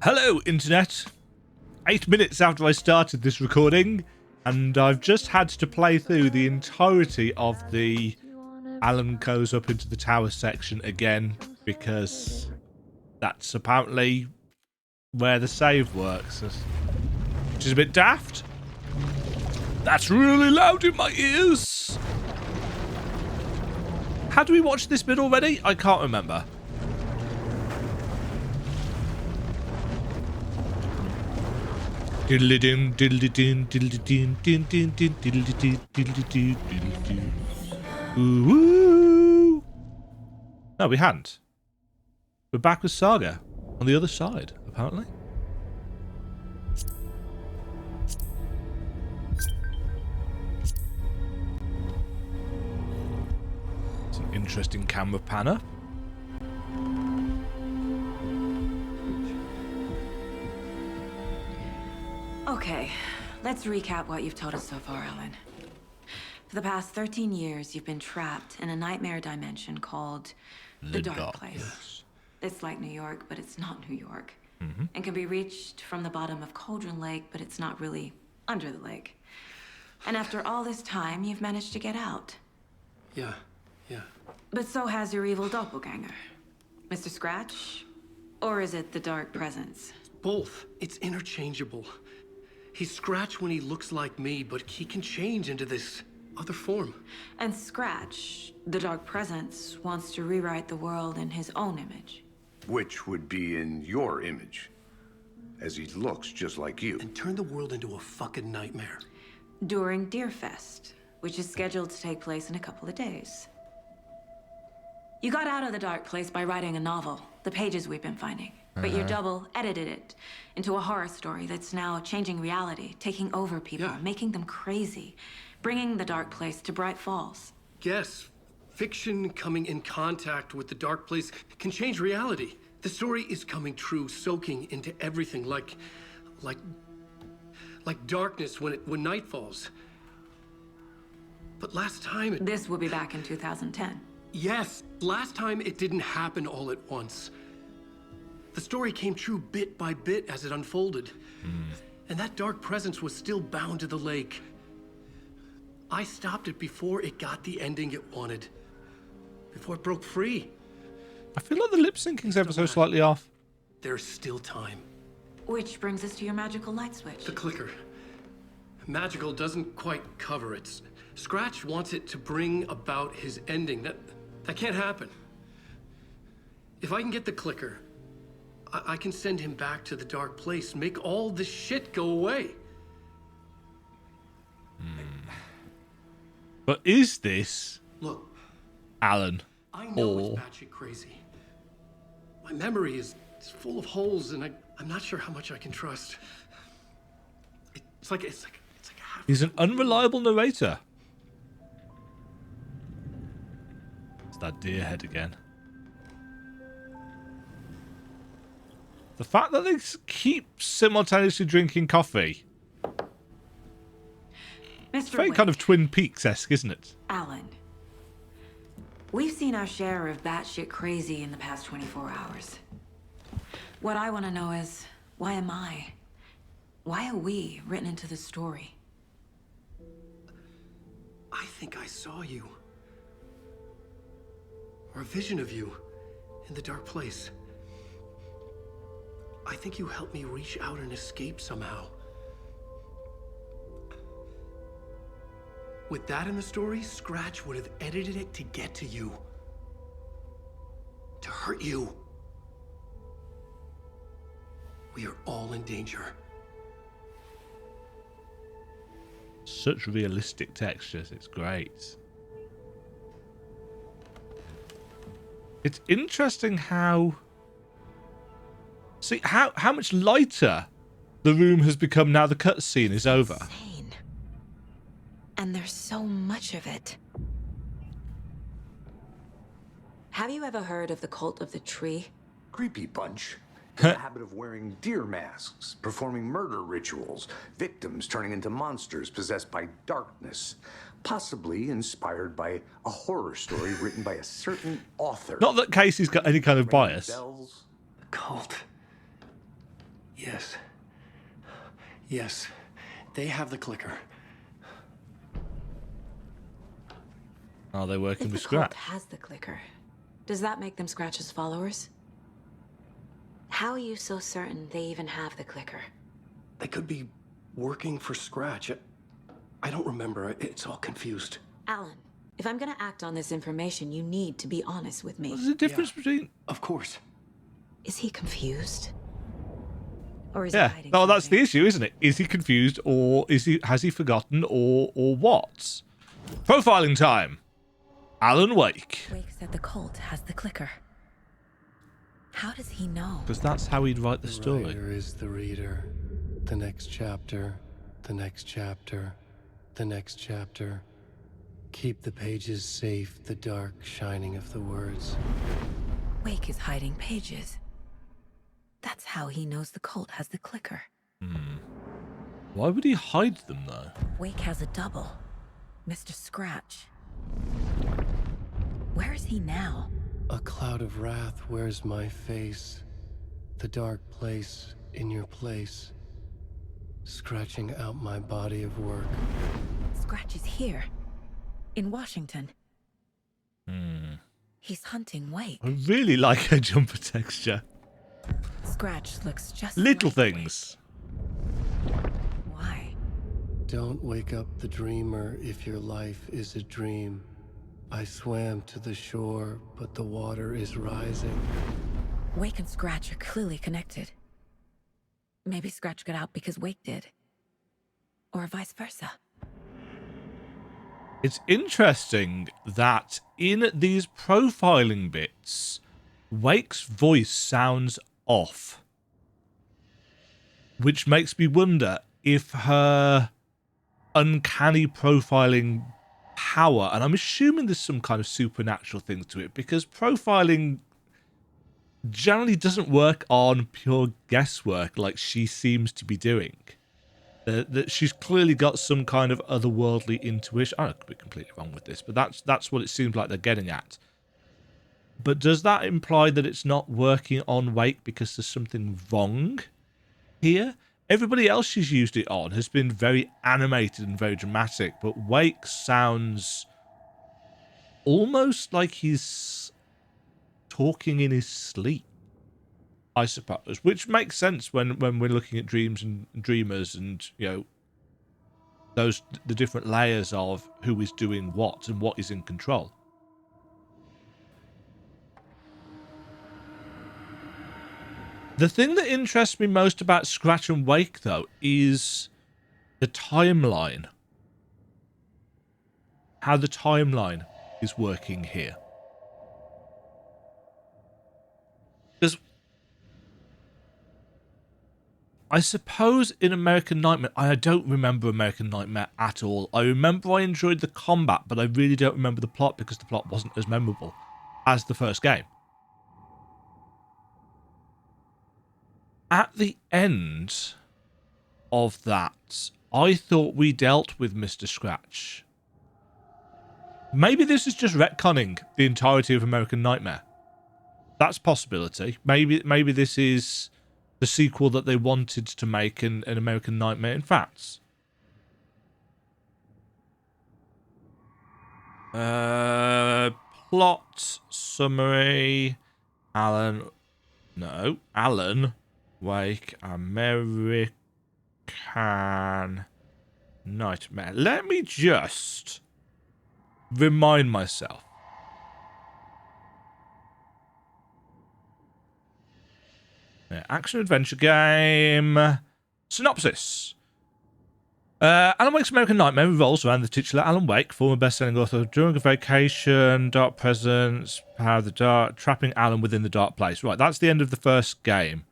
Hello, Internet. 8 minutes after I started this recording, and I've just had to play through the entirety of the Alan goes up into the tower section again, because that's apparently where the save works, which is a bit daft. That's really loud in my ears. Had we watched this bit already? I can't remember. Diddly-ding, diddly-ding, diddly-ding, din-din, din, diddly-ding, diddly-ding, diddly-ding. Ooh. No, we hadn't. We're back with Saga on the other side, apparently. It's an interesting camera panner. Okay, let's recap what you've told us so far, Alan. For the past 13 years, you've been trapped in a nightmare dimension called the Dark Place. It's like New York, but it's not New York. And can be reached from the bottom of Cauldron Lake, but it's not really under the lake. And after all this time, you've managed to get out. Yeah. But so has your evil doppelganger. Mr. Scratch? Or is it the Dark Presence? Both. It's interchangeable. He's Scratch when he looks like me, but he can change into this other form. And Scratch, the Dark Presence, wants to rewrite the world in his own image. Which would be in your image, as he looks just like you. And turn the world into a fucking nightmare. During Deerfest, which is scheduled to take place in a couple of days. You got out of the Dark Place by writing a novel, the pages we've been finding. But your double edited it into a horror story that's now changing reality, taking over people, making them crazy, bringing the Dark Place to Bright Falls. Yes, fiction coming in contact with the Dark Place can change reality. The story is coming true, soaking into everything like darkness when night falls. But last time This will be back in 2010. Yes, last time it didn't happen all at once. The story came true bit by bit as it unfolded. And that dark presence was still bound to the lake. I stopped it before it got the ending it wanted. Before it broke free. I feel like the lip syncing's ever so slightly off. There's still time. Which brings us to your magical light switch. The clicker. Magical doesn't quite cover it. Scratch wants it to bring about his ending. That can't happen. If I can get the clicker, I can send him back to the Dark Place, make all this shit go away. But is this Look, Alan? I know it's batshit crazy. My memory is full of holes, and I'm not sure how much I can trust. It's like a half. He's an unreliable narrator. It's that deer head again. The fact that they keep simultaneously drinking coffee. Mr. Very kind of Twin Peaks-esque, isn't it? Alan, we've seen our share of batshit crazy in the past 24 hours. What I want to know is, why am I? Why are we written into the story? I think I saw you. Or a vision of you in the Dark Place. I think you helped me reach out and escape somehow. With that in the story, Scratch would have edited it to get to you. To hurt you. We are all in danger. Such realistic textures, it's great. It's interesting how... See, how much lighter the room has become now the cutscene is over. Insane. And there's so much of it. Have you ever heard of the Cult of the Tree? Creepy bunch. In the habit of wearing deer masks, performing murder rituals, victims turning into monsters possessed by darkness. possibly inspired by a horror story written by a certain author. Not that Casey's got any kind of bias. Bells. The cult. Yes. Yes. They have the clicker. Are they working If with the cult Scratch? has the clicker, does that make them Scratch's followers? How are you so certain they even have the clicker? They could be working for Scratch. I don't remember. It's all confused. Alan, if I'm gonna act on this information, you need to be honest with me. What's the difference between... Of course. Is he confused? Or is he Yeah, hiding no, that's the something? issue, isn't it? Is he confused, or has he forgotten, or what? Profiling time. Alan Wake. Wake said the cult has the clicker. How does he know? Because that's how he'd write the story. Writer is the reader. The next chapter. The next chapter. The next chapter. Keep the pages safe, the dark shining of the words. Wake is hiding pages. That's how he knows the cult has the clicker. Why would he hide them, though? Wake has a double. Mr. Scratch. Where is he now? A cloud of wrath wears my face. The dark place in your place. Scratching out my body of work. Scratch is here. In Washington. He's hunting Wake. I really like her jumper texture. Scratch looks just Little like things. Wake. Why? Don't wake up the dreamer if your life is a dream. I swam to the shore, but the water is rising. Wake and Scratch are clearly connected. Maybe Scratch got out because Wake did. Or vice versa. It's interesting that in these profiling bits, Wake's voice sounds off. Which makes me wonder if her uncanny profiling power, and I'm assuming there's some kind of supernatural thing to it, because profiling generally doesn't work on pure guesswork like she seems to be doing. That she's clearly got some kind of otherworldly intuition. I could be completely wrong with this, but that's what it seems like they're getting at. But does that imply that it's not working on Wake because there's something wrong here? Everybody else she's used it on has been very animated and very dramatic, but Wake sounds almost like he's talking in his sleep, I suppose, which makes sense when we're looking at dreams and dreamers and, you know, the different layers of who is doing what and what is in control. The thing that interests me most about Scratch and Wake, though, is the timeline. How the timeline is working here. Because I suppose in American Nightmare, I don't remember American Nightmare at all. I remember I enjoyed the combat, but I really don't remember the plot because the plot wasn't as memorable as the first game. At the end of that, I thought we dealt with Mr. Scratch. Maybe this is just retconning the entirety of American Nightmare. That's a possibility. Maybe this is the sequel that they wanted to make in American Nightmare in Facts. Plot summary. Alan Wake American Nightmare. Let me just remind myself. Action adventure game. Synopsis. Alan Wake's American Nightmare revolves around the titular Alan Wake, former best-selling author. During a vacation, dark presence, power of the dark, trapping Alan within the dark place. Right, that's the end of the first game.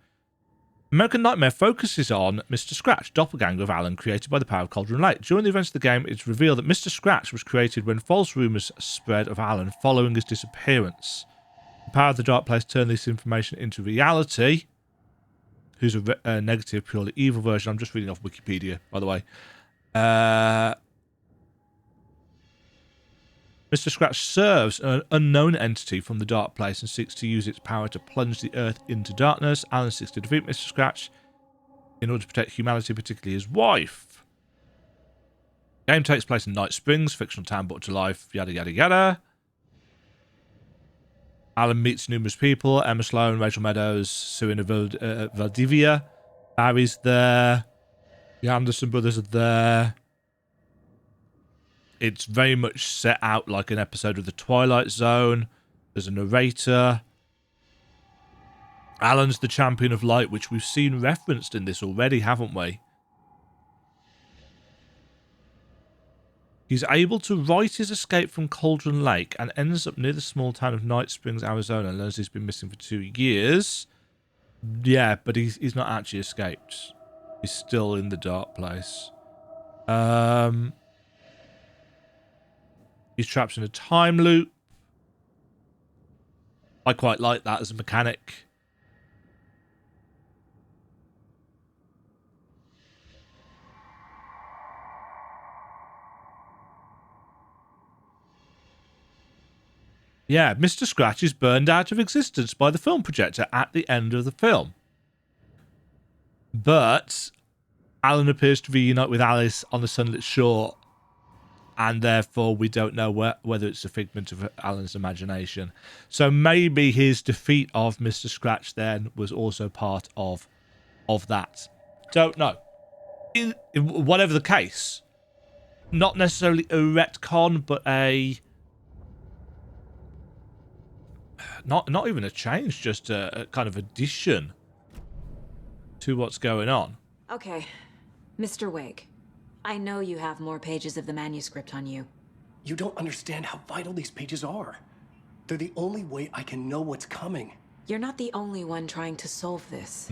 American Nightmare focuses on Mr. Scratch, doppelganger of Alan, created by the power of Cauldron Lake. During the events of the game, it's revealed that Mr. Scratch was created when false rumours spread of Alan following his disappearance. The power of the dark place turned this information into reality. Who's a negative, purely evil version. I'm just reading off Wikipedia, by the way. Mr. Scratch serves an unknown entity from the dark place and seeks to use its power to plunge the Earth into darkness. Alan seeks to defeat Mr. Scratch in order to protect humanity, particularly his wife. The game takes place in Night Springs, fictional town brought to life, yada yada yada. Alan meets numerous people: Emma Sloan, Rachel Meadows, Serena Valdivia. Barry's there. The Anderson brothers are there. It's very much set out like an episode of The Twilight Zone. There's a narrator. Alan's the champion of light, which we've seen referenced in this already, haven't we? He's able to write his escape from Cauldron Lake and ends up near the small town of Night Springs, Arizona, and learns he's been missing for 2 years. Yeah, but he's not actually escaped. He's still in the dark place. He's trapped in a time loop. I quite like that as a mechanic. Yeah, Mr. Scratch is burned out of existence by the film projector at the end of the film. But Alan appears to reunite with Alice on the sunlit shore, and therefore we don't know whether it's a figment of Alan's imagination. So maybe his defeat of Mr. Scratch then was also part of that. Don't know. In whatever the case, not necessarily a retcon, but a... Not even a change, just a kind of addition to what's going on. Okay, Mr. Wake. I know you have more pages of the manuscript on you. You don't understand how vital these pages are. They're the only way I can know what's coming. You're not the only one trying to solve this.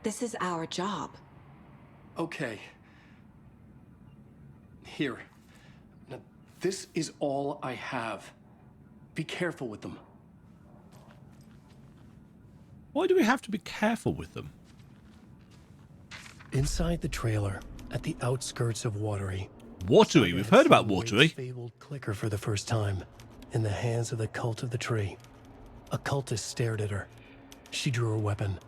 This is our job. Okay. Here. Now, this is all I have. Be careful with them. Why do we have to be careful with them? Inside the trailer, at the outskirts of Watery. Watery, we've heard about Watery. Fabled clicker for the first time, in the hands of the cult of the tree. A cultist stared at her. She drew her weapon.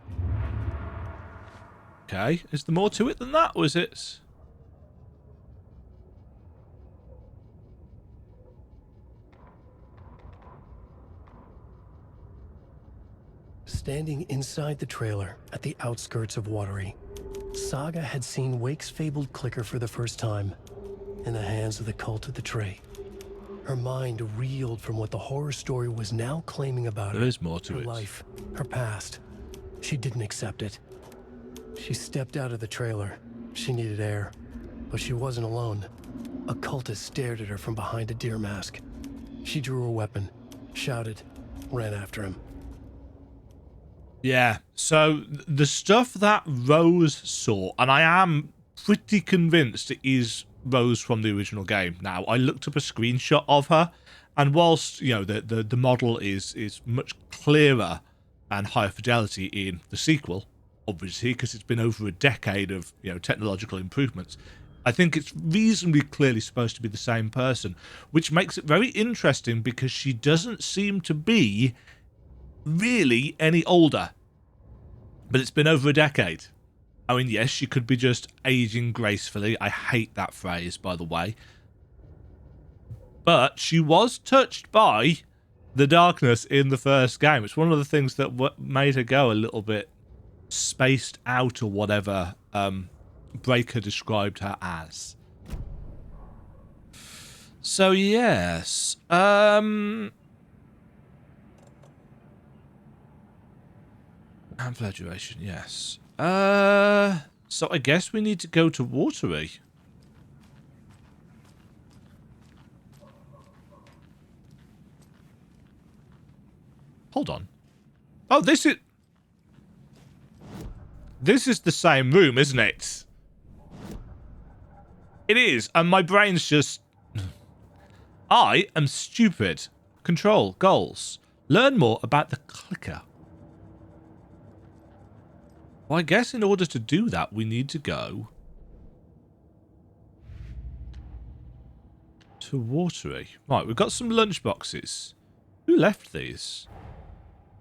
Okay, is there more to it than that, or is it... Standing inside the trailer, at the outskirts of Watery, Saga had seen Wake's fabled clicker for the first time, in the hands of the cult of the tree. Her mind reeled from what the horror story was now claiming about her. There is more to her it. life, her past. She didn't accept it. She stepped out of the trailer. She needed air, but she wasn't alone. A cultist stared at her from behind a deer mask. She drew her weapon, shouted, ran after him. Yeah, so the stuff that Rose saw, and I am pretty convinced it is Rose from the original game. Now, I looked up a screenshot of her, and whilst, you know, the model is much clearer and higher fidelity in the sequel, obviously, because it's been over a decade of, you know, technological improvements, I think it's reasonably clearly supposed to be the same person, which makes it very interesting because she doesn't seem to be really any older, but it's been over a decade. I mean, yes, she could be just aging gracefully. I hate that phrase, by the way, but she was touched by the darkness in the first game. It's one of the things that made her go a little bit spaced out, or whatever Breaker described her as. So yes, Conflagration, yes. So I guess we need to go to Watery. Hold on. Oh, this is the same room, isn't it? It is, and my brain's just... I am stupid. Control, goals. Learn more about the clicker. Well, I guess in order to do that, we need to go to Watery. Right, we've got some lunch boxes. Who left these?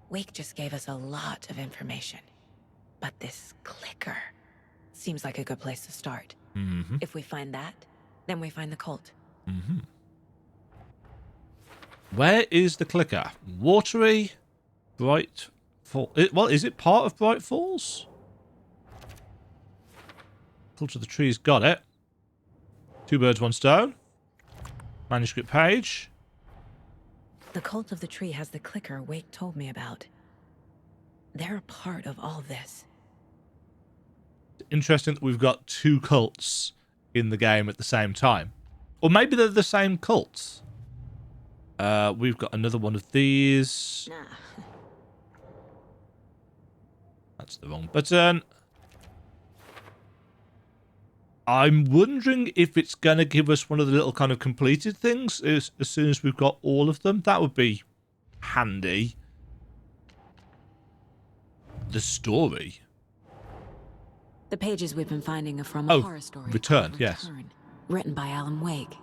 Wake just gave us a lot of information. But this clicker seems like a good place to start. Mm-hmm. If we find that, then we find the cult. Mm-hmm. Where is the clicker? Watery, Bright Fall. Well, is it part of Bright Falls? Cult of the Tree's got it. 2 birds, 1 stone. Manuscript page. The cult of the tree has the clicker Wake told me about. They're a part of all this. Interesting that we've got 2 cults in the game at the same time. Or maybe they're the same cults. We've got another one of these. Nah. That's the wrong button. I'm wondering if it's going to give us one of the little kind of completed things as soon as we've got all of them. That would be handy. The story. The pages we've been finding are from a horror story. Return, called yes. Return, written by Alan Wake.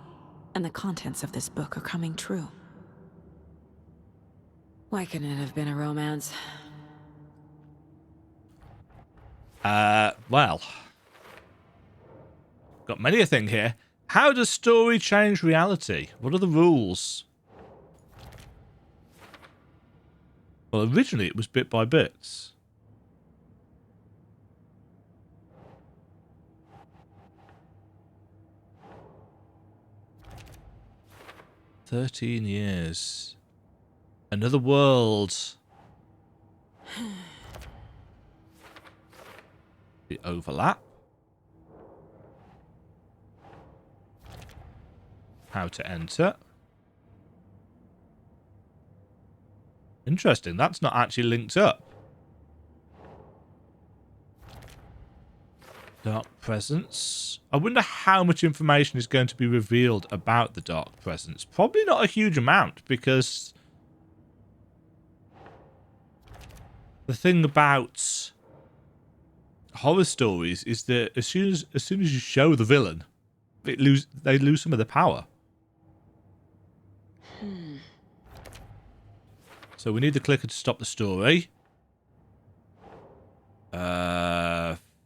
And the contents of this book are coming true. Why couldn't it have been a romance? Well. Got many a thing here. How does story change reality? What are the rules? Well, originally it was bit by bits. "13 years. Another world." The overlap. How to enter. Interesting. That's not actually linked up. Dark Presence. I wonder how much information is going to be revealed about the Dark Presence. Probably not a huge amount, because the thing about horror stories is that as soon as you show the villain, they lose some of their power. So we need the clicker to stop the story.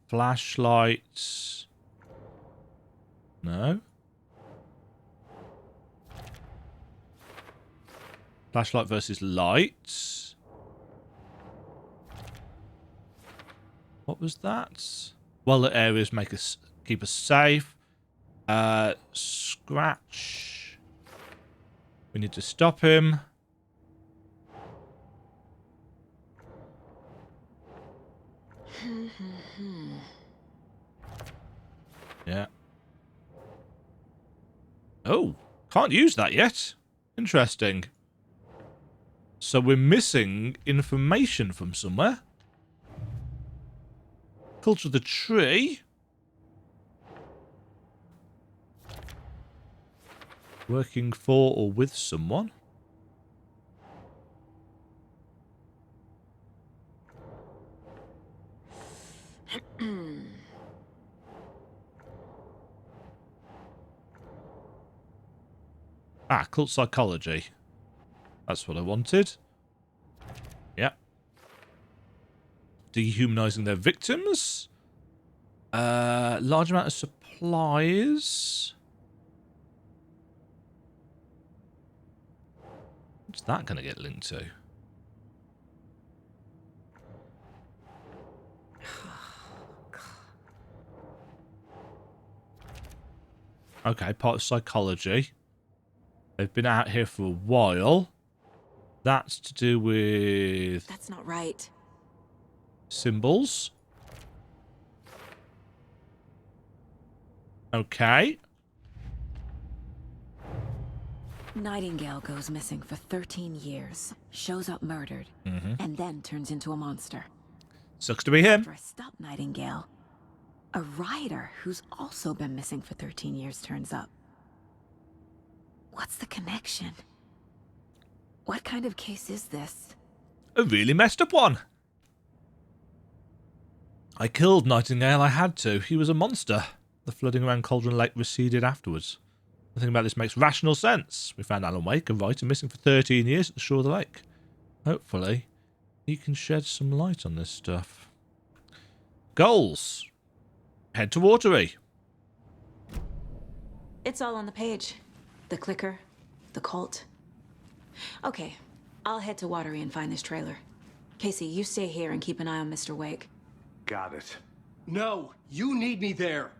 Flashlights. No. Flashlight versus lights. What was that? Well, the areas keep us safe. Scratch. We need to stop him. Yeah. Oh, can't use that yet. Interesting. So we're missing information from somewhere. Cult of the Tree. Working for or with someone. Cult psychology. That's what I wanted. Yep. Dehumanizing their victims. Large amount of supplies. What's that going to get linked to? Okay, part of psychology. They've been out here for a while. That's to do with... That's not right. Symbols. Okay. Nightingale goes missing for 13 years, shows up murdered, and then turns into a monster. Sucks to be him. After I stop Nightingale, a rider who's also been missing for 13 years turns up. What's the connection? What kind of case is this? A really messed up one. I killed Nightingale, I had to. He was a monster. The flooding around Cauldron Lake receded afterwards. Nothing about this makes rational sense. We found Alan Wake, a writer missing for 13 years at the shore of the lake. Hopefully, he can shed some light on this stuff. Goals. Head to Watery. It's all on the page. The clicker, the cult. Okay, I'll head to Watery and find this trailer. Casey, you stay here and keep an eye on Mr. Wake. Got it. No, you need me there.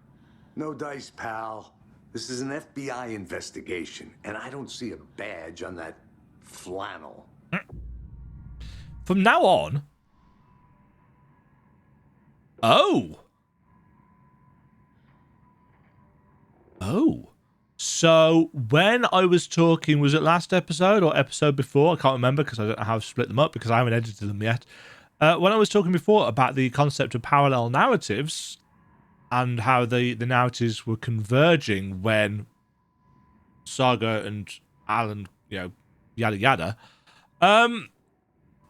No dice, pal. This is an FBI investigation, and I don't see a badge on that flannel. From now on... Oh. So, when I was talking, was it last episode or episode before? I can't remember because I don't know how I've split them up because I haven't edited them yet. When I was talking before about the concept of parallel narratives and how the narratives were converging when Saga and Alan, yada yada.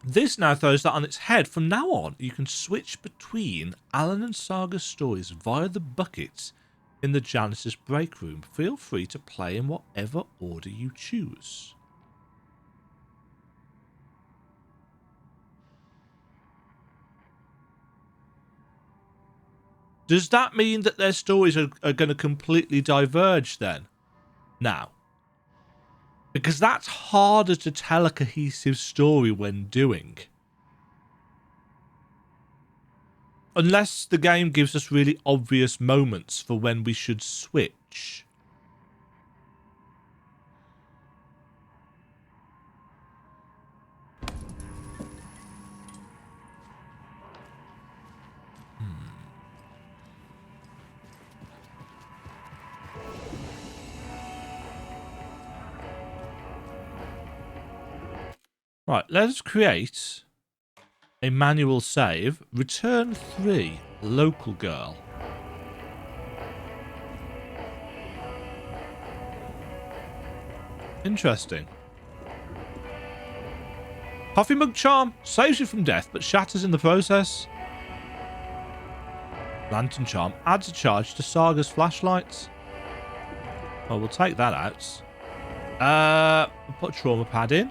This now throws that on its head. From now on, you can switch between Alan and Saga's stories via the bucket in the Janitor's break room. Feel free to play in whatever order you choose. Does that mean that their stories are going to completely diverge then? Now. Because that's harder to tell a cohesive story when doing. Unless the game gives us really obvious moments for when we should switch. Right, let's create a manual save. Return 3, local girl. Interesting. Coffee mug charm saves you from death, but shatters in the process. Lantern charm adds a charge to Saga's flashlights. Oh, we'll take that out. We'll put a trauma pad in.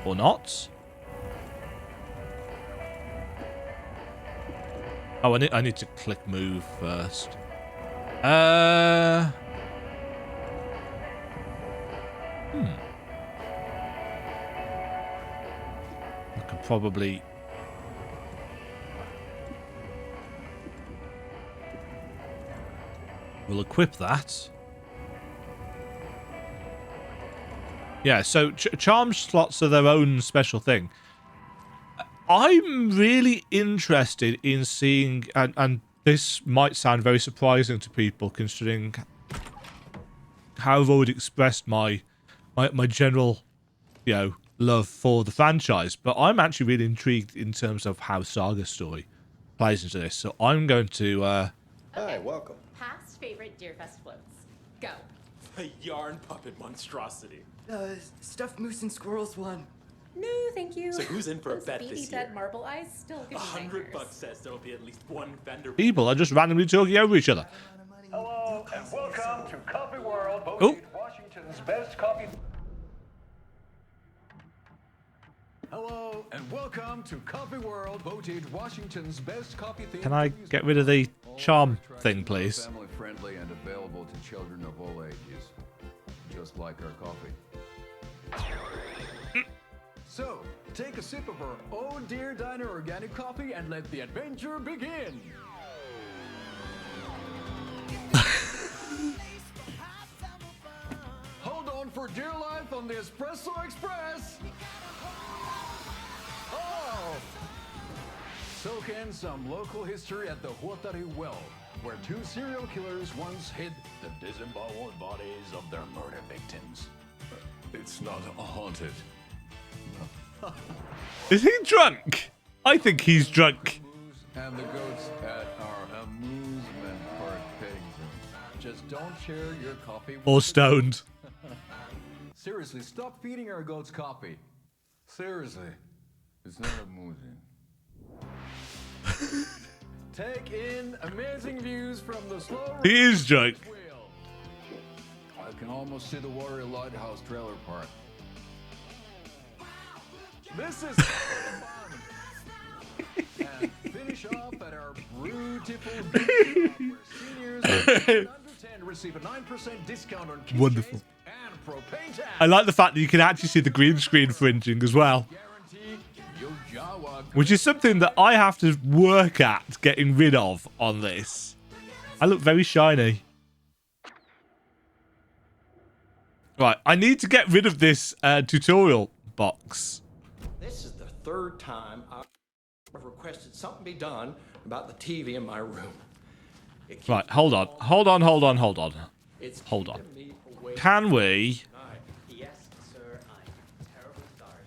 Or not. Oh, I need to click move first. I could probably... We'll equip that. Yeah, so charm slots are their own special thing. I'm really interested in seeing, and this might sound very surprising to people considering how I've already expressed my general, love for the franchise. But I'm actually really intrigued in terms of how Saga's story plays into this. So I'm going to... Hi, welcome. Past favorite Deerfest floats. Go. A yarn puppet monstrosity. Stuffed moose and squirrels one. No, thank you. So who's in for a Those bet beady this dead year? marble eyes still give me $100 nightmares. says there'll be at least one vendor. People are just randomly talking over each other. Hello and welcome to Coffee World, Oh. voted Washington's best coffee. Hello and welcome to Coffee World, voted Washington's best coffee themed. Can I get rid of the charm thing, please? Family friendly and available to children of all ages, just like our coffee. So, take a sip of our Oh Dear Diner organic coffee and let the adventure begin. Hold on for dear life on the Espresso Express. Oh! Soak in some local history at the Watery well, where two serial killers once hid the disemboweled bodies of their murder victims. It's not haunted. Is he drunk? I think he's drunk. And the goats at our amusement park petting zoo. Just don't share your coffee with Or the- stoned. Seriously, stop feeding our goats coffee. Seriously, it's not amusing. Take in amazing views from the slow. He is drunk. I can almost see the Watery Lighthouse trailer park. This is fun. And finish off at our beautiful beach shop where seniors under 10 receive a 9% discount on keychains Wonderful. and propane tanks. I like the fact that you can actually see the green screen fringing as well, Guarantee your Jawa which is something that I have to work at getting rid of on this. I look very shiny. Right, I need to get rid of this tutorial box. This is the third time I've requested something be done about the TV in my room. Right, hold on. Hold on. It's Hold on. keeping me awake Can we... tonight. Yes, sir, I'm terribly sorry.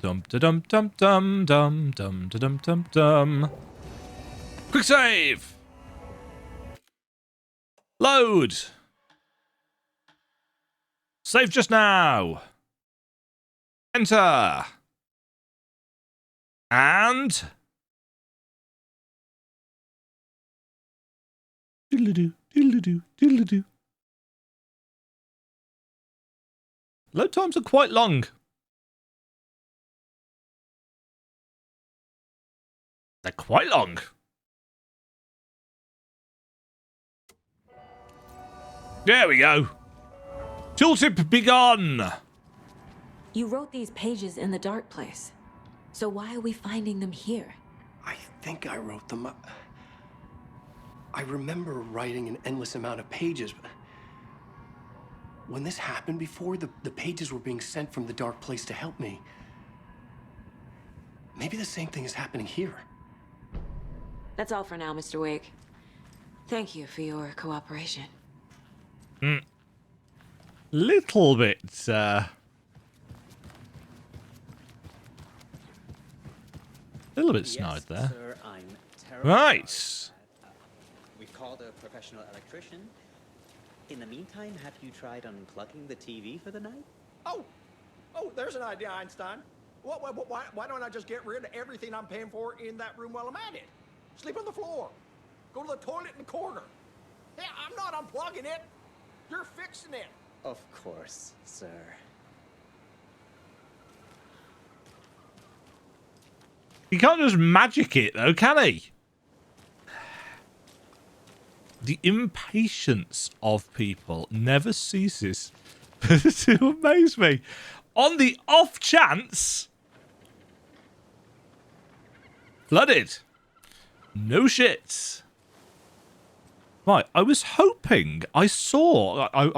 Dum da dum dum dum dum dum da dum dum dum. Quick save. Load. Save just now. Enter. And diddle-a-doo, diddle-a-doo, diddle-a-doo. Load times are quite long. They're quite long. There we go. Tooltip begun. You wrote these pages in the dark place. So why are we finding them here? I think I wrote them. I remember writing an endless amount of pages. When this happened before, the pages were being sent from the dark place to help me. Maybe the same thing is happening here. That's all for now, Mr. Wake. Thank you for your cooperation. Little bit, little bit snide there. Sir, I'm terribly Right. sorry. We've called a professional electrician. In the meantime, have you tried unplugging the TV for the night? Oh, there's an idea, Einstein. Why don't I just get rid of everything I'm paying for in that room while I'm at it? Sleep on the floor. Go to the toilet in the corner. Hey, I'm not unplugging it. You're fixing it. Of course, sir. He can't just magic it, though, can he? The impatience of people never ceases to amaze me. On the off chance... Flooded. No shits. Right, I was hoping... I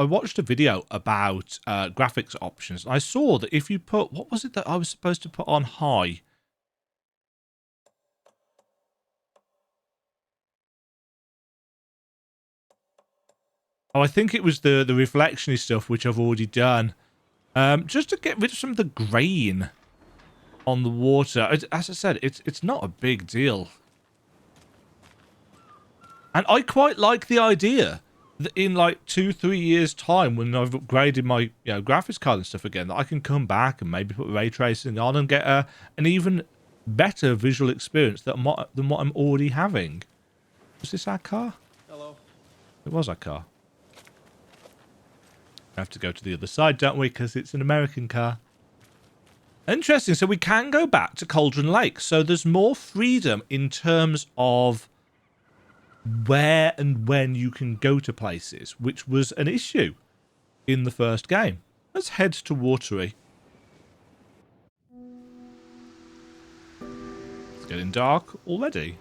watched a video about graphics options. I saw that if you put... What was it that I was supposed to put on high? Oh, I think it was the reflection-y stuff, which I've already done. Just to get rid of some of the grain on the water. As I said, it's not a big deal. And I quite like the idea that in like 2-3 years' time, when I've upgraded my graphics card and stuff again, that I can come back and maybe put ray tracing on and get an even better visual experience than what I'm already having. Was this our car? Hello. It was our car. We have to go to the other side, don't we? Because it's an American car. Interesting. So we can go back to Cauldron Lake. So there's more freedom in terms of where and when you can go to places, which was an issue in the first game. Let's head to Watery. It's getting dark already.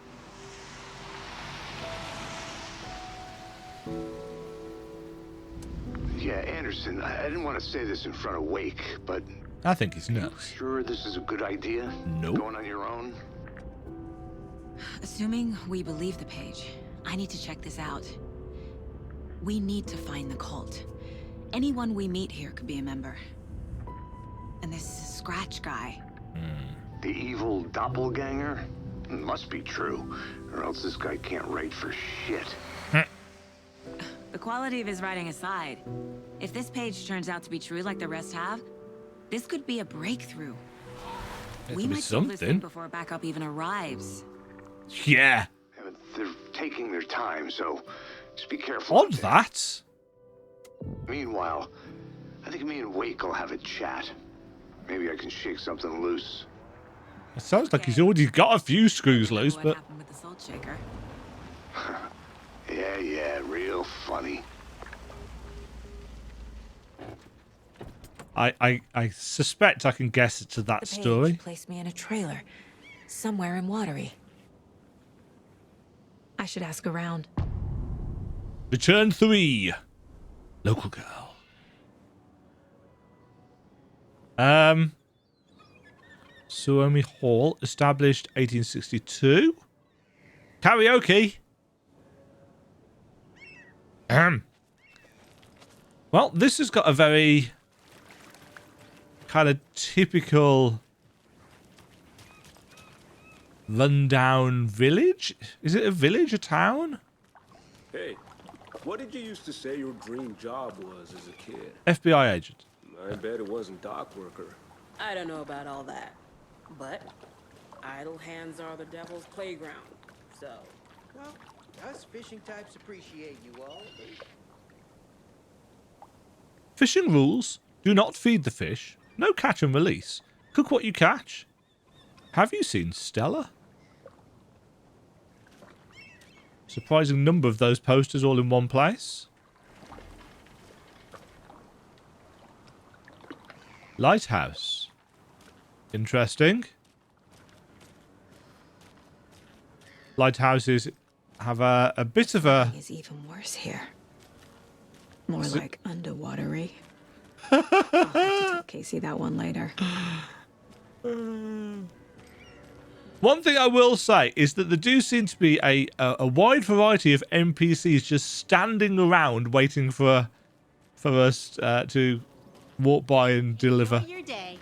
Yeah, Anderson, I didn't want to say this in front of Wake, but... I think he's nuts. Sure this is a good idea? Nope. Going on your own? Assuming we believe the page, I need to check this out. We need to find the cult. Anyone we meet here could be a member. And this Scratch guy. The evil doppelganger? Must be true, or else this guy can't write for shit. The quality of his writing aside, if this page turns out to be true like the rest have, this could be a breakthrough. It We could be might solve this thing something. before backup even arrives. Yeah. But they're taking their time, so just be careful. Odd that. Meanwhile, I think me and Wake will have a chat. Maybe I can shake something loose. It sounds like he's already got a few screws loose, What but... happened with the salt shaker? Yeah, real funny. I suspect I can guess to that The page story. placed me in a trailer, somewhere in Watery. I should ask around. Return 3. Local girl. Suomi Hall, established 1862. Karaoke. Well, this has got a very kind of typical rundown village. Is it a village, a town? Hey, what did you used to say your dream job was as a kid? FBI agent. I bet it wasn't dock worker. I don't know about all that, but idle hands are the devil's playground, so... Well, us fishing types appreciate you all. Fishing rules. Do not feed the fish. No catch and release. Cook what you catch. Have you seen Stella? Surprising number of those posters all in one place. Lighthouse. Interesting. Lighthouses have a bit of a... Is even worse here. More like underwatery. I'll have to tell Casey that one later. One thing I will say is that there do seem to be a wide variety of NPCs just standing around waiting for us to walk by and deliver. Your day.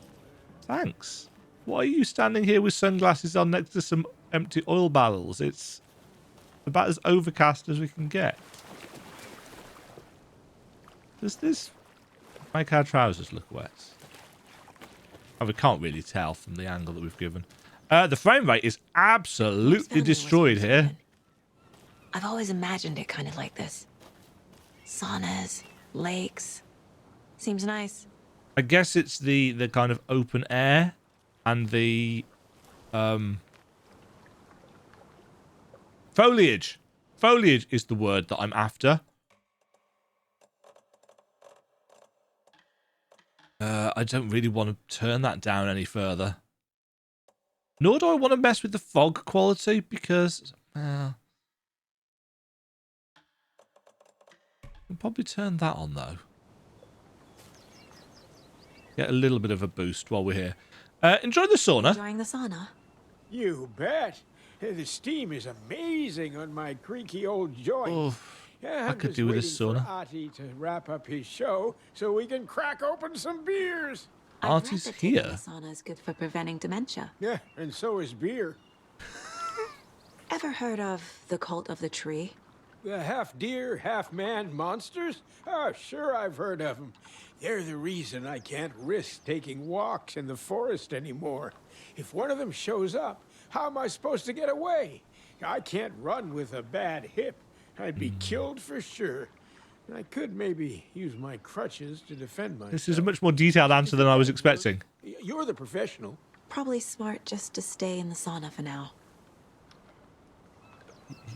Thanks. Why are you standing here with sunglasses on next to some empty oil barrels? It's about as overcast as we can get. Does this make our trousers look wet? Oh, we can't really tell from the angle that we've given. The frame rate is absolutely destroyed here. I've always imagined it kind of like this. Saunas, lakes. Seems nice. I guess it's the kind of open air and the foliage. Foliage is the word that I'm after. I don't really want to turn that down any further. Nor do I want to mess with the fog quality because... I'll probably turn that on though. Get a little bit of a boost while we're here. Enjoy the sauna. Enjoying the sauna? You bet. The steam is amazing on my creaky old joint. Oh, I could do with a sauna. Artie to wrap up his show so we can crack open some beers. Artie's here. The sauna is good for preventing dementia. Yeah, and so is beer. Ever heard of the cult of the tree? The half-deer, half-man monsters? Oh, sure I've heard of them. They're the reason I can't risk taking walks in the forest anymore. If one of them shows up, how am I supposed to get away? I can't run with a bad hip. I'd be killed for sure. I could maybe use my crutches to defend myself. This is a much more detailed answer than I was expecting. You're the professional. Probably smart just to stay in the sauna for now.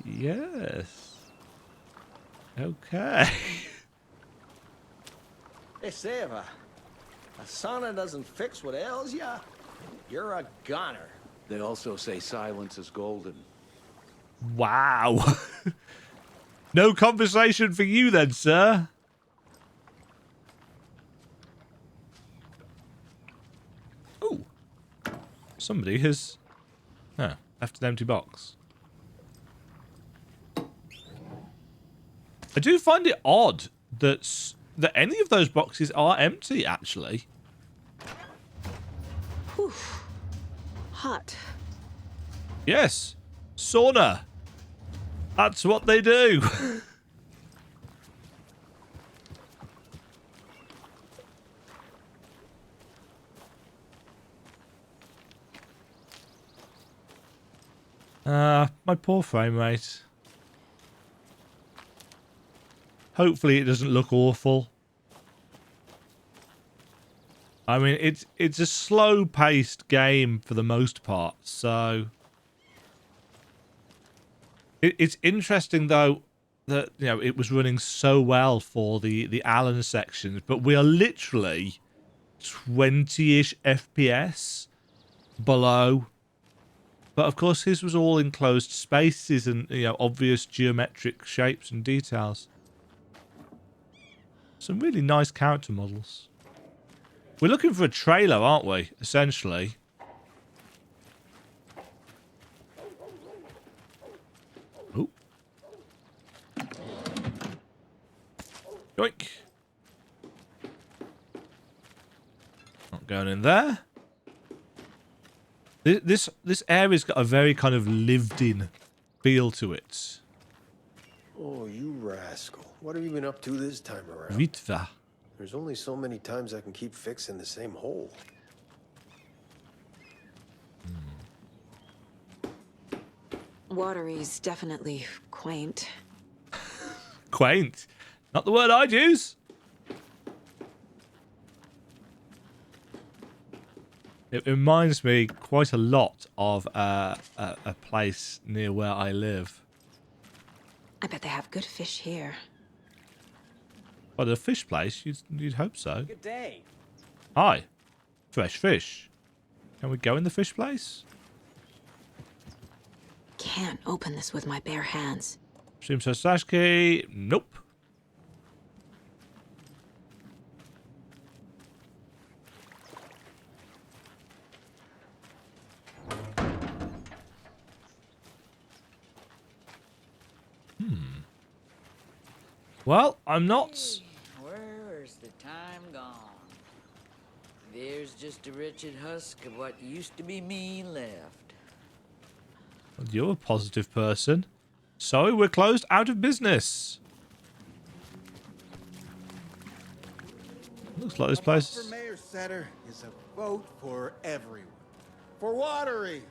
Yes. Okay. Hey, Seva, a sauna doesn't fix what ails ya. You're a goner. They also say silence is golden. Wow. No conversation for you then, sir. Ooh. Somebody has left an empty box. I do find it odd that any of those boxes are empty, actually. Whew. Hot. Yes. Sauna. That's what they do. My poor frame rate. Hopefully it doesn't look awful. I mean, it's a slow-paced game for the most part, so... It's interesting, though, that, you know, it was running so well for the Alan sections, but we are literally 20-ish FPS below. But, of course, his was all enclosed spaces and, you know, obvious geometric shapes and details. Some really nice character models. We're looking for a trailer, aren't we? Essentially. Oh. Yoink. Not going in there. This area's got a very kind of lived-in feel to it. Oh, you rascal. What have you been up to this time around? Vitva. There's only so many times I can keep fixing the same hole. Watery's definitely quaint. Quaint? Not the word I'd use. It reminds me quite a lot of a place near where I live. I bet they have good fish here. Well, a fish place, you'd hope so. Good day. Hi. Fresh fish. Can we go in the fish place? Can't open this with my bare hands. Shrimp Sashki. Nope. Well, I'm not... Where's the time gone? There's just a wretched husk of what used to be me left. You're a positive person. Sorry, we're closed out of business. Looks like this place... For Mayor Setter is a vote for everyone. For Watery!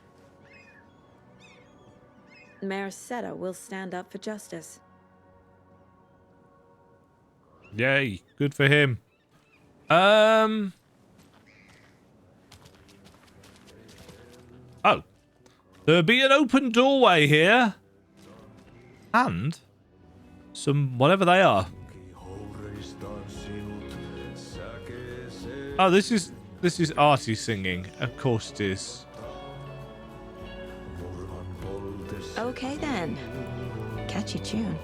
Mayor Seta will stand up for justice. Yay, good for him. Oh. There'll be an open doorway here. And some whatever they are. Oh, this is Artie singing. Of course it is. Okay then. Catchy tune.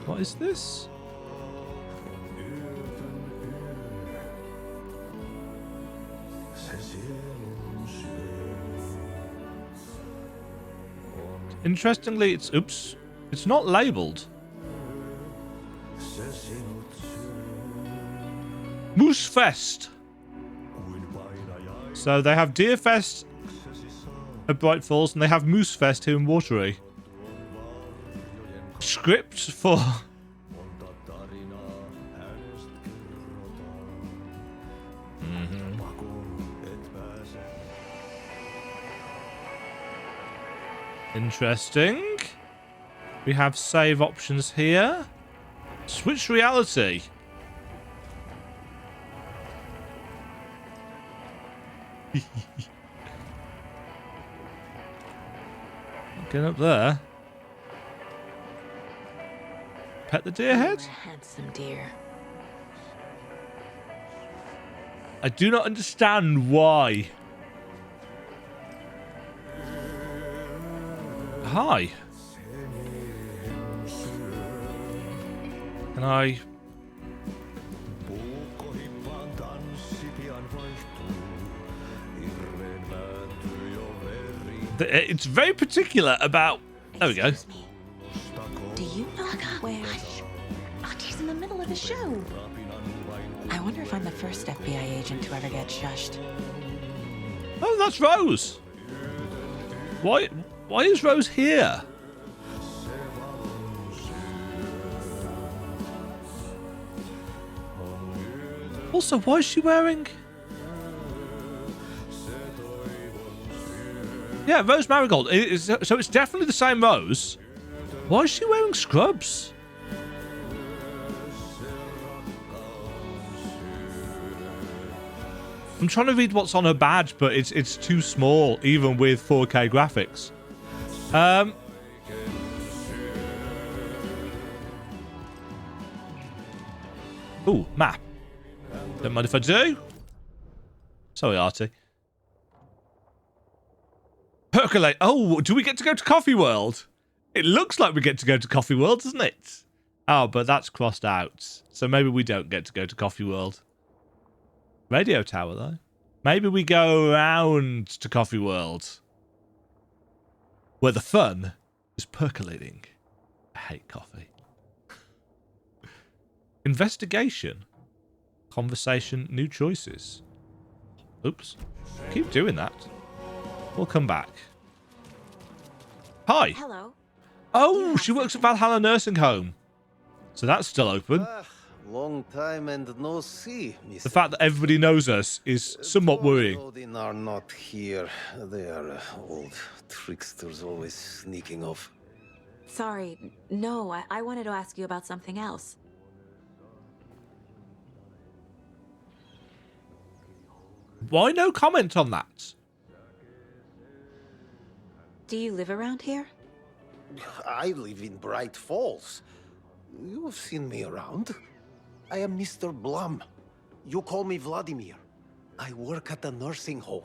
What is this? Interestingly, it's not labeled. Moose Fest. So they have Deer Fest at Bright Falls, and they have Moose Fest here in Watery. Script for... Interesting. We have save options here. Switch reality. Get up there. Pet the deer head? Handsome deer. I do not understand why. Hi. Can I... It's very particular about... There we go. Do you know where... Artie's in the middle of a show. I wonder if I'm the first FBI agent to ever get shushed. Oh, that's Rose. Why is Rose here? Also, why is she wearing... Yeah, Rose Marigold. So it's definitely the same Rose. Why is she wearing scrubs? I'm trying to read what's on her badge, but it's too small, even with 4K graphics. Ooh, map. Don't mind if I do. Sorry, Artie. Percolate. Oh, do we get to go to Coffee World? It looks like we get to go to Coffee World, doesn't it? Oh, but that's crossed out. So maybe we don't get to go to Coffee World. Radio Tower, though. Maybe we go around to Coffee World. Where the fun is percolating. I hate coffee. Investigation. Conversation. New choices. Oops. Keep doing that. We'll come back. Hi. Hello. Oh, she works at Valhalla Nursing Home. So that's still open. Long time and no see, Mr. The fact that everybody knows us is somewhat worrying. Odin are not here. They are old tricksters always sneaking off. Sorry. No, I wanted to ask you about something else. Why no comment on that? Do you live around here? I live in Bright Falls. You've seen me around. I am Mr. Blum. You call me Vladimir. I work at a nursing home.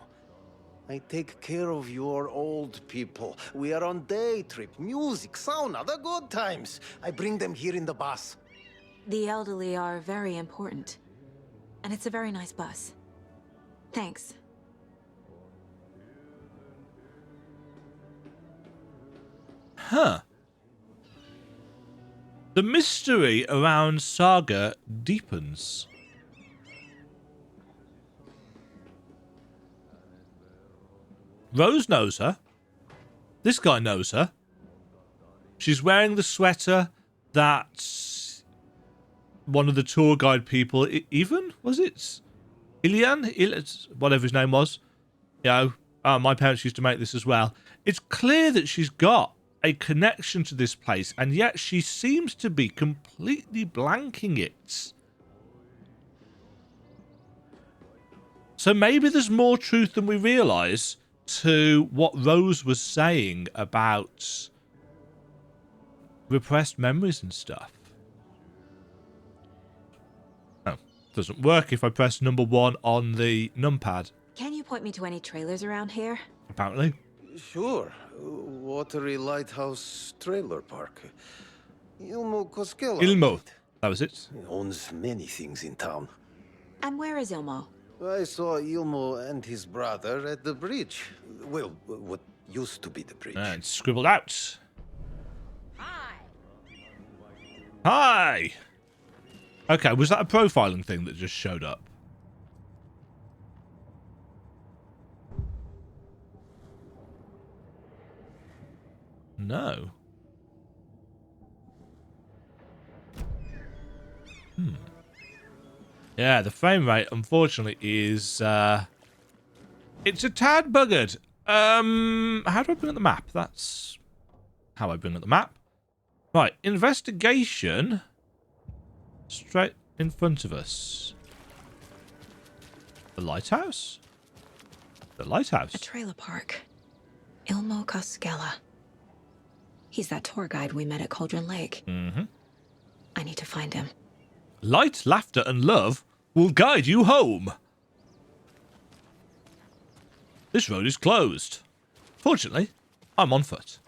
I take care of your old people. We are on day trip, music, sauna, the good times. I bring them here in the bus. The elderly are very important. And it's a very nice bus. Thanks. Huh. The mystery around Saga deepens. Rose knows her. This guy knows her. She's wearing the sweater that one of the tour guide people, even, was it? Whatever his name was. You know, my parents used to make this as well. It's clear that she's got a connection to this place, and yet she seems to be completely blanking it. So maybe there's more truth than we realise to what Rose was saying about repressed memories and stuff. Oh, doesn't work if I press number 1 on the numpad. Can you point me to any trailers around here? Apparently. Sure. Watery Lighthouse Trailer Park. Ilmo Koskela. Ilmo. That was it. He owns many things in town. And where is Ilmo? I saw Ilmo and his brother at the bridge. Well, what used to be the bridge. And scribbled out. Hi! Okay, was that a profiling thing that just showed up? No. Yeah, the frame rate, unfortunately, is... it's a tad buggered. How do I bring up the map? That's how I bring up the map. Right, investigation. Straight in front of us. The lighthouse? The lighthouse. A trailer park. Ilmo Koskela. He's that tour guide we met at Cauldron Lake. Mm-hmm. I need to find him. Light, laughter, and love will guide you home. This road is closed. Fortunately, I'm on foot.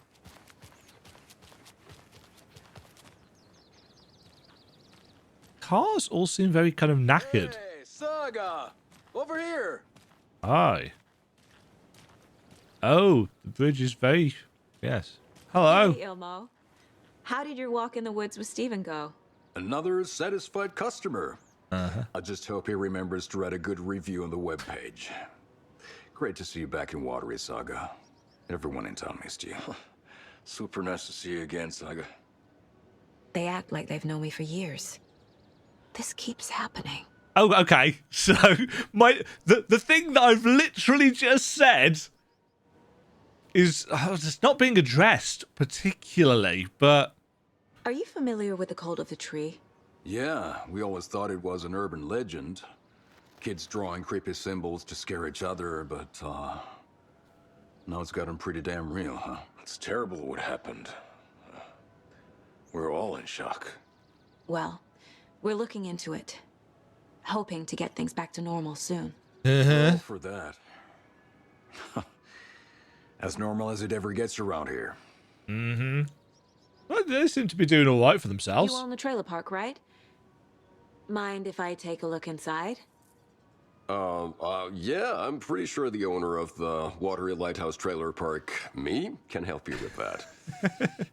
Cars all seem very kind of knackered. Hey, Saga! Over here! Aye. Oh, the bridge is very... Yes. Hello. Hey, Ilmo. How did your walk in the woods with Steven go? Another satisfied customer. Uh-huh. I just hope he remembers to write a good review on the webpage. Great to see you back in Watery, Saga. Everyone in town missed you. Super nice to see you again, Saga. They act like they've known me for years. This keeps happening. Oh, okay. So the thing that I've literally just said is it's not being addressed particularly, but... Are you familiar with the cult of the tree? Yeah, we always thought it was an urban legend. Kids drawing creepy symbols to scare each other, but now it's gotten pretty damn real, huh? It's terrible what happened. We're all in shock. Well, we're looking into it. Hoping to get things back to normal soon. All for that. As normal as it ever gets around here. Mm-hmm. Well, they seem to be doing all right for themselves. You own the trailer park, right? Mind if I take a look inside? Yeah, I'm pretty sure the owner of the Watery Lighthouse Trailer Park, me, can help you with that.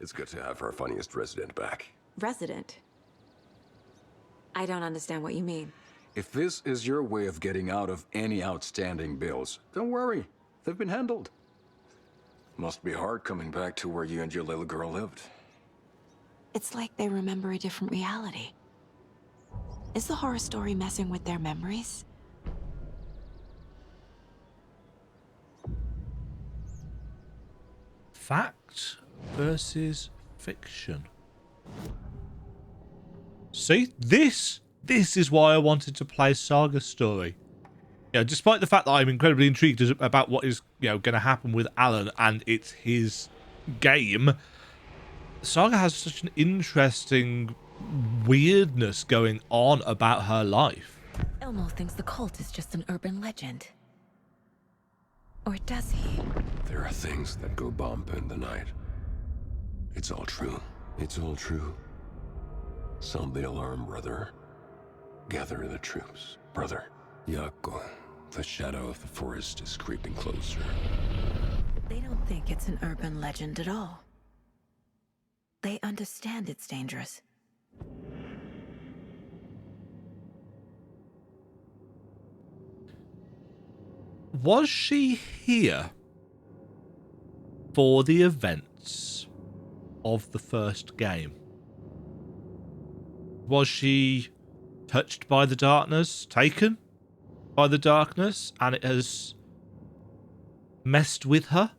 It's good to have our funniest resident back. Resident? I don't understand what you mean. If this is your way of getting out of any outstanding bills, don't worry. They've been handled. Must be hard coming back to where you and your little girl lived. It's like they remember a different reality. Is the horror story messing with their memories? Fact versus fiction. See, this is why I wanted to play Saga's story. You know, despite the fact that I'm incredibly intrigued about what is, going to happen with Alan and it's his game, Saga has such an interesting weirdness going on about her life. Ilmo thinks the cult is just an urban legend. Or does he? There are things that go bump in the night. It's all true. It's all true. Sound the alarm, brother. Gather the troops, brother. Jaakko, the shadow of the forest is creeping closer. They don't think it's an urban legend at all. They understand it's dangerous. Was she here for the events of the first game? Was she touched by the darkness, taken by the darkness, and it has messed with her?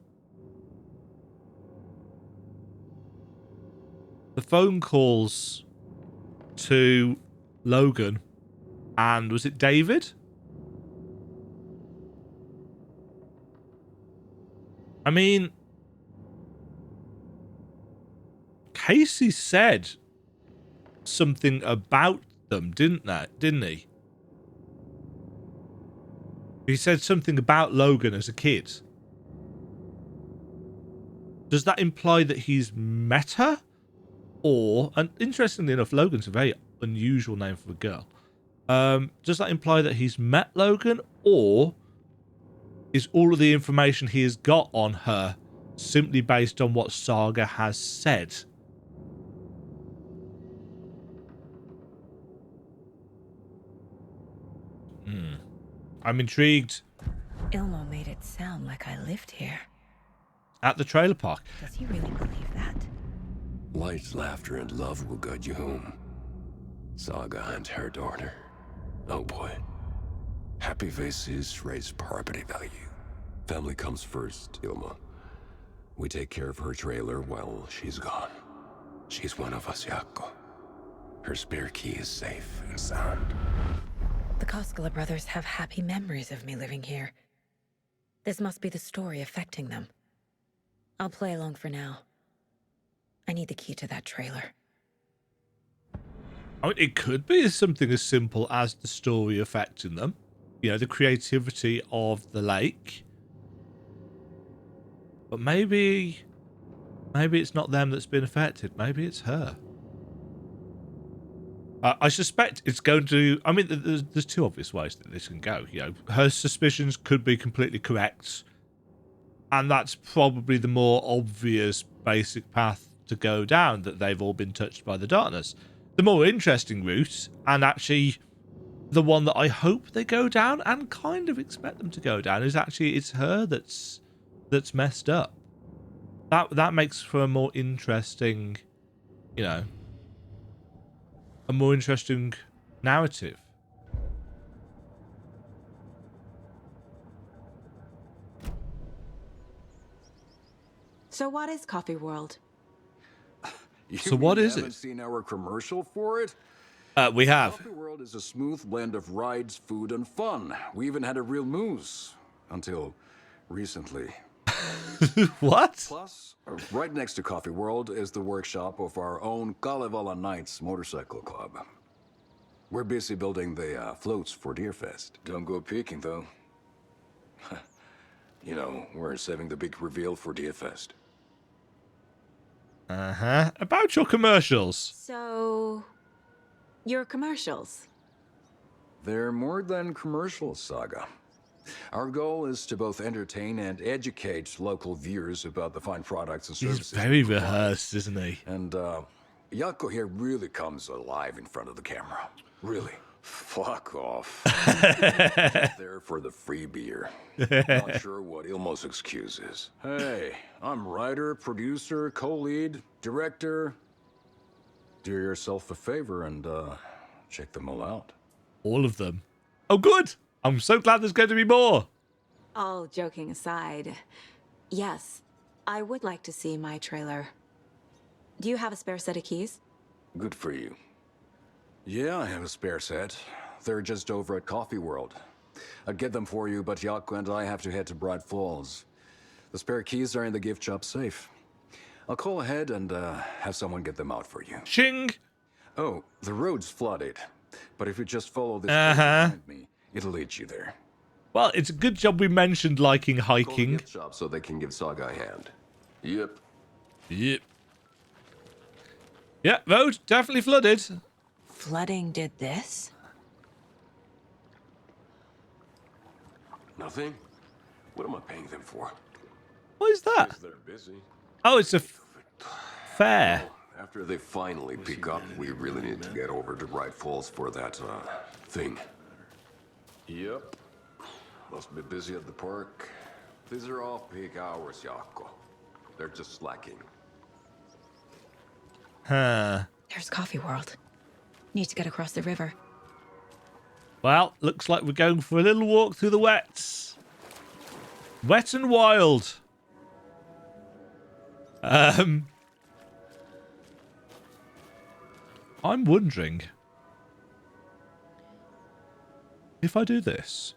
The phone calls to Logan and was it David? I mean, Casey said something about them, didn't he? He said something about Logan as a kid. Does that imply that he's met her? Or, and interestingly enough, Logan's a very unusual name for a girl. Does that imply that he's met Logan? Or is all of the information he has got on her simply based on what Saga has said? I'm intrigued. Ilmo made it sound like I lived here. At the trailer park. Does he really believe that? Light, laughter, and love will guide you home. Saga and her daughter. Oh boy. Happy faces raise property value. Family comes first, Ilmo. We take care of her trailer while she's gone. She's one of us, Jaakko. Her spare key is safe and sound. The Koskela brothers have happy memories of me living here. This must be the story affecting them. I'll play along for now. I need the key to that trailer. I mean, it could be something as simple as the story affecting them. You know, the creativity of the lake. But maybe it's not them that's been affected. Maybe it's her. I suspect it's going to... I mean, there's two obvious ways that this can go. You know, her suspicions could be completely correct. And that's probably the more obvious basic path to go down, that they've all been touched by the darkness. The more interesting route, and actually the one that I hope they go down and kind of expect them to go down, is actually it's her that's messed up. That makes for a more interesting, you know, a more interesting narrative. So what is Coffee World? So what is haven't it? Seen our commercial for it? We have. Coffee World is a smooth blend of rides, food, and fun. We even had a real moose until recently. What? Plus, right next to Coffee World is the workshop of our own Kalevala Knights Motorcycle Club. We're busy building the floats for Deerfest. Don't go peeking, though. You know, we're saving the big reveal for Deerfest. Uh-huh. About your commercials. So, your commercials? They're more than commercials, Saga. Our goal is to both entertain and educate local viewers about the fine products and services. He's very rehearsed, isn't he? And Jaakko here really comes alive in front of the camera. Really. Fuck off. There for the free beer. Not sure what Ilmo's excuse is. Hey, I'm writer, producer, co-lead, director. Do yourself a favor and check them all out. All of them. Oh, good. I'm so glad there's going to be more. All joking aside, yes, I would like to see my trailer. Do you have a spare set of keys? Good for you. Yeah, I have a spare set. They're just over at Coffee World. I'd get them for you, but Jaakko and I have to head to Bright Falls. The spare keys are in the gift shop safe. I'll call ahead and have someone get them out for you. Ching! Oh, the road's flooded. But if you just follow this road behind me, it'll lead you there. Well, it's a good job we mentioned liking hiking. Call the gift shop so they can give Saga a hand. Yep. Yep. Yeah, road definitely flooded. Flooding did this? Nothing? What am I paying them for? What is that? They're busy. Oh, it's a fair. After they finally pick up, we really need to get over to Bright Falls for that, thing. Yep. Must be busy at the park. These are off-peak hours, Jaakko. They're just slacking. Huh. There's Coffee World. Need to get across the river. Well, looks like we're going for a little walk through the wets. Wet and wild. I'm wondering if I do this.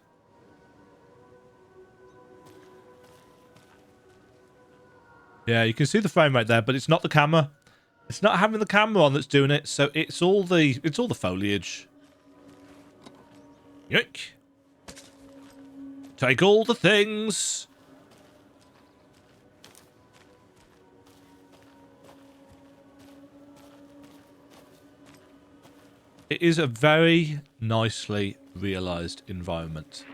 Yeah, you can see the frame rate there, but it's not the camera. It's not having the camera on that's doing it, so it's all the foliage. Yoink. Take all the things. It is a very nicely realised environment.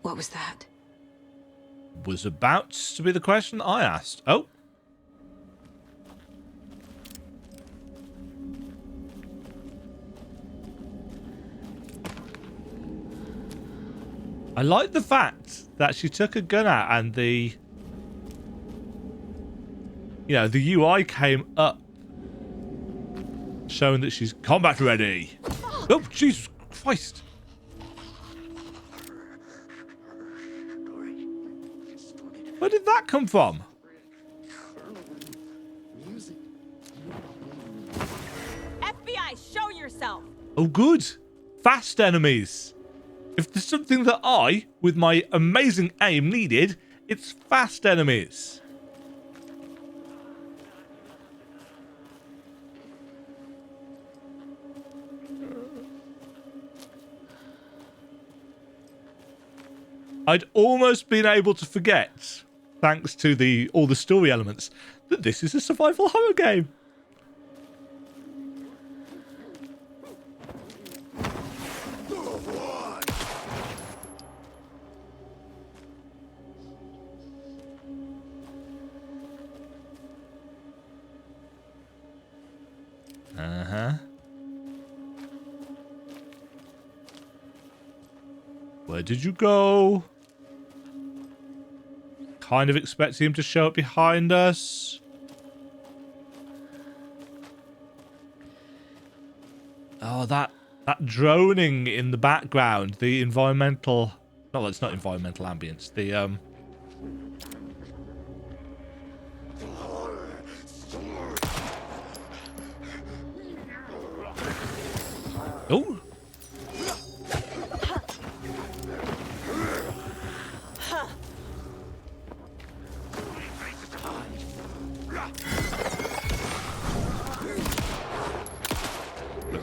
What was that? Was about to be the question I asked. Oh. I like the fact that she took a gun out and the UI came up showing that she's combat ready. Oh, Jesus Christ. Where did that come from? FBI, show yourself! Oh, good. Fast enemies. If there's something that I, with my amazing aim, needed, it's fast enemies. I'd almost been able to forget, thanks to all the story elements, that this is a survival horror game. Where did you go? Kind of expecting him to show up behind us. Oh, that droning in the background, the environmental... No, it's not environmental ambience. The Oh.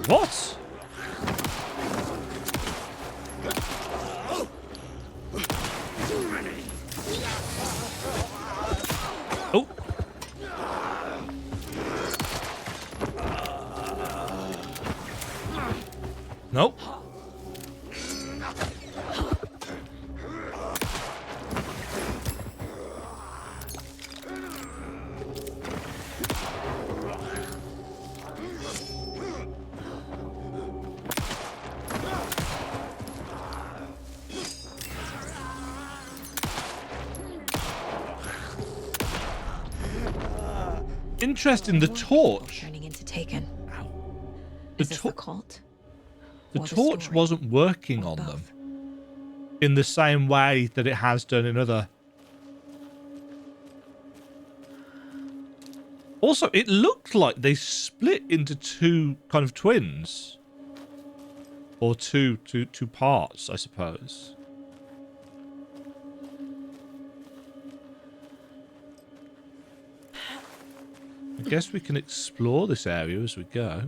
What? Oh. Nope. Interesting, the torch. Turning into Taken. The, Is this the cult? the Or the torch story? wasn't working on them in the same way that it has done in other. Also, it looked like they split into two kind of twins. Or two parts, I suppose. I guess we can explore this area as we go.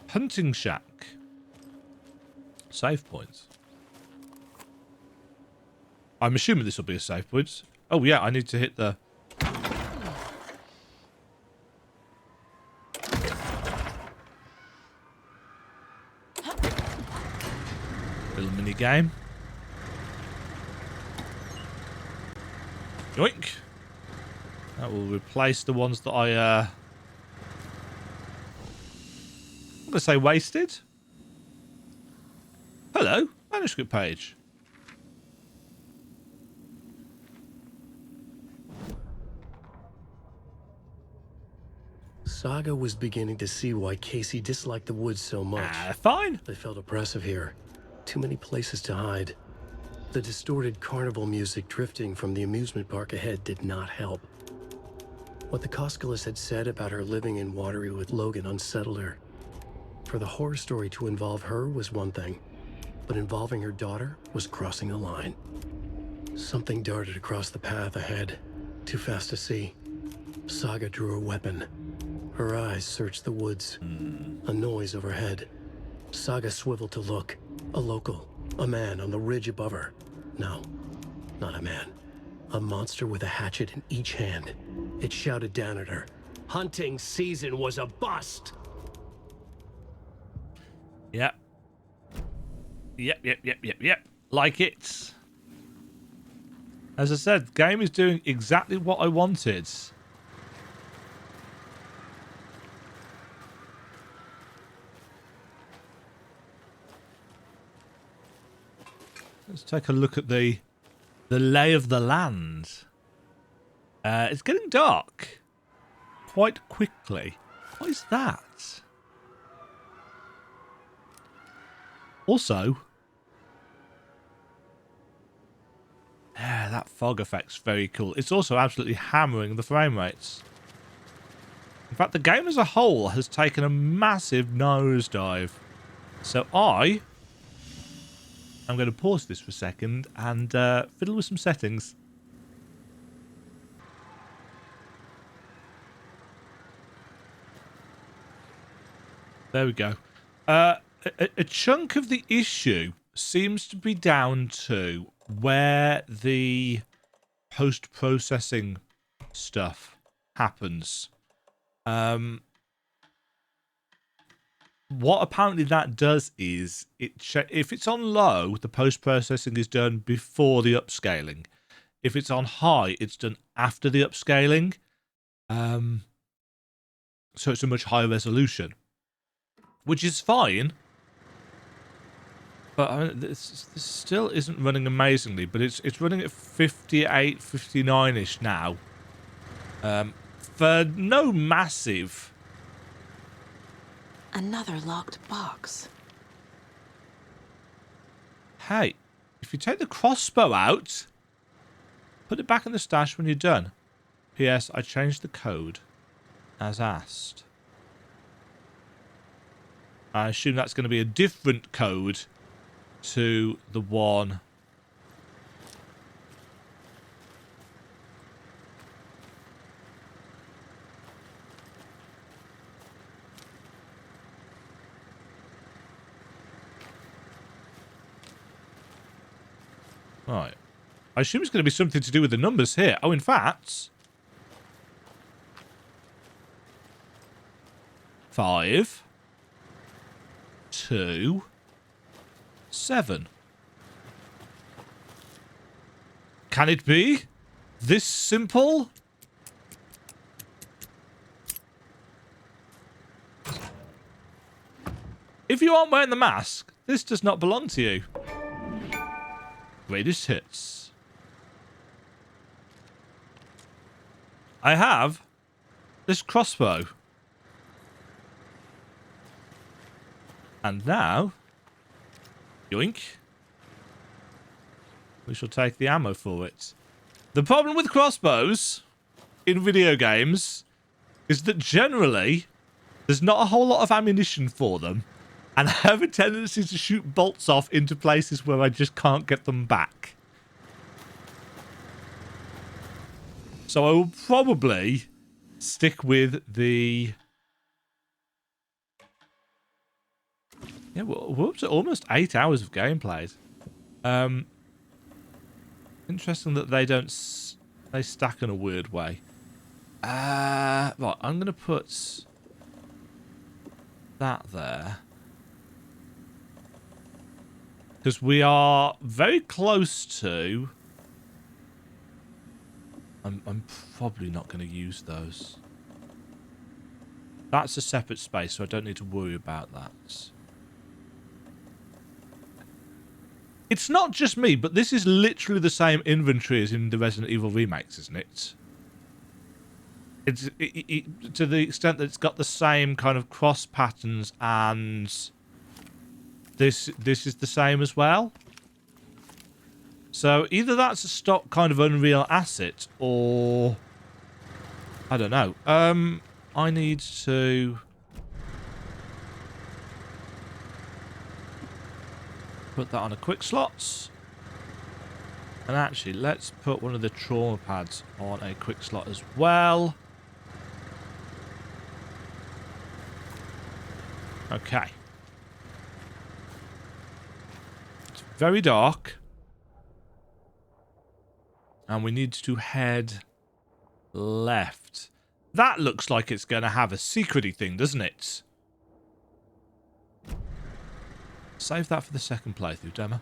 Hunting shack. Save points. I'm assuming this will be a save point. Oh yeah, I need to hit the... little mini game. Yoink. That will replace the ones that I'm going to say wasted. Hello, manuscript page. Saga was beginning to see why Casey disliked the woods so much. Fine. They felt oppressive here. Too many places to hide. The distorted carnival music drifting from the amusement park ahead did not help. What the Koskulis had said about her living in Watery with Logan unsettled her. For the horror story to involve her was one thing, but involving her daughter was crossing a line. Something darted across the path ahead, too fast to see. Saga drew her weapon. Her eyes searched the woods. A noise overhead. Saga swiveled to look. A local. A man on the ridge above her. No, not a man. A monster with a hatchet in each hand. It shouted down at her. Hunting season was a bust! Yep. Yep. Like it. As I said, the game is doing exactly what I wanted. Let's take a look at the lay of the land. It's getting dark quite quickly. What is that? Also, that fog effect's very cool. It's also absolutely hammering the frame rates. In fact, the game as a whole has taken a massive nosedive. So I'm going to pause this for a second and fiddle with some settings. There we go. A chunk of the issue seems to be down to where the post-processing stuff happens. What apparently that does is, if it's on low, the post-processing is done before the upscaling. If it's on high, it's done after the upscaling. So it's a much higher resolution, which is fine. But I mean, this still isn't running amazingly, but it's running at 58, 59-ish now. For no massive... Another locked box. Hey, if you take the crossbow out, put it back in the stash when you're done. P.S. I changed the code as asked. I assume that's going to be a different code to the one. Right. I assume it's going to be something to do with the numbers here. Oh, in fact... 5, 2, 7. Can it be this simple? If you aren't wearing the mask, this does not belong to you. Greatest hits. I have this crossbow. And now, yoink, we shall take the ammo for it. The problem with crossbows in video games is that generally there's not a whole lot of ammunition for them, and I have a tendency to shoot bolts off into places where I just can't get them back. So I will probably stick with the... Yeah, we're up to almost 8 hours of gameplay. Interesting that they don't... They stack in a weird way. Right, I'm going to put that there. Because we are very close to... I'm probably not going to use those. That's a separate space, so I don't need to worry about that. It's not just me, but this is literally the same inventory as in the Resident Evil remakes, isn't it? It's to the extent that it's got the same kind of cross patterns, and this is the same as well. So either that's a stock kind of Unreal asset, or I don't know. I need to put that on a quick slot. And actually, let's put one of the trauma pads on a quick slot as well. Okay. It's very dark. And we need to head left. That looks like it's going to have a secret-y thing, doesn't it? Save that for the second playthrough, Dema.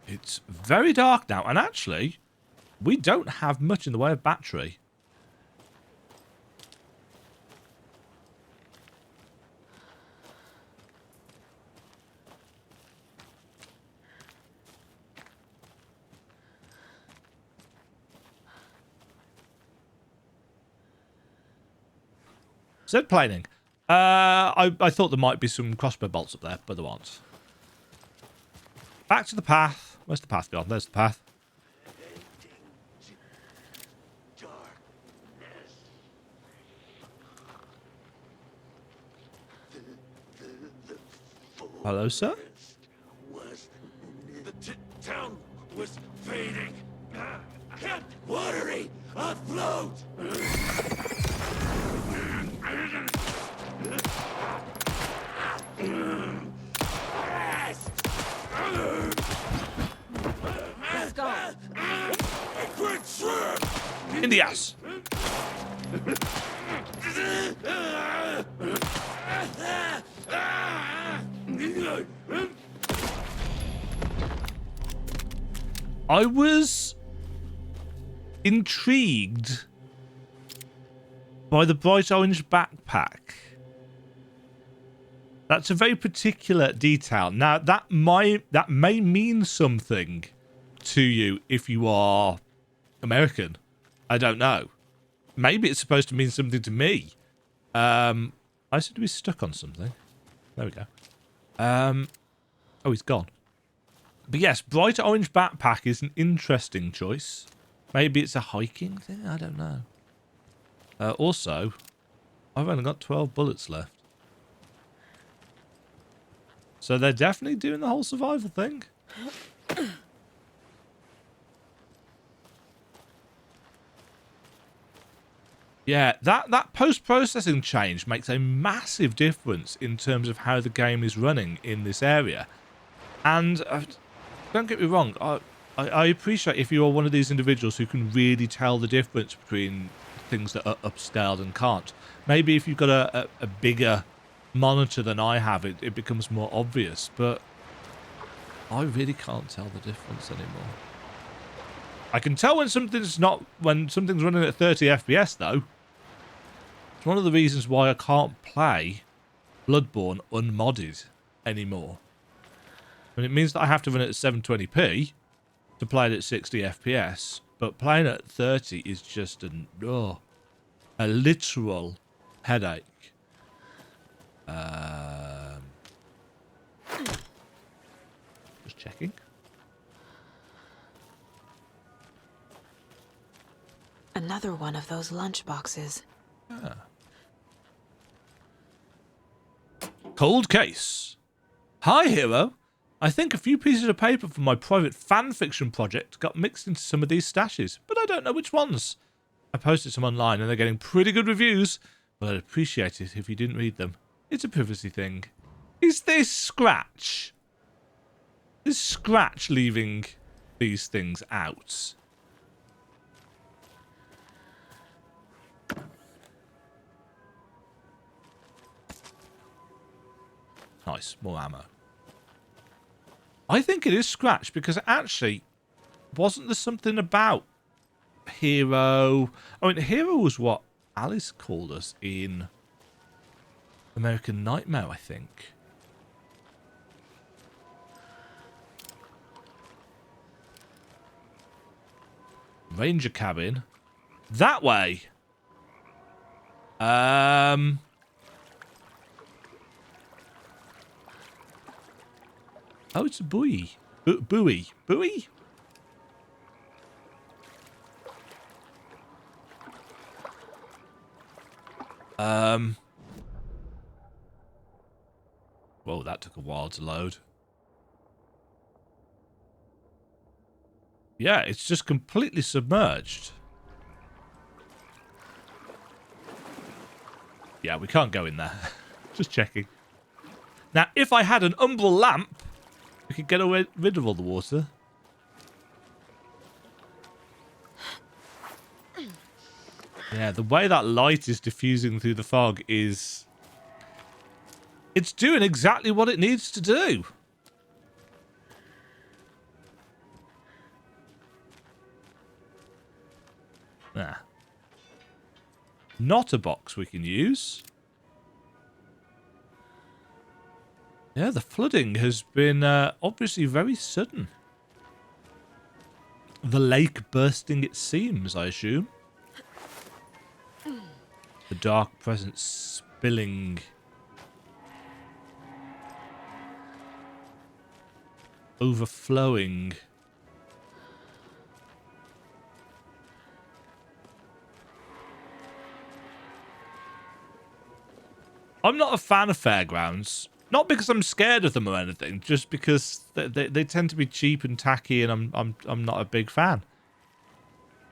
It's very dark now. And actually, we don't have much in the way of battery. Zed planing. I thought there might be some crossbow bolts up there, but there aren't. Back to the path. Where's the path gone? There's the path. Hello, sir? The town was fading. Kept Watery afloat. Let's go. In the ass. I was intrigued by the bright orange backpack. That's a very particular detail. Now, that may mean something to you if you are American. I don't know. Maybe it's supposed to mean something to me. I seem to be stuck on something. There we go. Oh, he's gone. But yes, bright orange backpack is an interesting choice. Maybe it's a hiking thing? I don't know. Also, I've only got 12 bullets left. So they're definitely doing the whole survival thing. Yeah, that post-processing change makes a massive difference in terms of how the game is running in this area. And don't get me wrong, I appreciate if you are one of these individuals who can really tell the difference between things that are upscaled and can't. Maybe if you've got a bigger monitor than I have, it becomes more obvious, but I really can't tell the difference anymore. I can tell when something's running at 30 FPS though. It's one of the reasons why I can't play Bloodborne unmodded anymore. And it means that I have to run it at 720p to play it at 60 FPS, but playing it at 30 is just a literal headache. Just checking. Another one of those lunch boxes. Ah. Cold case. Hi, hero. I think a few pieces of paper from my private fanfiction project got mixed into some of these stashes, but I don't know which ones. I posted some online and they're getting pretty good reviews, but I'd appreciate it if you didn't read them. It's a privacy thing. Is this Scratch? Is Scratch leaving these things out? Nice, more ammo. I think it is Scratch because actually, wasn't there something about Hero? I mean, Hero was what Alice called us in American Nightmare, I think. Ranger cabin. That way. Oh, it's a buoy. Buoy. Buoy? Whoa, that took a while to load. Yeah, it's just completely submerged. Yeah, we can't go in there. Just checking. Now, if I had an umbral lamp, we could get rid of all the water. Yeah, the way that light is diffusing through the fog is... It's doing exactly what it needs to do. Nah. Not a box we can use. Yeah, the flooding has been obviously very sudden. The lake bursting its seams, I assume. The dark presence spilling. Overflowing. I'm not a fan of fairgrounds. Not because I'm scared of them or anything, just because they tend to be cheap and tacky, and I'm not a big fan.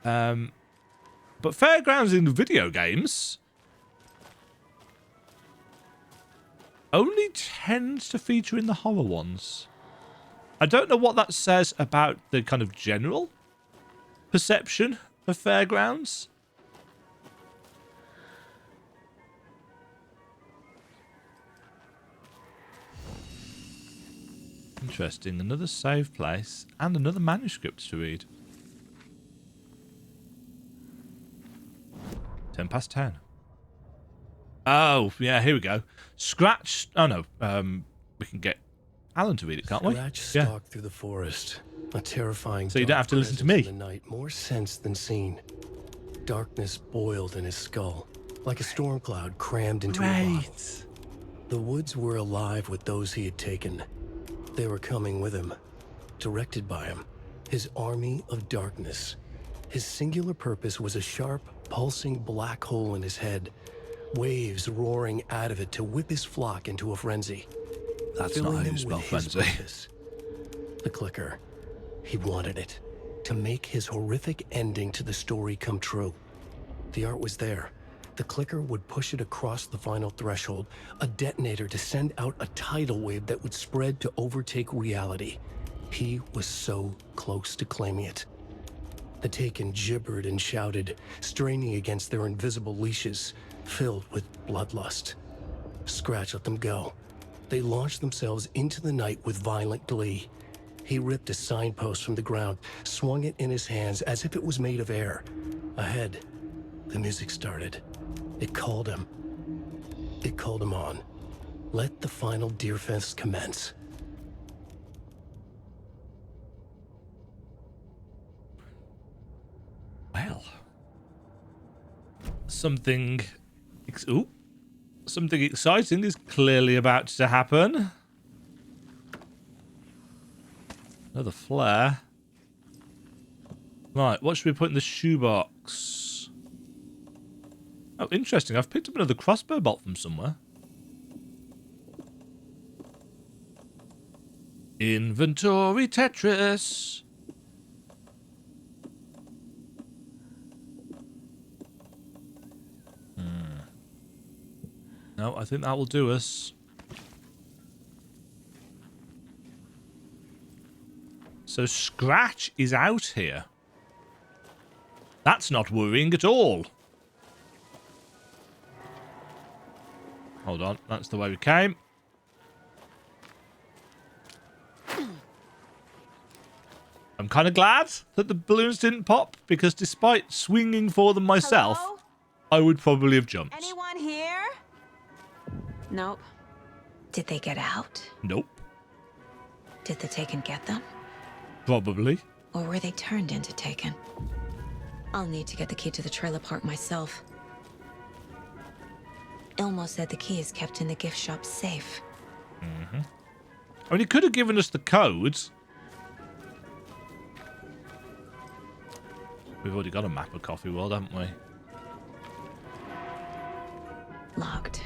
But fairgrounds in video games only tends to feature in the horror ones. I don't know what that says about the kind of general perception of fairgrounds. Interesting. Another save place and another manuscript to read. 10:10. Oh, yeah, here we go. Scratch. Oh, no. We can get Alan to read it, can't we? Scratch stalked through the forest. A terrifying. So you don't have to listen to me. The night, more sense than seen. Darkness boiled in his skull, like a storm cloud crammed into a bottle. The woods were alive with those he had taken. They were coming with him, directed by him. His army of darkness. His singular purpose was a sharp, pulsing black hole in his head, waves roaring out of it to whip his flock into a frenzy. That's filling not how them you spell with his frenzy. purpose. The clicker. He wanted it. To make his horrific ending to the story come true. The art was there. The clicker would push it across the final threshold, a detonator to send out a tidal wave that would spread to overtake reality. He was so close to claiming it. The Taken gibbered and shouted, straining against their invisible leashes, filled with bloodlust. Scratch let them go. They launched themselves into the night with violent glee. He ripped a signpost from the ground, swung it in his hands as if it was made of air. Ahead, the music started. It called him. It called him on. Let the final Deerfest commence. Well, something exciting is clearly about to happen. Another flare. Right, what should we put in the shoebox? Oh, interesting. I've picked up another crossbow bolt from somewhere. Inventory Tetris. No, I think that will do us. So Scratch is out here. That's not worrying at all. Hold on, that's the way we came. I'm kind of glad that the balloons didn't pop, because despite swinging for them myself, Hello? I would probably have jumped. Anyone here? Nope. Did they get out? Nope. Did the Taken get them? Probably. Or were they turned into Taken? I'll need to get the key to the trailer park myself. Ilmo said the key is kept in the gift shop safe. I mean, he could have given us the codes. We've already got a map of Coffee World, haven't we? Locked.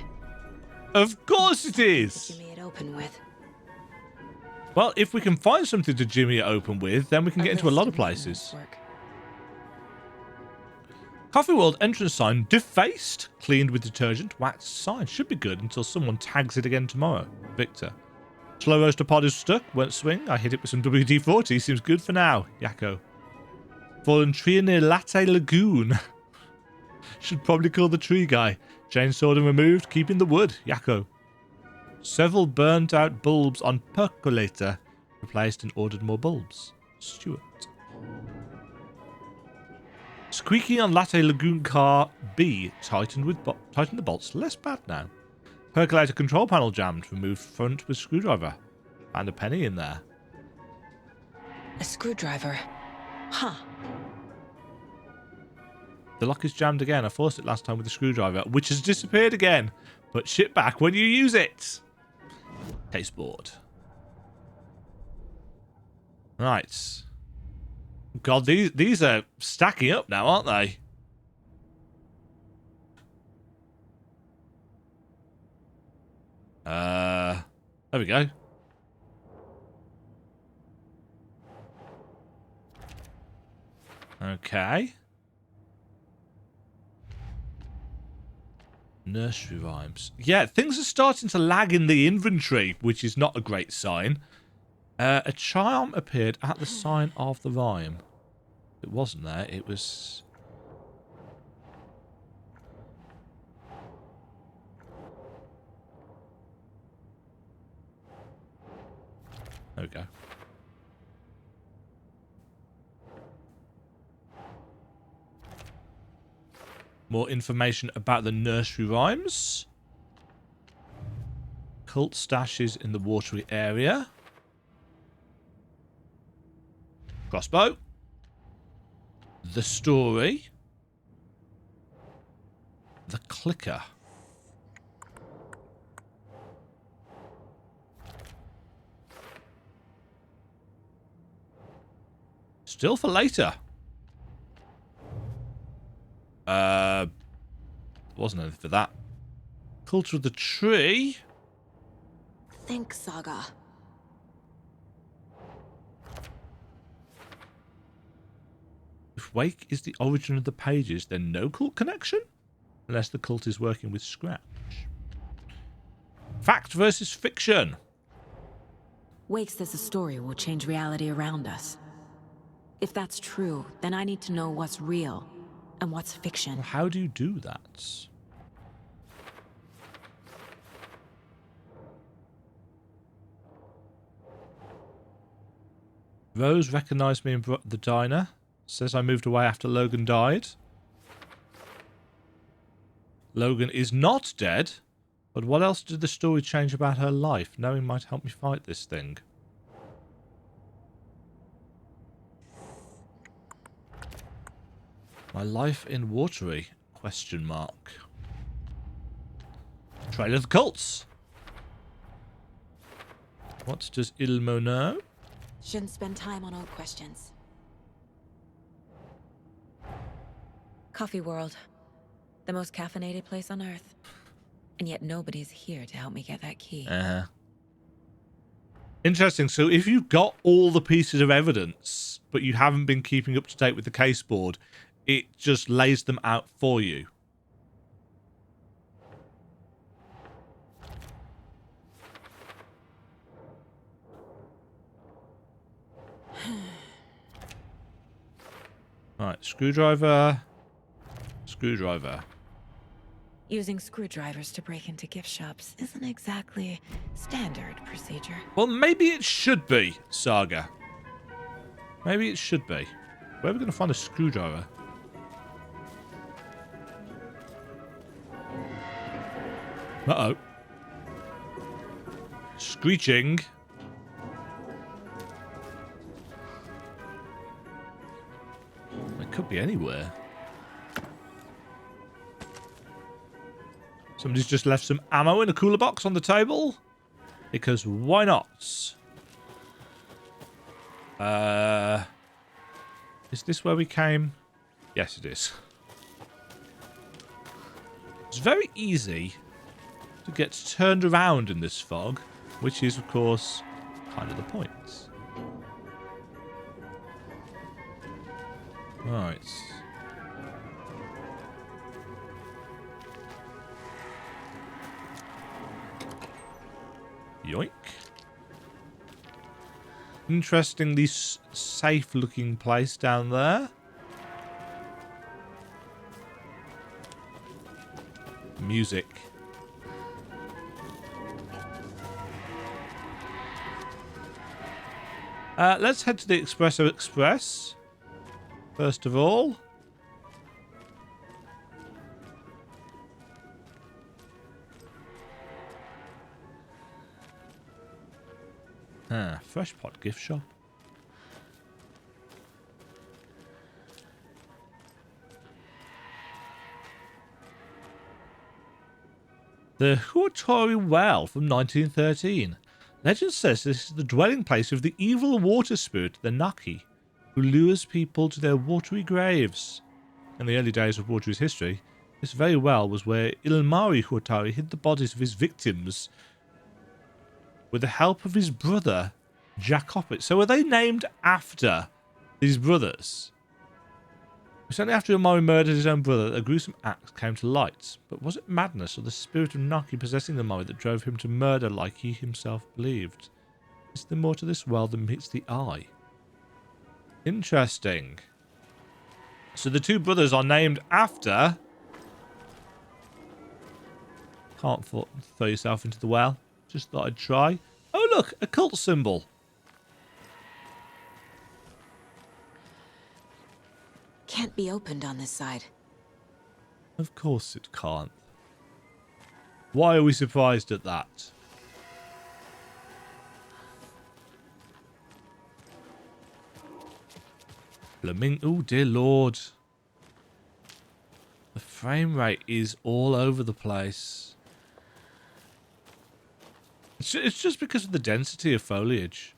Of course it is! Jimmy it open with. Well, if we can find something to jimmy it open with, then we can get into a lot of places. Coffee World entrance sign defaced, cleaned with detergent, waxed sign. Should be good until someone tags it again tomorrow. Victor. Slow roaster pod is stuck, won't swing. I hit it with some WD-40, seems good for now. Jaakko. Fallen tree near Latte Lagoon. Should probably call the tree guy. Chainsawed and removed, keeping the wood. Jaakko. Several burnt out bulbs on percolator. Replaced and ordered more bulbs. Stuart. Squeaky on Latte Lagoon car B. Tightened the bolts. Less bad now. Percolator control panel jammed. Removed front with screwdriver. Found a penny in there. A screwdriver. Huh. The lock is jammed again. I forced it last time with the screwdriver, which has disappeared again. Put shit back when you use it. Case board. Right. God, these are stacking up now, aren't they? There we go. Okay. Nursery rhymes. Yeah, things are starting to lag in the inventory, which is not a great sign. A charm appeared at the sign of the rhyme. It wasn't there, it was... There we go. More information about the nursery rhymes. Cult stashes in the Watery area. Crossbow. The story. The clicker. Still for later. Wasn't anything for that. Cult of the Tree. Think, Saga. If Wake is the origin of the pages, then no cult connection? Unless the cult is working with Scratch. Fact versus fiction. Wake says the story will change reality around us. If that's true, then I need to know what's real and what's fiction. Well, how do you do that? Rose recognized me in the diner. Says I moved away after Logan died. Logan is not dead. But what else did the story change about her life? Knowing might help me fight this thing. My life in Watery? Question mark. Trail of the Cults. What does Ilmo know? Shouldn't spend time on old questions. Coffee World. The most caffeinated place on Earth. And yet nobody's here to help me get that key. Interesting. So if you've got all the pieces of evidence, but you haven't been keeping up to date with the case board, it just lays them out for you. Right, screwdriver. Screwdriver. Using screwdrivers to break into gift shops isn't exactly standard procedure. Well, maybe it should be, Saga. Maybe it should be. Where are we going to find a screwdriver? Uh-oh. Screeching. It could be anywhere. Somebody's just left some ammo in a cooler box on the table. Because why not? Is this where we came? Yes, it is. It's very easy to get turned around in this fog, which is, of course, kind of the point. Right. Yoink. Interestingly safe-looking place down there. Music. Let's head to the Espresso Express. First of all. Fresh Pot gift shop. The Watery Well from 1913. Legend says this is the dwelling place of the evil water spirit, the Naki, who lures people to their watery graves. In the early days of Watery's history, this very well was where Ilmari Watery hid the bodies of his victims with the help of his brother, Jaakko. So are they named after these brothers? It was only after Ilmari murdered his own brother that a gruesome act came to light. But was it madness or the spirit of Naki possessing Ilmari that drove him to murder like he himself believed? Is there more to this world than meets the eye? Interesting. So the two brothers are named after... Can't throw yourself into the well. Just thought I'd try. Oh look, a cult symbol. Can't be opened on this side. Of course it can't. Why are we surprised at that? Oh dear lord. The frame rate is all over the place. It's just because of the density of foliage.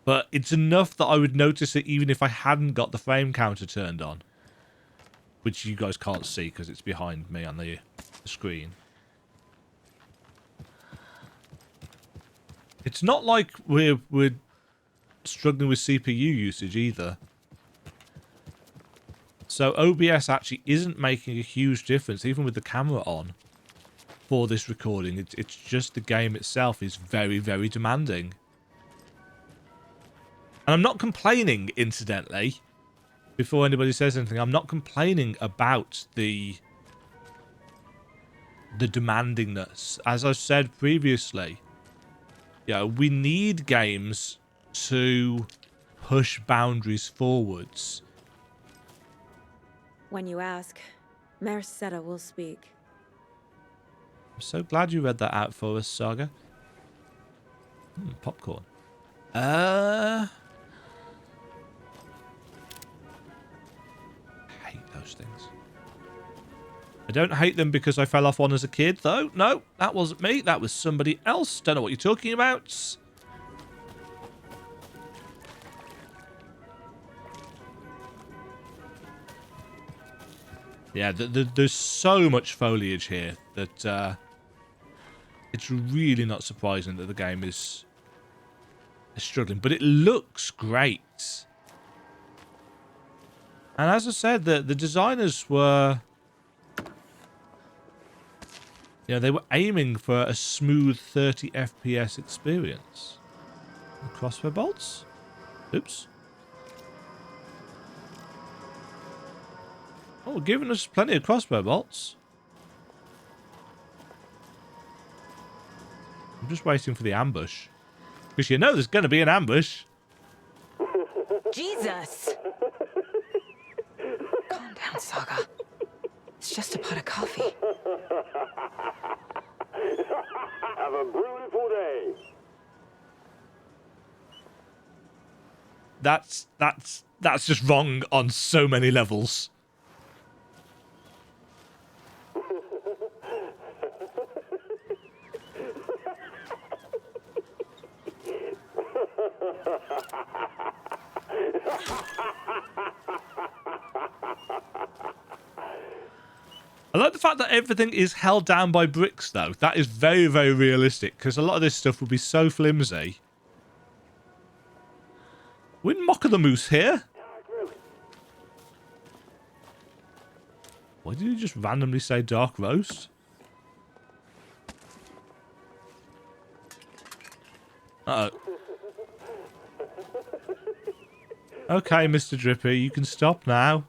But it's enough that I would notice it even if I hadn't got the frame counter turned on. which you guys can't see because it's behind me on the screen. It's not like we're struggling with CPU usage either. So OBS actually isn't making a huge difference, even with the camera on, for this recording. It's just the game itself is very, very demanding. And I'm not complaining, incidentally, before anybody says anything. I'm not complaining about the demandingness. As I've said previously, we need games to push boundaries forwards. When you ask, Mayor Seta will speak. I'm so glad you read that out for us, Saga. Popcorn. I hate those things. I don't hate them because I fell off one as a kid, though. No, that wasn't me. That was somebody else. Don't know what you're talking about. Yeah, there's so much foliage here that it's really not surprising that the game is struggling. But it looks great. And as I said, the designers were... they were aiming for a smooth 30 FPS experience. The crossbow bolts? Oops. Oh, giving us plenty of crossbow bolts. I'm just waiting for the ambush. Because you know there's going to be an ambush. Jesus! Calm down, Saga. It's just a pot of coffee. Have a beautiful day. That's just wrong on so many levels. I like the fact that everything is held down by bricks, though. That is very, very realistic, because a lot of this stuff would be so flimsy. We're in Mock of the Moose here. Why did you just randomly say dark roast? Uh-oh. Okay, Mr. Drippy, you can stop now.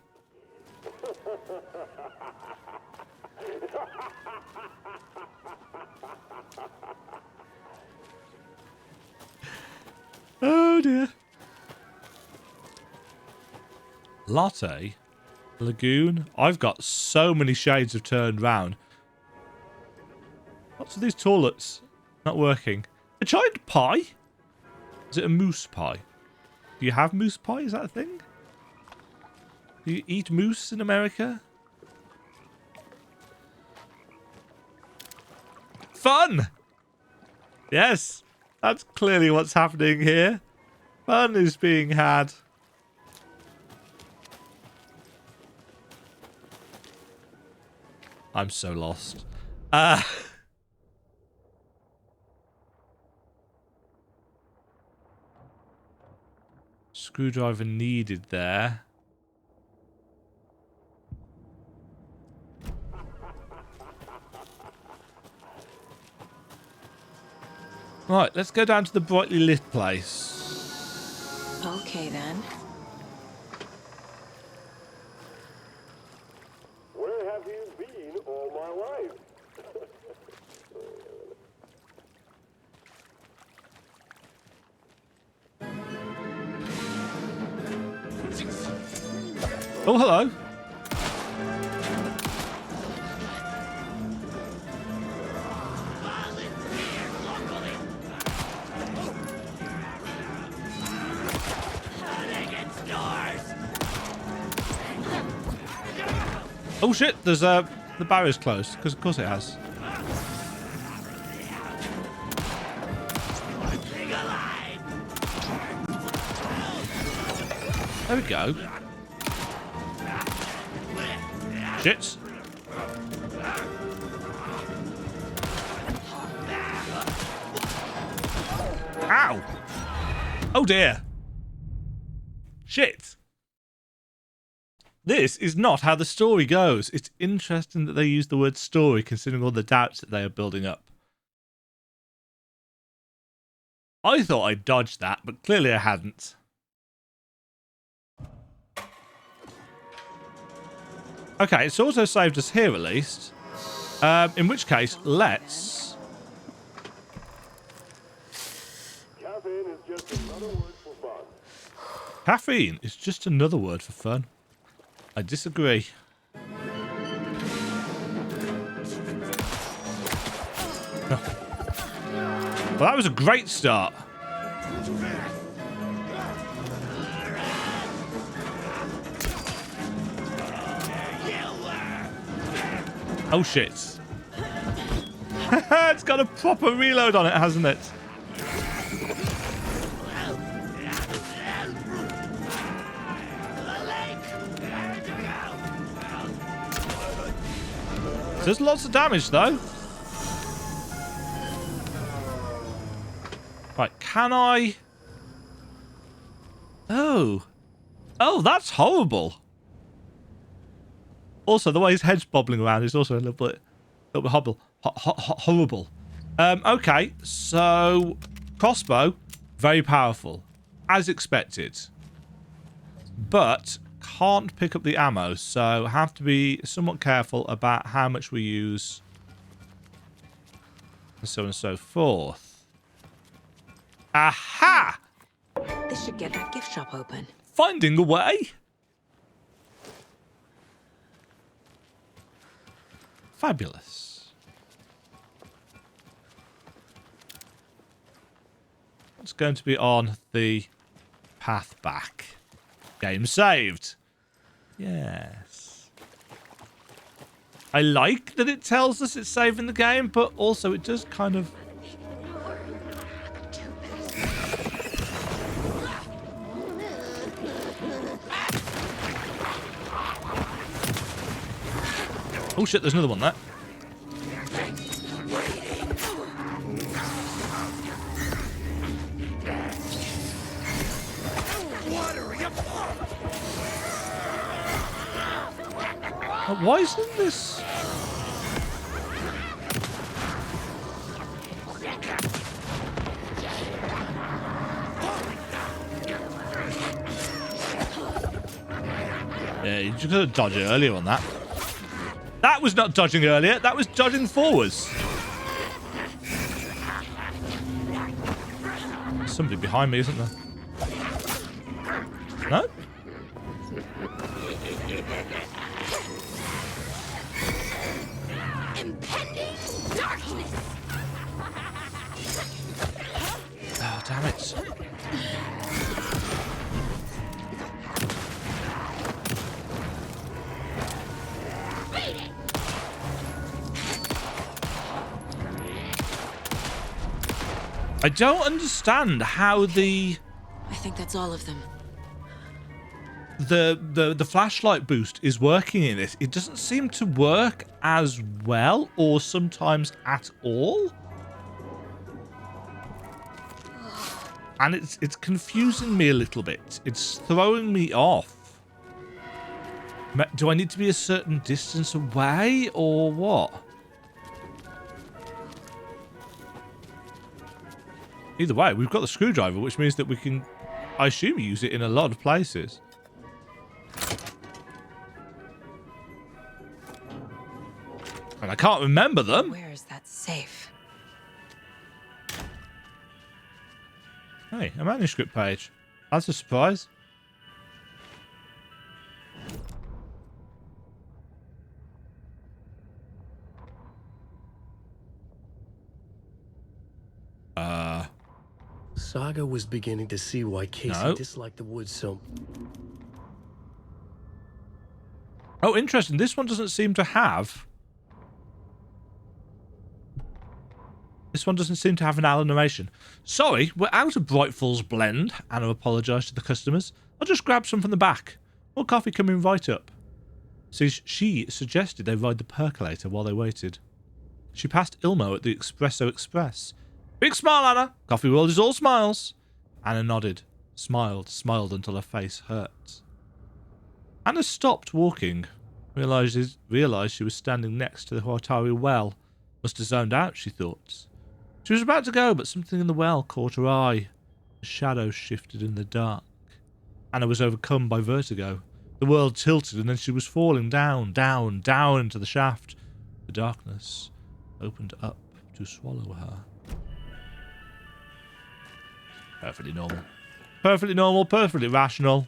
Oh dear. Latte? Lagoon? I've got so many shades of turned round. What's with these toilets? Not working. A giant pie? Is it a moose pie? Do you have moose pie? Is that a thing? Do you eat moose in America? Fun! Yes, that's clearly what's happening here. Fun is being had. I'm so lost. Screwdriver needed there. Right, let's go down to the brightly lit place. Okay, then. Where have you been all my life? Oh, hello. Oh shit, there's the barrier's closed, because of course it has. There we go. Shit. Ow! Oh dear. Shit. This is not how the story goes. It's interesting that they use the word story considering all the doubts that they are building up. I thought I dodged that, but clearly I hadn't. Okay, it's also saved us here at least. In which case, let's... Caffeine is just another word for fun. Caffeine is just another word for fun. I disagree. Well, that was a great start. Oh shit. It's got a proper reload on it, hasn't it? There's lots of damage though. Right, can I... Oh. Oh, that's horrible. Also, the way his head's bobbling around is also a little bit horrible. Okay, so crossbow, very powerful, as expected. But can't pick up the ammo, so have to be somewhat careful about how much we use, and so on and so forth. Aha! This should get that gift shop open. Finding a way. Fabulous. It's going to be on the path back. Game saved. Yes. I like that it tells us it's saving the game, but also it does kind of... Oh shit, there's another one there. Why isn't this... Yeah, you just gotta dodge it earlier on that. That was not dodging earlier, that was dodging forwards. There's somebody behind me, isn't there? No? Oh, damn it. I don't understand how I think that's all of them. The flashlight boost is working in it. It doesn't seem to work as well, or sometimes at all. And it's confusing me a little bit. It's throwing me off. Do I need to be a certain distance away, or what? Either way, we've got the screwdriver, which means that we can, I assume, use it in a lot of places. And I can't remember them. Where is that safe? Hey, a manuscript page. That's a surprise. Saga was beginning to see why Casey disliked the woods so... Oh, interesting. This one doesn't seem to have... This one doesn't seem to have an Alan narration. Sorry, we're out of Bright Falls blend, and I apologise to the customers. I'll just grab some from the back. More coffee coming right up. so she suggested they ride the percolator while they waited. She passed Ilmo at the Espresso Express. Big smile, Anna. Coffee world is all smiles. Anna nodded, smiled until her face hurt. Anna stopped walking, realised she was standing next to the Watery well. Must have zoned out, she thought. She was about to go, but something in the well caught her eye. The shadows shifted in the dark. Anna was overcome by vertigo. The world tilted, and then she was falling down into the shaft. The darkness opened up to swallow her. Perfectly normal. Perfectly normal, perfectly rational.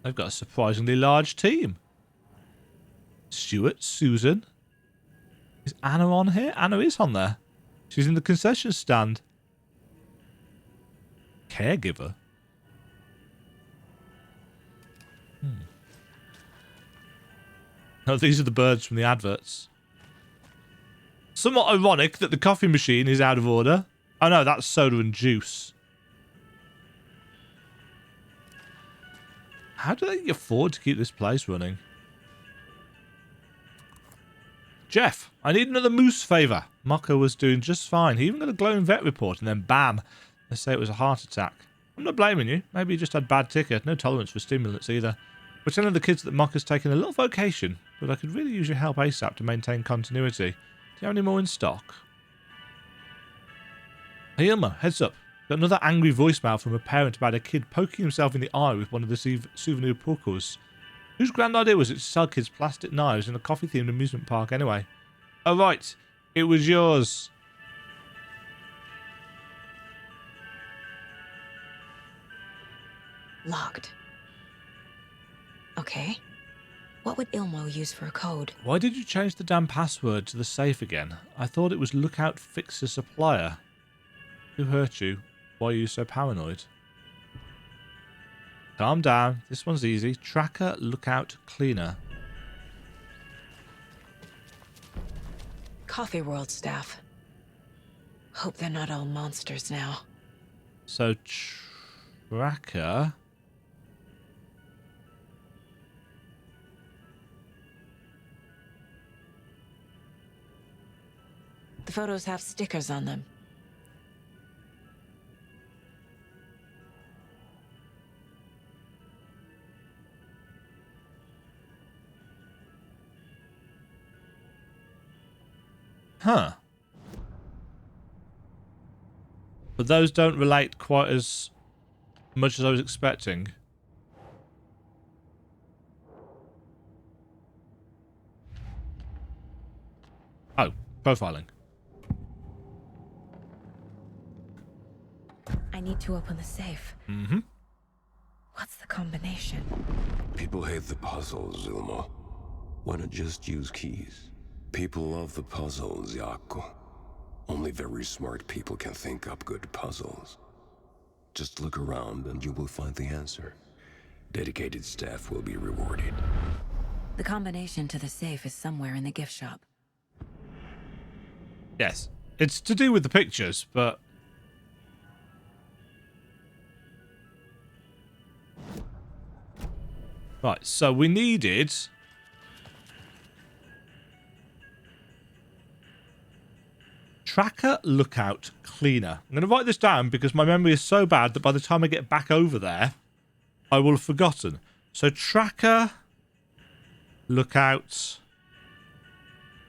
They've got a surprisingly large team. Stuart, Susan. Is Anna on here? Anna is on there. She's in the concession stand. Caregiver. Oh, these are the birds from the adverts. Somewhat ironic that the coffee machine is out of order. Oh no, that's soda and juice. How do they afford to keep this place running? Jeff, I need another moose favour. Mocko was doing just fine. He even got a glowing vet report, and then bam, they say it was a heart attack. I'm not blaming you. Maybe he just had bad ticket. No tolerance for stimulants either. We're telling the kids that Mocko's taken a little vacation, but I could really use your help ASAP to maintain continuity. Do you have any more in stock? Hey Ilmo, heads up. Got another angry voicemail from a parent about a kid poking himself in the eye with one of the souvenir puckles. Whose grand idea was it to sell kids plastic knives in a coffee-themed amusement park anyway? Oh right, it was yours. Locked. Okay. What would Ilmo use for a code? Why did you change the damn password to the safe again? I thought it was Lookout Fixer Supplier. Who hurt you? Why are you so paranoid? Calm down. This one's easy. Tracker, Lookout, Cleaner. Coffee World staff. Hope they're not all monsters now. So, Tracker... The photos have stickers on them. Huh. But those don't relate quite as much as I was expecting. Oh, profiling. I need to open the safe. Mm-hmm. What's the combination? People hate the puzzles, Ilmo. Why not just use keys? People love the puzzles, Jaakko. Only very smart people can think up good puzzles. Just look around and you will find the answer. Dedicated staff will be rewarded. The combination to the safe is somewhere in the gift shop. Yes. It's to do with the pictures, but... Right, so we needed... Tracker, Lookout, Cleaner. I'm going to write this down because my memory is so bad that by the time I get back over there, I will have forgotten. So Tracker, Lookout,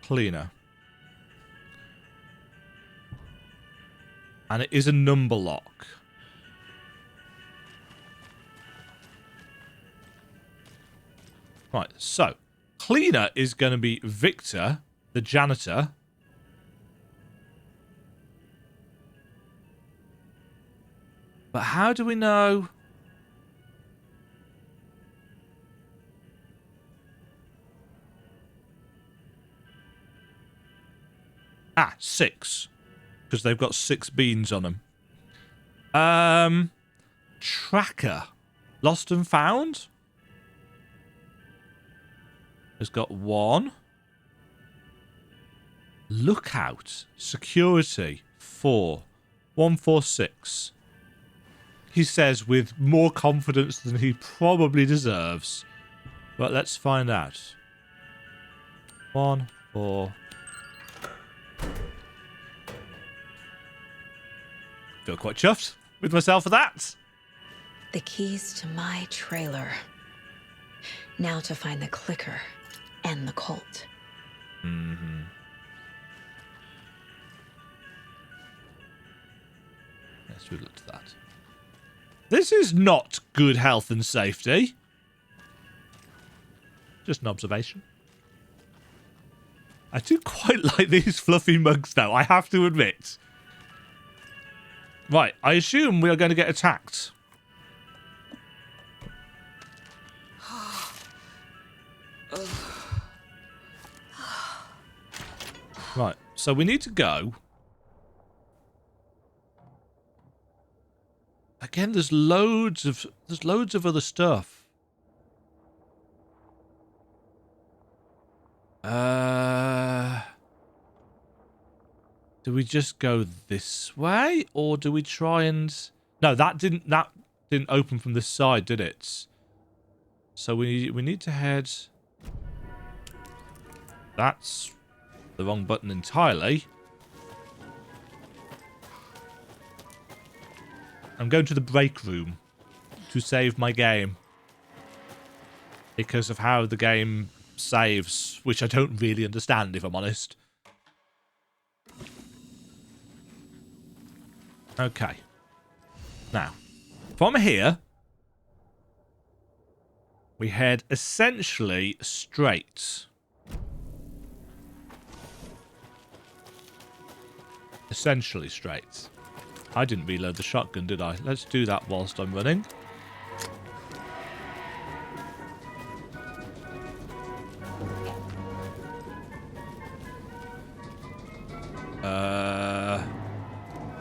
Cleaner. And it is a number lock. Right, so Cleaner is going to be Victor, the janitor. But how do we know? Ah, 6. Because they've got 6 beans on them. Tracker. Lost and found? Has got 1. Lookout. Security. 4. 1, 4, 6. he says with more confidence than he probably deserves. But let's find out. 1, 4. Feel quite chuffed with myself for that. The keys to my trailer. Now to find the clicker and the cult. Mm-hmm. Let's look at that. This is not good health and safety. Just an observation. I do quite like these fluffy mugs, though, I have to admit. Right, I assume we are going to get attacked. Right, so we need to go. Again, there's loads of other stuff. Do we just go this way, or do we try and? No, that didn't open from this side, did it? So we need to head. That's the wrong button entirely. I'm going to the break room to save my game because of how the game saves, which I don't really understand, if I'm honest. Okay. Now, from here, we head essentially straight. Essentially straight. I didn't reload the shotgun, did I? Let's do that whilst I'm running.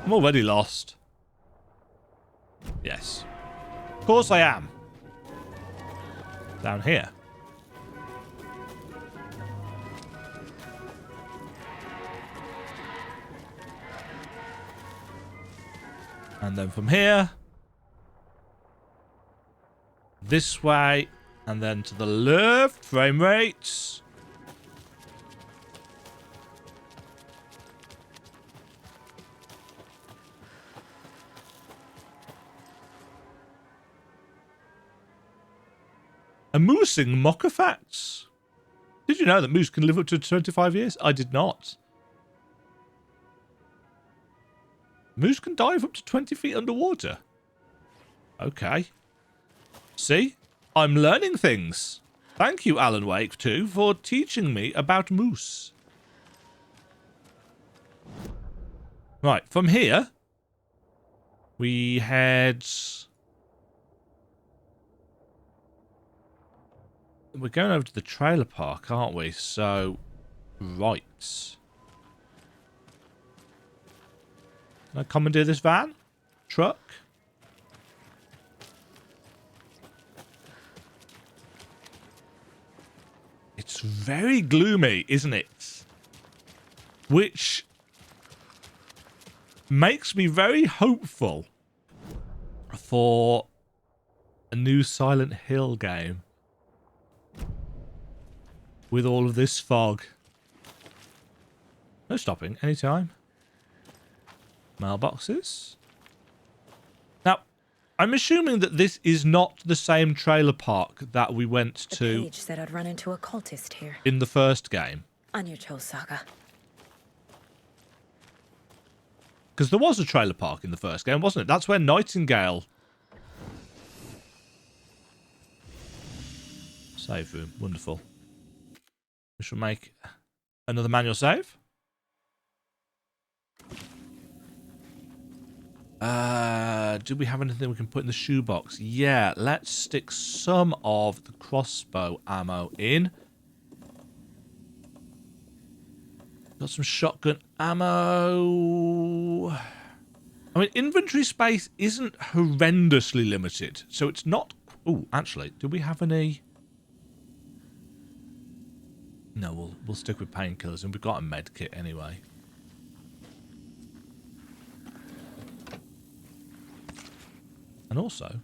I'm already lost. Yes. Of course I am. Down here. And then from here, this way, and then to the left, frame rates. A moosing mock-a-facts. Did you know that moose can live up to 25 years? I did not. Moose can dive up to 20 feet underwater. Okay. See? I'm learning things. Thank you, Alan Wake, too, for teaching me about moose. Right, from here, we head... We're going over to the trailer park, aren't we? So, right. Can I commandeer this van? Truck? It's very gloomy, isn't it? Which makes me very hopeful for a new Silent Hill game. With all of this fog. No stopping, anytime. Mailboxes. Now, I'm assuming that this is not the same trailer park that we went to. The page said I'd run into a cultist here. In the first game. On your toes, Saga. Because there was a trailer park in the first game, wasn't it? That's where Nightingale... Save room. Wonderful. We shall make another manual save. Do we have anything we can put in the shoebox? Yeah, let's stick some of the crossbow ammo in. Got some shotgun ammo. I mean, inventory space isn't horrendously limited, so it's not... Oh, actually, do we have any... No, we'll stick with painkillers, and we've got a med kit anyway. And also...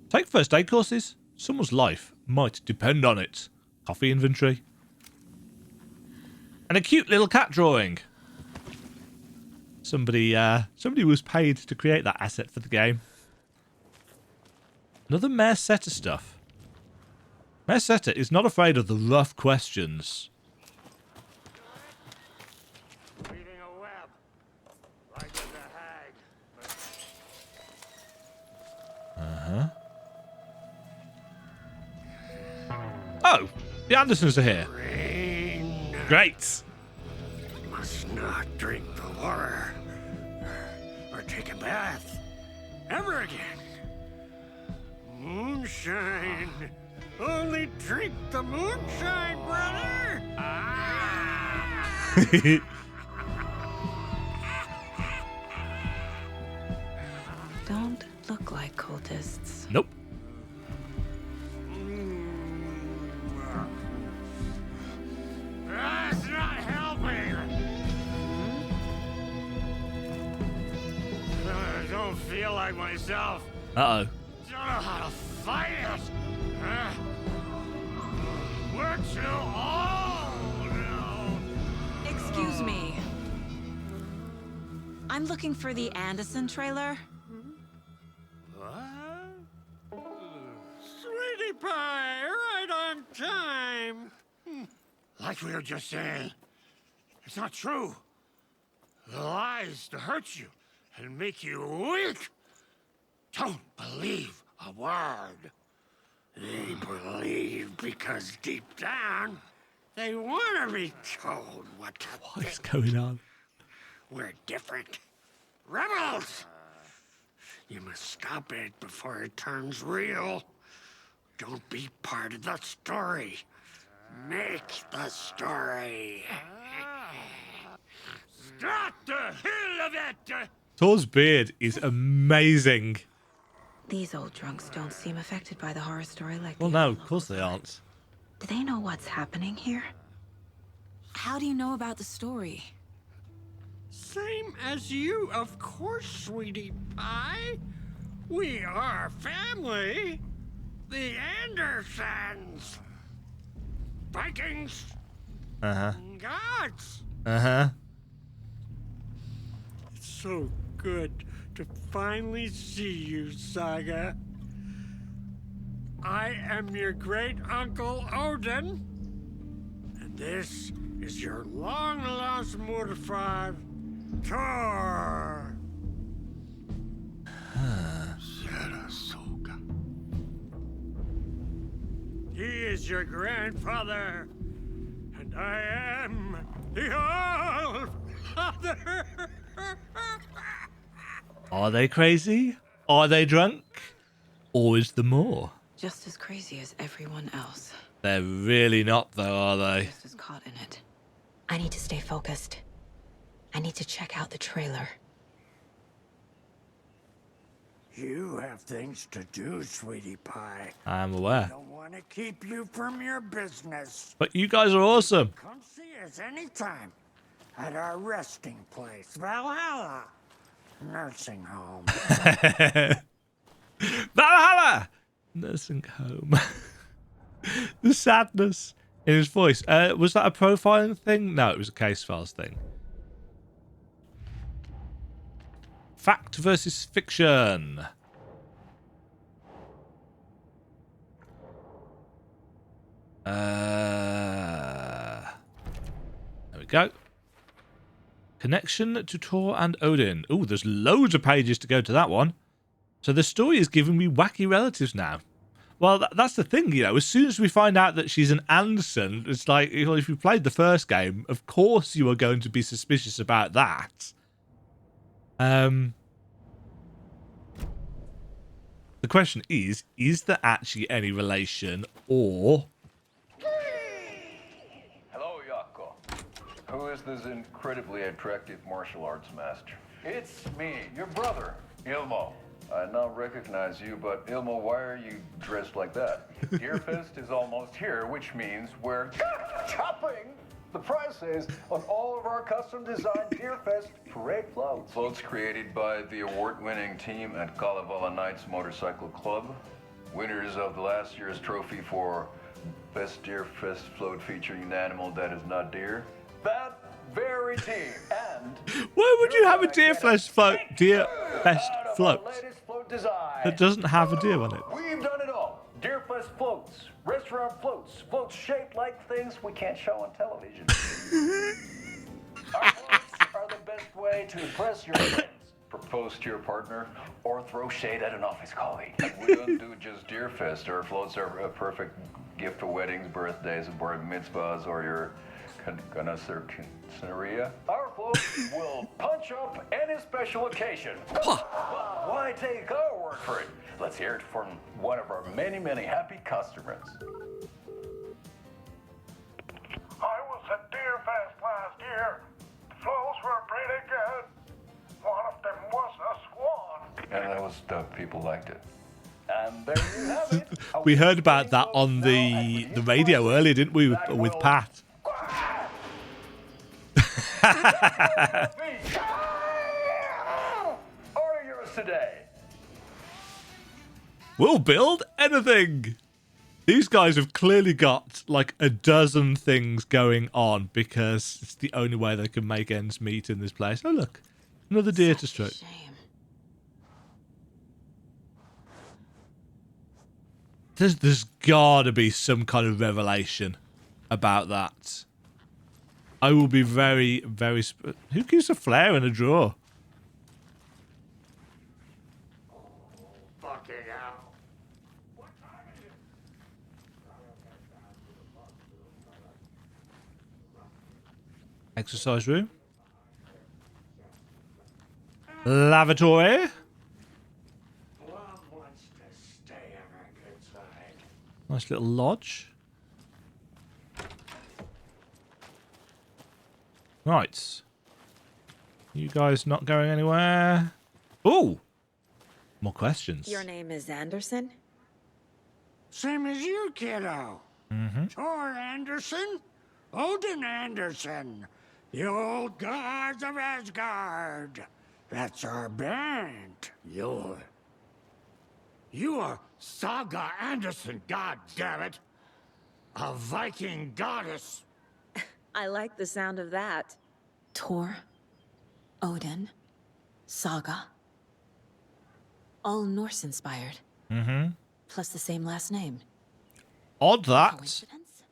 take first aid courses. Someone's life might depend on it. Coffee inventory. And a cute little cat drawing. Somebody was paid to create that asset for the game. Another Mayor Setter stuff. Mayor Setter is not afraid of the rough questions. Weaving a web, like with a hag. Oh, the Andersons are here. Great. Must not drink the water or take a bath ever again. Moonshine. Only drink the moonshine, brother. Don't look like cultists. Nope. That's not helping. I don't feel like myself. Uh-oh. Don't know how to fight it. We're too old now. Excuse me. I'm looking for the Anderson trailer. What? Sweetie pie, right on time. Like we were just saying, it's not true. The lies to hurt you and make you weak. Don't believe a word. They believe because deep down, they want to be told what to What is going on? We're different. Rebels! You must stop it before it turns real. Don't be part of the story. Make the story. Start the hell of it! Thor's beard is amazing. These old drunks don't seem affected by the horror story like Well, no, of course they aren't. Do they know what's happening here? How do you know about the story? Same as you, of course, sweetie pie. We are family. The Andersons. Vikings. Uh-huh. Gods. Uh-huh. It's so good to finally see you, Saga. I am your great uncle Odin, and this is your long-lost mortified Thor. Sarasota. He is your grandfather, and I am the All-Father. Are they crazy? Are they drunk? Or is there more? Just as crazy as everyone else. They're really not, though, are they? Just as caught in it. I need to stay focused. I need to check out the trailer. You have things to do, sweetie pie. I'm aware. I don't want to keep you from your business. But you guys are awesome. Come see us anytime at our resting place, Valhalla Nursing Home. Valhalla! Nursing home. The sadness in his voice. Was that a profiling thing? No, it was a case files thing. Fact versus fiction. There we go. Connection to Thor and Odin. Ooh, there's loads of pages to go to that one. So the story is giving me wacky relatives now. Well, that's the thing, you know. As soon as we find out that she's an Anderson, it's like, if you played the first game, of course you are going to be suspicious about that. The question is there actually any relation, or... Hello, Jaakko. Who is this incredibly attractive martial arts master? It's me, your brother, Ilmo. I now recognize you, but Ilmo, why are you dressed like that? Deerfest is almost here, which means we're chopping the prices on all of our custom-designed Deerfest parade floats. Floats created by the award-winning team at Kalevala Knights Motorcycle Club. Winners of the last year's trophy for Best Deerfest float featuring an animal that is not deer. That very team. And why would you have a Deerfest float? Deerfest float that doesn't have a deer on it. We've done it all. Deerfest floats, restaurant floats, floats shaped like things we can't show on television. Our floats are the best way to impress your friends, propose to your partner, or throw shade at an office colleague. And we don't do just Deerfest. Our floats are a perfect gift for weddings, birthdays, bar mitzvahs, or your Scenaria. Our float will punch up any special occasion. Why take our word for it? Let's hear it from one of our many, many happy customers. I was at Deerfest last year. The floats were pretty good. One of them was a swan. And that was the people liked it. And there you have it. We heard about that on the radio earlier, didn't we, with Pat? Order yours today. We'll build anything. These guys have clearly got like a dozen things going on because it's the only way they can make ends meet in this place. Oh look, another deer to stroke. There's gotta be some kind of revelation about that. I will be very, very... Who keeps a flare in a drawer? Fucking hell. Exercise room. Lavatory. Nice little lodge. Right. You guys not going anywhere? Oh! More questions. Your name is Anderson? Same as you, kiddo. Mm-hmm. Thor Anderson, Odin Anderson, the Old Gods of Asgard. That's our band. You are Saga Anderson, goddammit. A Viking goddess. I like the sound of that. Thor, Odin, Saga. All Norse-inspired. Mm-hmm. Plus the same last name. Odd that. Coincidence?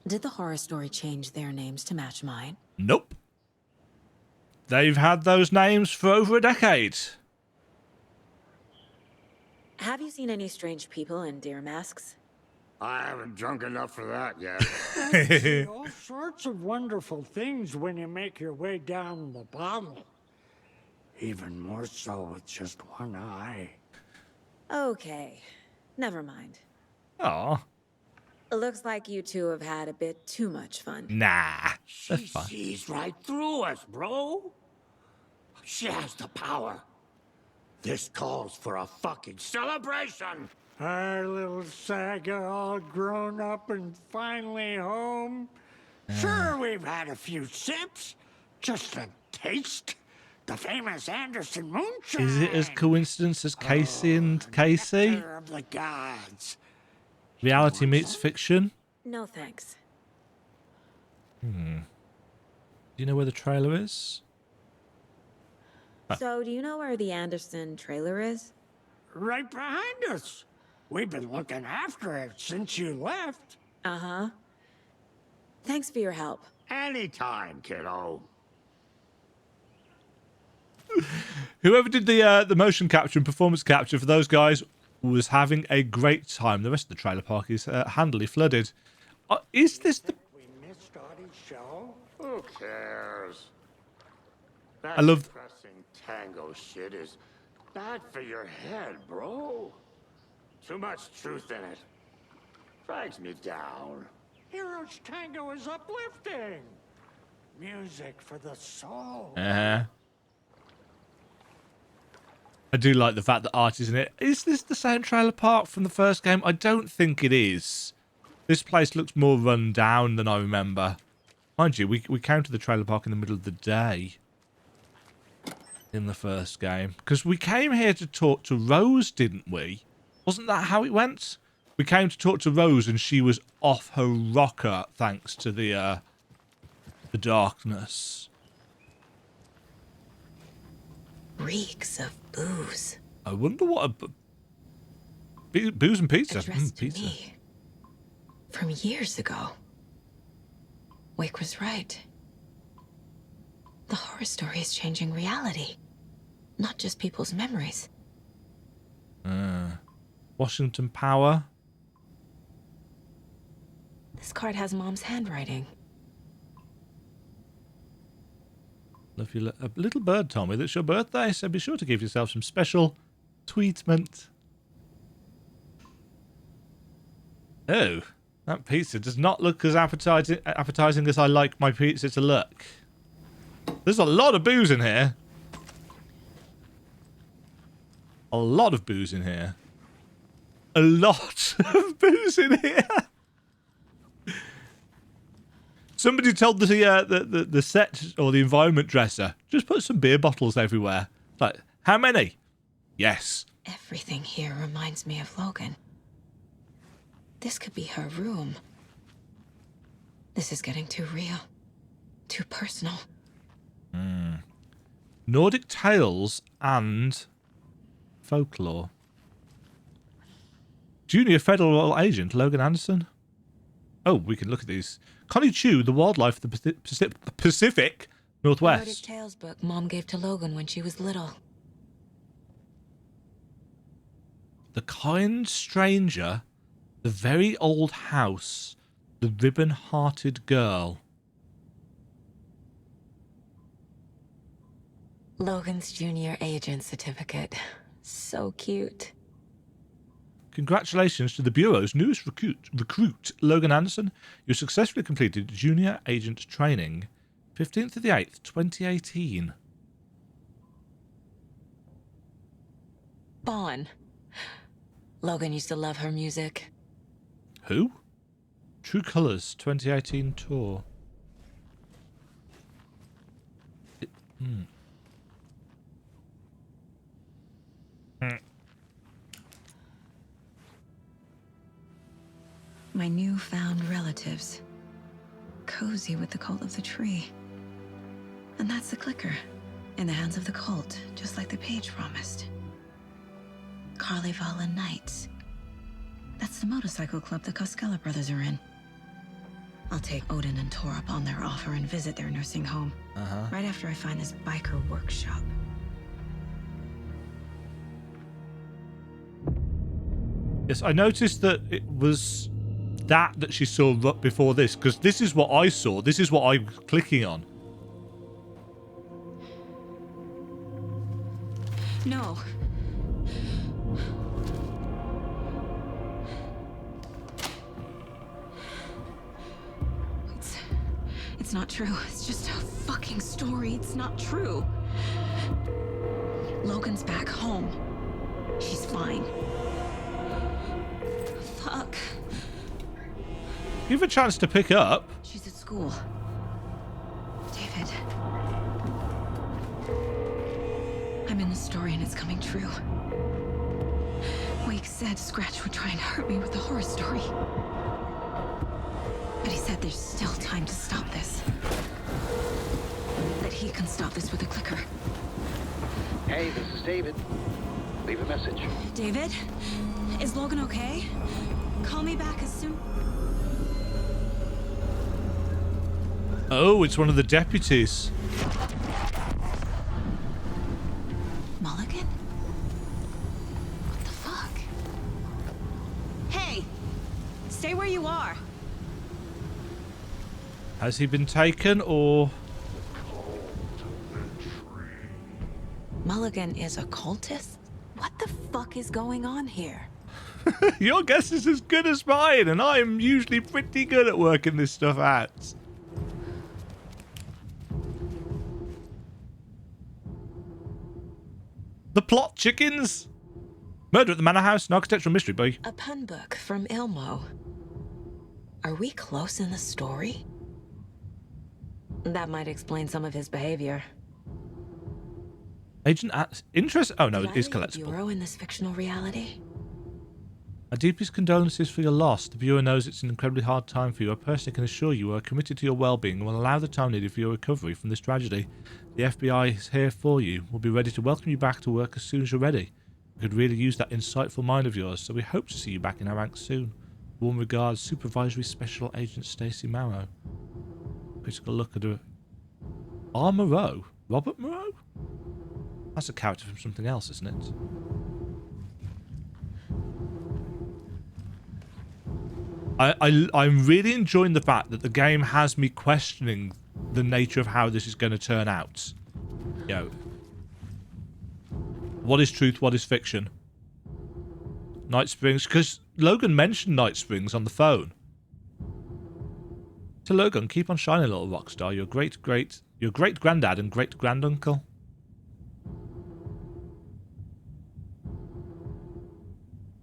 Did the horror story change their names to match mine? Nope. They've had those names for over a decade. Have you seen any strange people in deer masks? I haven't drunk enough for that yet. I see all sorts of wonderful things when you make your way down the bottle. Even more so with just one eye. Okay, never mind. Aw. It looks like you two have had a bit too much fun. Nah. She sees right through us, bro. She has the power. This calls for a fucking celebration. Our little Saga all grown up and finally home. Sure, we've had a few sips. Just a taste. The famous Anderson moonshine. Is it as coincidence as Casey and Casey? Nectar of the gods. Reality meets fiction? No thanks. Do you know where the trailer is? So, do you know where the Anderson trailer is? Right behind us. We've been looking after it since you left. Uh-huh. Thanks for your help. Anytime, kiddo. Whoever did the motion capture and performance capture for those guys was having a great time. The rest of the trailer park is handily flooded. Is this the... We missed Audie's show? Who cares? That I love... depressing tango shit is bad for your head, bro. Too much truth in it. Drags me down. Heroes Tango is uplifting. Music for the soul. I do like the fact that art is in it. Is this the same trailer park from the first game? I don't think it is. This place looks more run down than I remember. Mind you, we came to the trailer park in the middle of the day in the first game. Because we came here to talk to Rose, didn't we? Wasn't that how it went? We came to talk to Rose and she was off her rocker thanks to the darkness. Reeks of booze. I wonder what a... booze and pizza. Addressed Pizza. to me. From years ago. Wake was right. The horror story is changing reality. Not just people's memories. Washington Power. This card has Mom's handwriting. Love you, a little bird told me that's your birthday, so be sure to give yourself some special treatment. Oh, that pizza does not look as appetizing as I like my pizza to look. There's a lot of booze in here. A lot of booze in here. A lot of booze in here. Somebody told the set or the environment dresser, just put some beer bottles everywhere. Like, how many? Yes. Everything here reminds me of Logan. This could be her room. This is getting too real. Too personal. Nordic tales and folklore. Junior federal agent Logan Anderson. Oh, we can look at these. Connie Chu, the wildlife of the Pacific Northwest. Nordic Tales book Mom gave to Logan when she was little. The Kind Stranger, The Very Old House, The Ribbon-Hearted Girl. Logan's junior agent certificate. So cute. Congratulations to the Bureau's newest recruit, Logan Anderson. You successfully completed junior agent training. 15th of the 8th, 2018. Bon. Logan used to love her music. Who? True Colors 2018 tour. My newfound relatives. Cozy with the cult of the tree. And that's the clicker. In the hands of the cult, just like the page promised. Kalevala Knights. That's the motorcycle club the Koskela brothers are in. I'll take Odin and Tor up on their offer and visit their nursing home. Right after I find this biker workshop. Yes, I noticed that it was that she saw before this, because this is what I saw. This is what I'm clicking on. No. It's not true. It's just a fucking story. It's not true. Logan's back home. She's fine. Fuck. Give her a chance to pick up. She's at school. David. I'm in the story and it's coming true. Wake said Scratch would try and hurt me with the horror story. But he said there's still time to stop this. That he can stop this with a clicker. Hey, this is David. Leave a message. David? Is Logan okay? Call me back as soon... Oh, it's one of the deputies. Mulligan? What the fuck? Hey! Stay where you are. Has he been taken, or... Mulligan is a cultist? What the fuck is going on here? Your guess is as good as mine, and I'm usually pretty good at working this stuff out. The plot chickens? Murder at the Manor House, an architectural mystery by... A pun book from Ilmo. Are we close in the story? That might explain some of his behavior. Agent at interest. Oh no, Did it is I leave a collectible. bureau in this fictional reality? Our deepest condolences for your loss. The viewer knows it's an incredibly hard time for you. I personally can assure you we are committed to your well-being and will allow the time needed for your recovery from this tragedy. The FBI is here for you. We'll be ready to welcome you back to work as soon as you're ready. We could really use that insightful mind of yours, so we hope to see you back in our ranks soon. Warm regards, Supervisory Special Agent Stacey Marrow. Critical look at Moreau? Robert Moreau? That's a character from something else, isn't it? I'm really enjoying the fact that the game has me questioning the nature of how this is going to turn out. You know, what is truth, what is fiction? Night Springs, because Logan mentioned Night Springs on the phone. So Logan, keep on shining, little rock star. Your great granddad and great granduncle.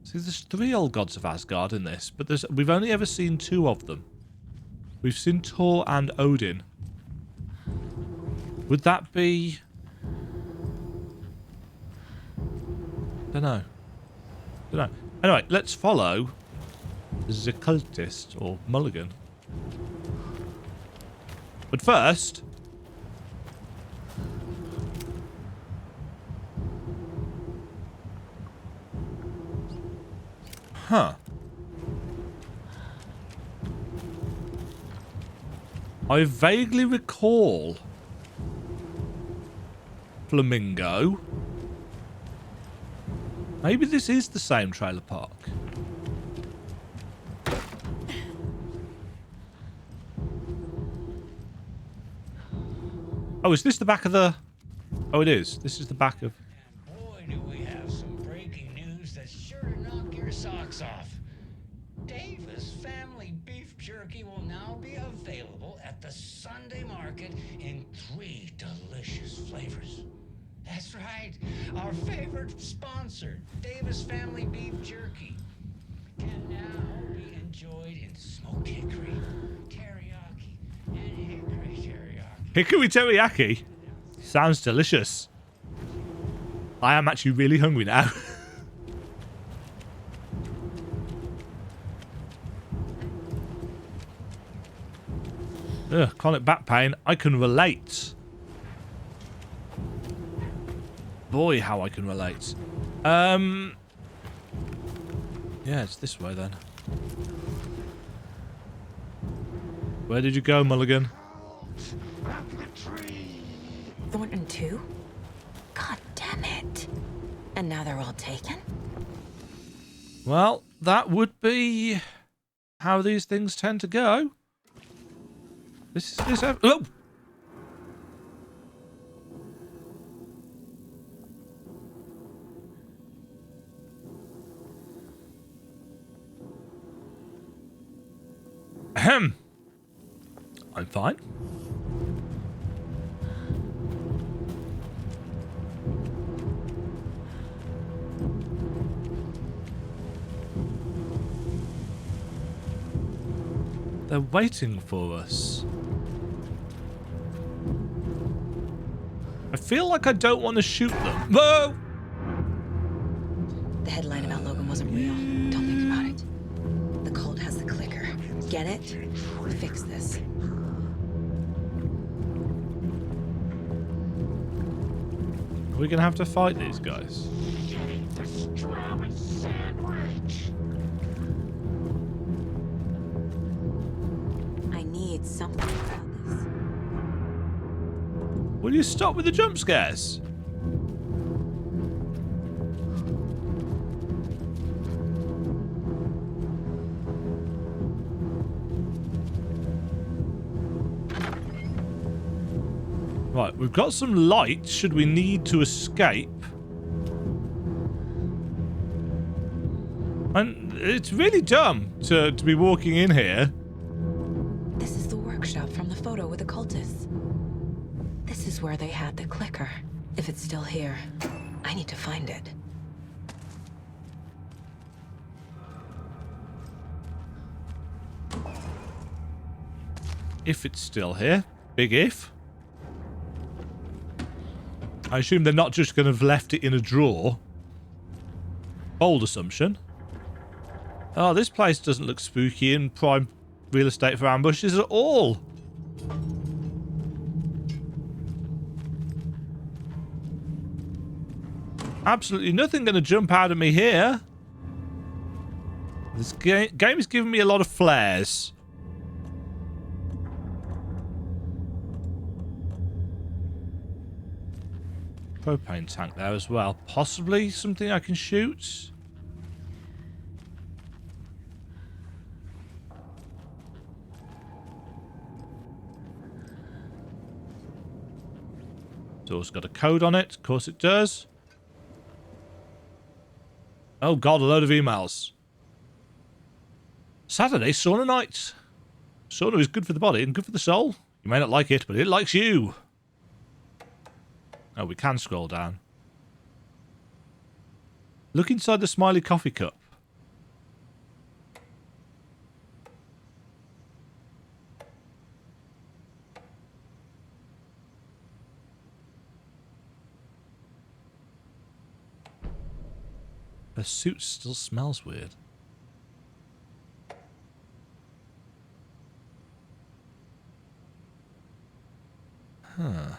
See, there's 3 Old Gods of Asgard in this, but we've only ever seen 2 of them. We've seen Thor and Odin. Would that be... Don't know. Anyway, let's follow the Cultist, or Mulligan. But first... Huh. I vaguely recall Flamingo. Maybe this is the same trailer park. Oh, is this the back of the... Oh, it is. This is the back of... Boy, do we have some breaking news that's sure to knock your socks off. Davis Family Beef Jerky will now be available at the Sunday market in 3 delicious flavors. That's right. Our favorite sponsor, Davis Family Beef Jerky, can now be enjoyed in smoked hickory, teriyaki, and hickory teriyaki. Hickory teriyaki? Sounds delicious. I am actually really hungry now. Ugh, chronic back pain. I can relate. Boy, how I can relate. Yeah, it's this way then. Where did you go, Mulligan? Thornton 2? God damn it. And now they're all taken? Well, that would be how these things tend to go. This is... Oh! Ahem. I'm fine. They're waiting for us. I feel like I don't want to shoot them. Whoa! The headline about Logan wasn't real. Don't think about it. The cult has the clicker. Get it? Fix this. Are we gonna have to fight these guys? I need something about this. Will you stop with the jump scares? Right, we've got some light should we need to escape. And it's really dumb to be walking in here. This is the workshop from the photo with the cultists. This is where they had the clicker. If it's still here, I need to find it. If it's still here. Big if. I assume they're not just going to have left it in a drawer. Bold assumption. Oh, this place doesn't look spooky and prime real estate for ambushes at all. Absolutely nothing going to jump out at me here. This game is giving me a lot of flares. Propane tank there as well. Possibly something I can shoot. Door's got a code on it. Of course it does. Oh god, a load of emails. Saturday sauna night. Sauna is good for the body and good for the soul. You may not like it, but it likes you. Oh, we can scroll down. Look inside the smiley coffee cup. Her suit still smells weird. Huh.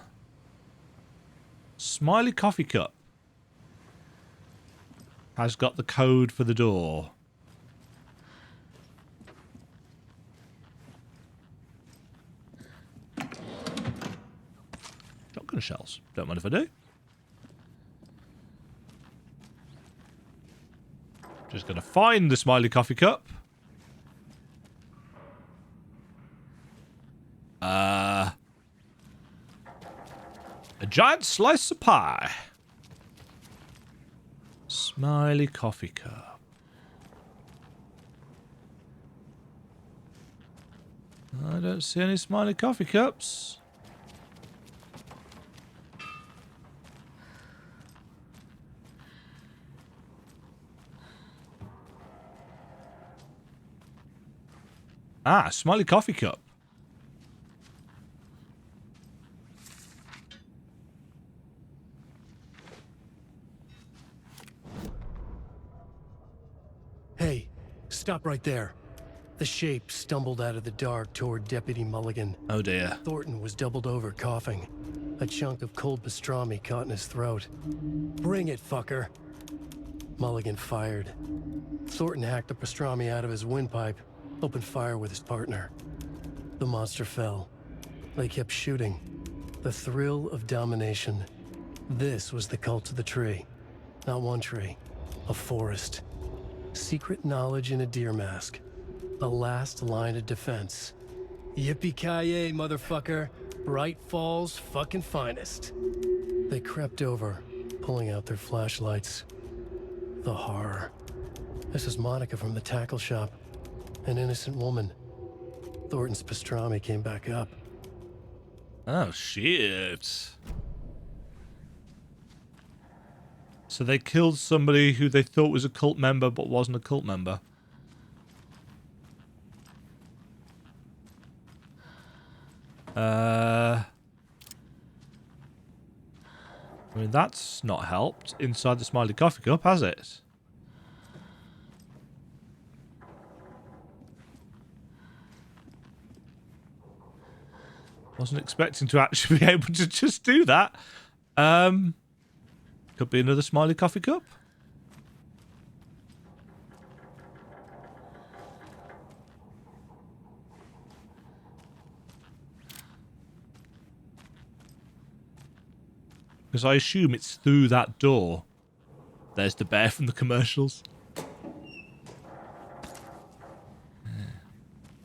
Smiley coffee cup has got the code for the door. Shotgun shells. Don't mind if I do. Just going to find the smiley coffee cup. A giant slice of pie. Smiley coffee cup. I don't see any smiley coffee cups. Ah, smiley coffee cup. Hey, stop right there. The shape stumbled out of the dark toward Deputy Mulligan. Oh dear. Thornton was doubled over, coughing. A chunk of cold pastrami caught in his throat. Bring it, fucker. Mulligan fired. Thornton hacked the pastrami out of his windpipe, opened fire with his partner. The monster fell. They kept shooting. The thrill of domination. This was the cult of the tree. Not one tree. A forest. Secret knowledge in a deer mask. The last line of defense. Yippee-ki-yay, motherfucker. Bright Falls' fucking finest. They crept over, pulling out their flashlights. The horror. This is Monica from the tackle shop. An innocent woman. Thornton's pastrami came back up. Oh, shit. So they killed somebody who they thought was a cult member but wasn't a cult member. I mean, that's not helped inside the smiley coffee cup, has it? Wasn't expecting to actually be able to just do that. Could be another smiley coffee cup. Because I assume it's through that door. There's the bear from the commercials.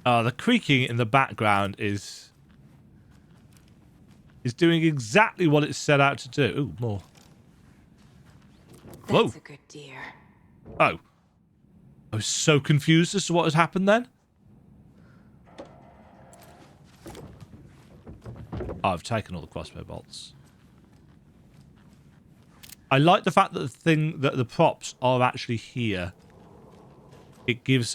Oh, the creaking in the background is doing exactly what it's set out to do. Ooh, more. Whoa. That's a good deer. Oh. I was so confused as to what had happened then. Oh, I've taken all the crossbow bolts. I like the fact that the props are actually here. It gives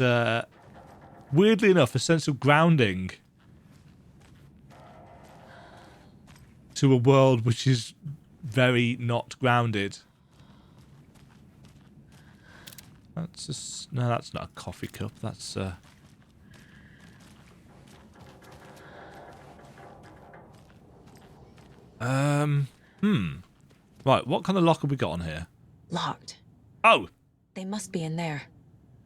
weirdly enough a sense of grounding to a world which is very not grounded. That's just, no, that's not a coffee cup. That's Right, what kind of lock have we got on here? Locked. Oh! They must be in there.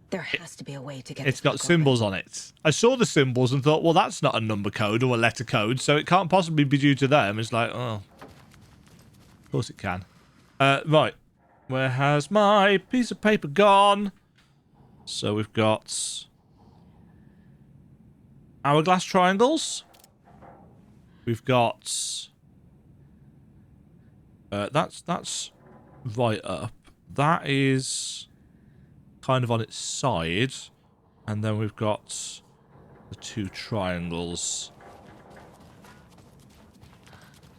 There has to be a way to get It's the got lock symbols on it. I saw the symbols and thought, well, that's not a number code or a letter code, so it can't possibly be due to them. It's like, oh. Of course it can. Right. Where has my piece of paper gone? So we've got hourglass triangles. We've got that's right up. That is kind of on its side, and then we've got the two triangles.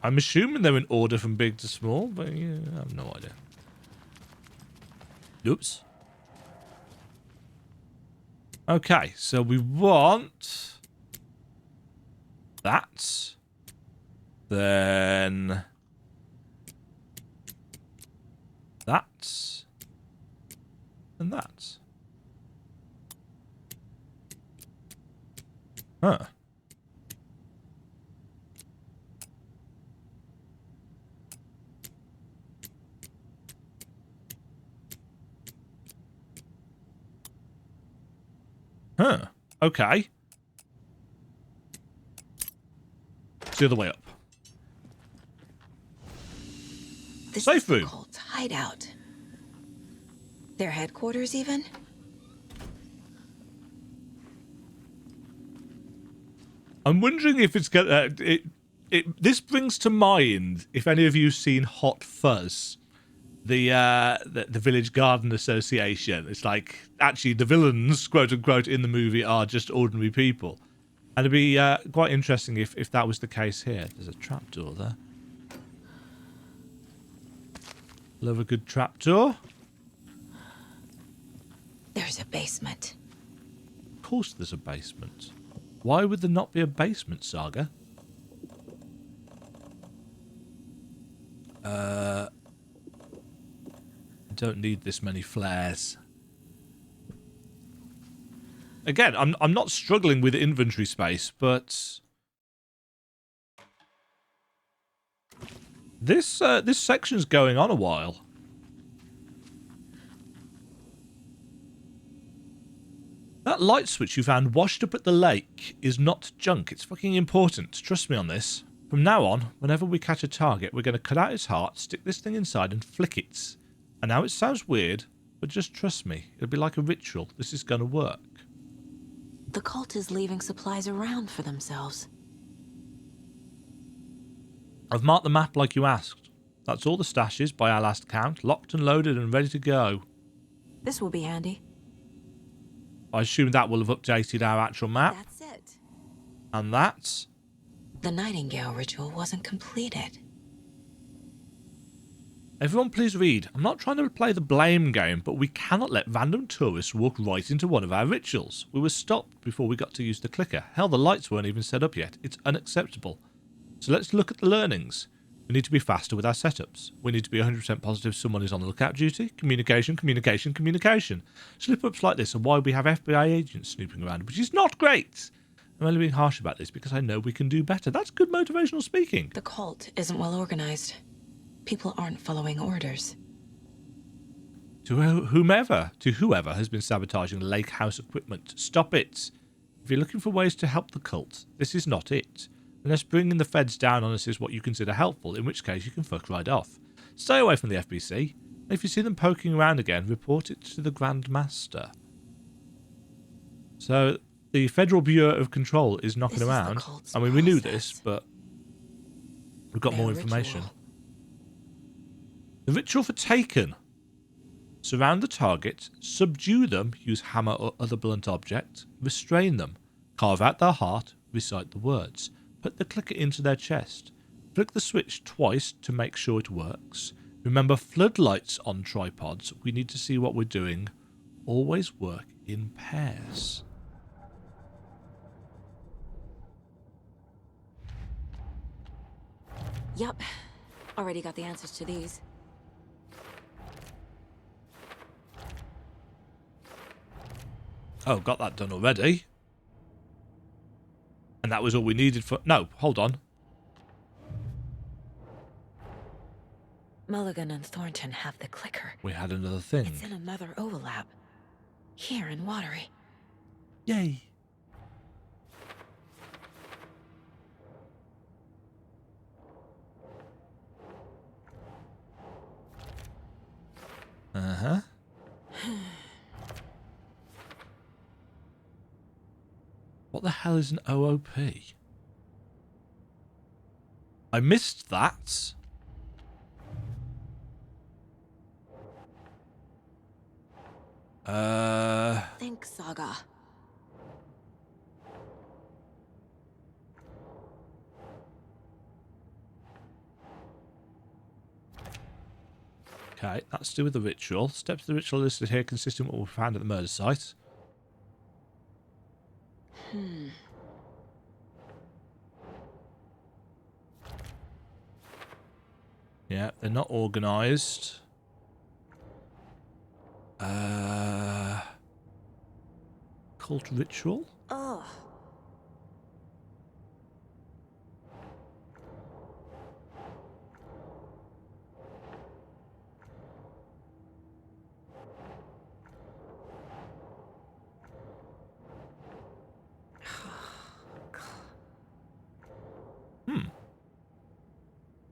I'm assuming they're in order from big to small, but yeah, I have no idea. Oops. Okay, so we want that. Then that. And that. Huh. Huh. Okay. It's the other way up. This Safe is the room. cult's hideout. Their headquarters, even? I'm wondering if it's gonna. This brings to mind if any of you've seen Hot Fuzz, the Village Garden Association. It's like actually the villains, quote unquote, in the movie are just ordinary people, and it'd be quite interesting if that was the case here. There's a trapdoor there. Love a good trapdoor. There's a basement. Of course, there's a basement. Why would there not be a basement, Saga? I don't need this many flares. Again, I'm not struggling with inventory space, but this section's going on a while. That light switch you found washed up at the lake is not junk. It's fucking important. Trust me on this. From now on, whenever we catch a target, we're going to cut out its heart, stick this thing inside, and flick it. And now it sounds weird, but just trust me. It'll be like a ritual. This is going to work. The cult is leaving supplies around for themselves. I've marked the map like you asked. That's all the stashes, by our last count, locked and loaded and ready to go. This will be handy. I assume that will have updated our actual map. That's it. And that. The Nightingale ritual wasn't completed. Everyone please read. I'm not trying to play the blame game, but we cannot let random tourists walk right into one of our rituals. We were stopped before we got to use the clicker. Hell, the lights weren't even set up yet. It's unacceptable. So let's look at the learnings. We need to be faster with our setups. We need to be 100% positive someone is on the lookout duty. Communication, communication, communication. Slip-ups like this are why we have FBI agents snooping around, which is not great. I'm only being harsh about this because I know we can do better. That's good motivational speaking. The cult isn't well organized. People aren't following orders. To whoever has been sabotaging lake house equipment, stop it. If you're looking for ways to help the cult, this is not it. Unless bringing the feds down on us is what you consider helpful, in which case you can fuck right off. Stay away from the FBC. And if you see them poking around again, report it to the Grand Master. So, the Federal Bureau of Control is knocking around. I mean, we knew this, but we've got more information. The ritual for Taken. Surround the target, subdue them, use hammer or other blunt object, restrain them, carve out their heart, recite the words. Put the clicker into their chest. Flick the switch twice to make sure it works. Remember, floodlights on tripods. We need to see what we're doing. Always work in pairs. Yup. Already got the answers to these. Oh, got that done already. And that was all we needed for... No, hold on. Mulligan and Thornton have the clicker. We had another thing. It's in another overlap. Here in Watery. Yay. Uh-huh. What the hell is an OOP? I missed that. Think Saga. Okay, that's to do with the ritual. Steps of the ritual listed here consistent with what we found at the murder site. Yeah, they're not organised. Cult ritual? Oh.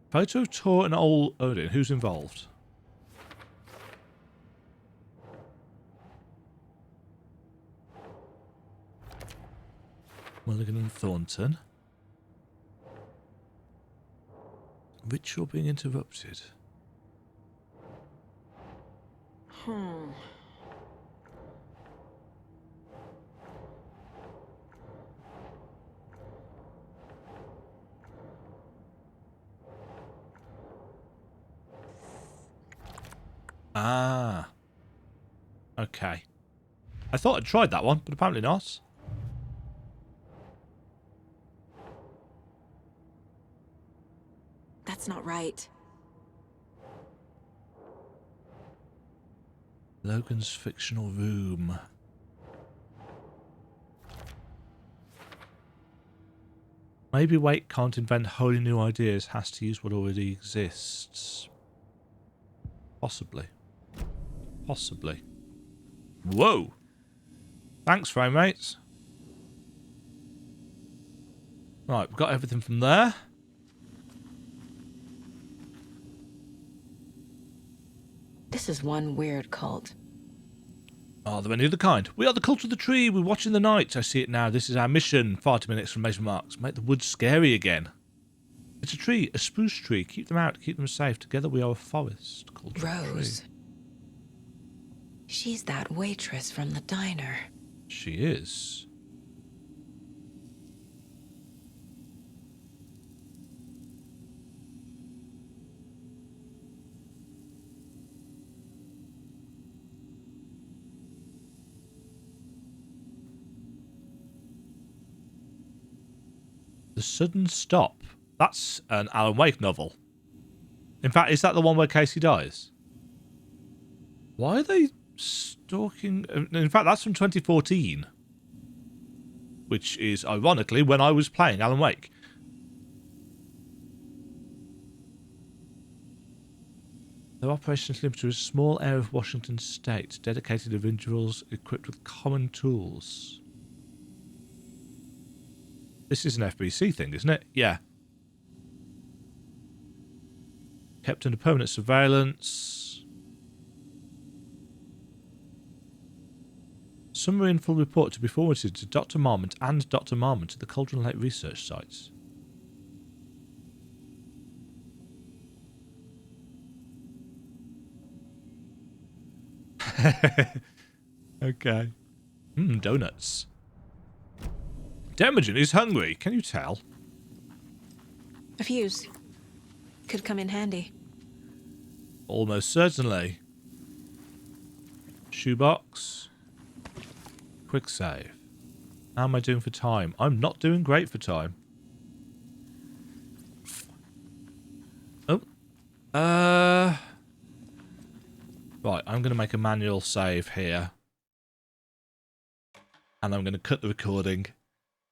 Photo of Tor and old Odin. Who's involved? Mulligan and Thornton. Ritual being interrupted. Ah. Okay. I thought I'd tried that one, but apparently not. That's not right. Logan's fictional room. Maybe Wake can't invent wholly new ideas, has to use what already exists. Possibly. Possibly. Whoa! Thanks, frame mates. Right, we've got everything from there. This is one weird cult. Are there any other kind? We are the cult of the tree. We watch in the night. I see it now. This is our mission. 40 minutes from Mason Marks. Make the woods scary again. It's a tree, a spruce tree. Keep them out. Keep them safe. Together we are a forest. Cult Rose. She's that waitress from the diner. She is. The Sudden Stop. That's an Alan Wake novel. In fact, is that the one where Casey dies? Why are they stalking... In fact, that's from 2014. Which is, ironically, when I was playing Alan Wake. Their operations limited to a small area of Washington state, dedicated to individuals equipped with common tools. This is an FBC thing, isn't it? Yeah. Kept under permanent surveillance. Summary and full report to be forwarded to Dr. Marmont and Dr. Marmont at the Cauldron Lake research sites. Okay. Donuts. Demajen is hungry. Can you tell? A fuse. Could come in handy. Almost certainly. Shoebox. Quick save. How am I doing for time? I'm not doing great for time. Right, I'm going to make a manual save here. And I'm going to cut the recording.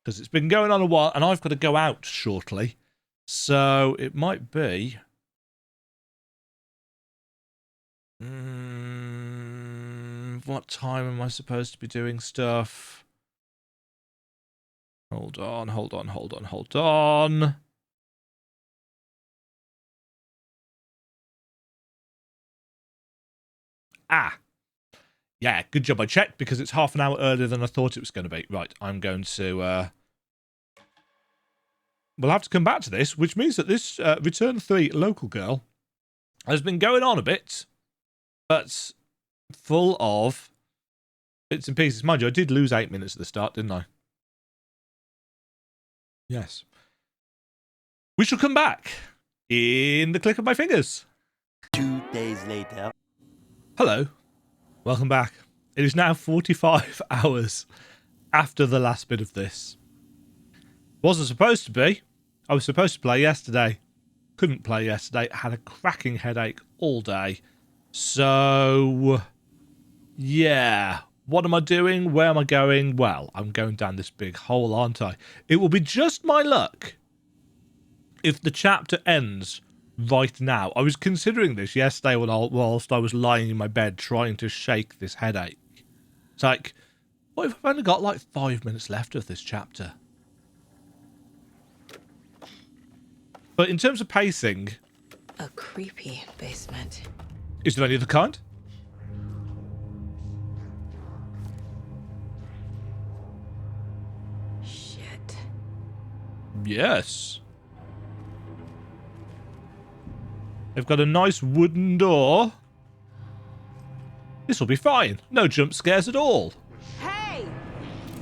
Because it's been going on a while, and I've got to go out shortly. So it might be... what time am I supposed to be doing stuff? Hold on. Ah. Yeah, good job I checked, because it's half an hour earlier than I thought it was going to be. Right, I'm going to... We'll have to come back to this, which means that this Return 3 local girl has been going on a bit, but full of bits and pieces. Mind you, I did lose 8 minutes at the start, didn't I? Yes. We shall come back in the click of my fingers. 2 days later. Hello. Welcome back. It is now 45 hours after the last bit of this. Wasn't supposed to be. I was supposed to play yesterday. Couldn't play yesterday. Had a cracking headache all day. So, yeah. What am I doing? Where am I going? Well, I'm going down this big hole, aren't I? It will be just my luck if the chapter ends right now. I was considering this yesterday whilst I was lying in my bed trying to shake this headache. It's like, what if I've only got like 5 minutes left of this chapter? But in terms of pacing... A creepy basement. Is there any other kind? Shit. Yes. They've got a nice wooden door. This will be fine. No jump scares at all. Hey!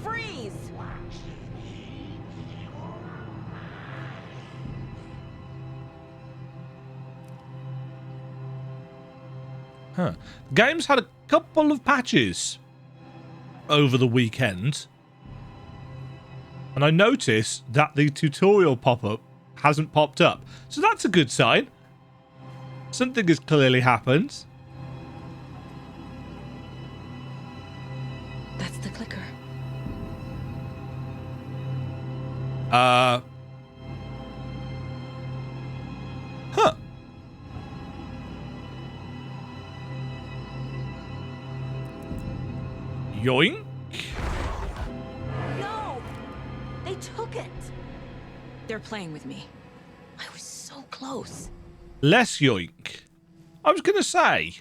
Freeze! Huh. The game's had a couple of patches over the weekend. And I noticed that the tutorial pop-up hasn't popped up. So that's a good sign. Something has clearly happened. That's the clicker. Huh. Yoink. No! They took it! They're playing with me. I was so close. Less yoink. I was going to say,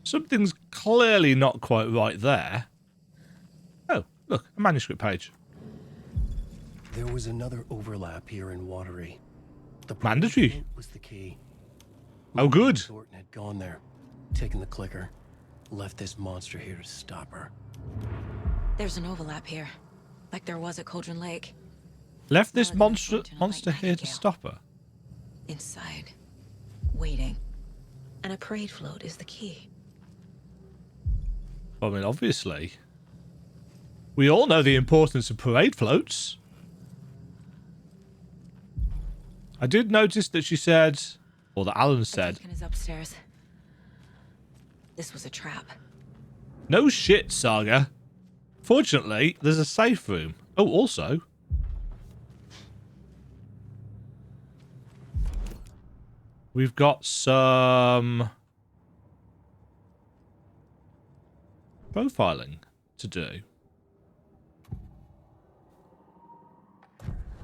something's clearly not quite right there. Oh, look, a manuscript page. There was another overlap here in Watery. The mandatory was the key. Oh, good. Thornton had gone there, taken the clicker, left this monster here to stop her. There's an overlap here, like there was at Cauldron Lake. Left this monster here to stop her. Inside, waiting. And a parade float is the key. I mean, obviously. We all know the importance of parade floats. I did notice that she said, or that Alan said... The beacon is upstairs. This was a trap. No shit, Saga. Fortunately, there's a safe room. Oh, also... we've got some... profiling to do.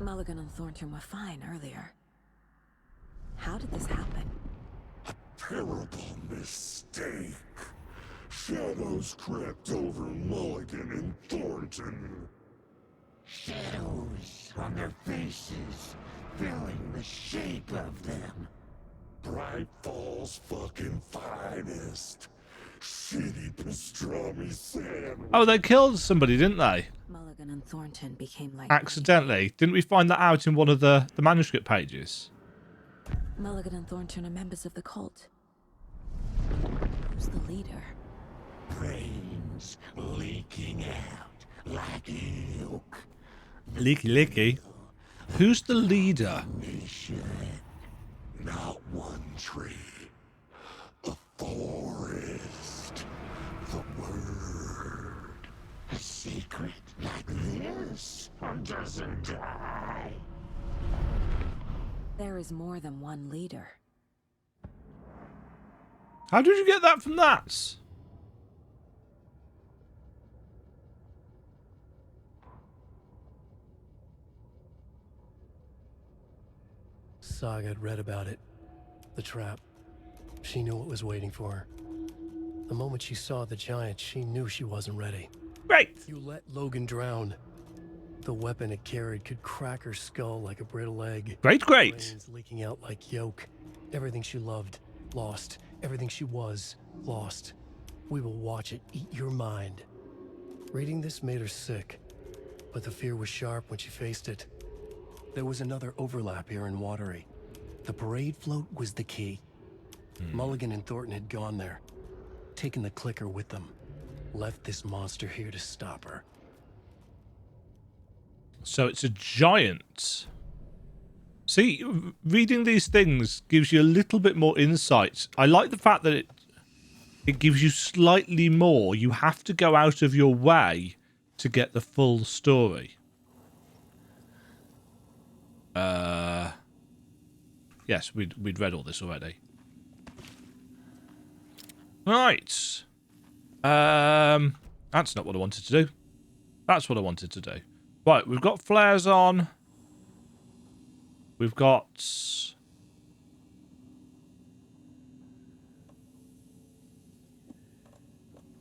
Mulligan and Thornton were fine earlier. How did this happen? Terrible mistake. Shadows crept over Mulligan and Thornton. Shadows on their faces, filling the shape of them. Bright Falls fucking finest. Shitty pastrami sandwich. Oh, they killed somebody, didn't they? Mulligan and Thornton became like... Accidentally. Didn't we find that out in one of the manuscript pages? Mulligan and Thornton are members of the cult. Who's the leader? Brains leaking out like milk. Leaky. Who's the leader? Not one tree. A forest. The word. A secret like this doesn't die. There is more than one leader. How did you get that from that? Saga had read about it. The trap. She knew what was waiting for her. The moment she saw the giant, she knew she wasn't ready. Great! You let Logan drown. The weapon it carried could crack her skull like a brittle egg. Great. Brains leaking out like yolk. Everything she loved, lost. Everything she was, lost. We will watch it eat your mind. Reading this made her sick, but the fear was sharp when she faced it. There was another overlap here in Watery. The parade float was the key. Mulligan and Thornton had gone there, taken the clicker with them, left this monster here to stop her. So it's a giant. See, reading these things gives you a little bit more insight. I like the fact that it gives you slightly more. You have to go out of your way to get the full story. Yes, we'd read all this already. Right. That's not what I wanted to do. That's what I wanted to do. Right, we've got flares on. We've got...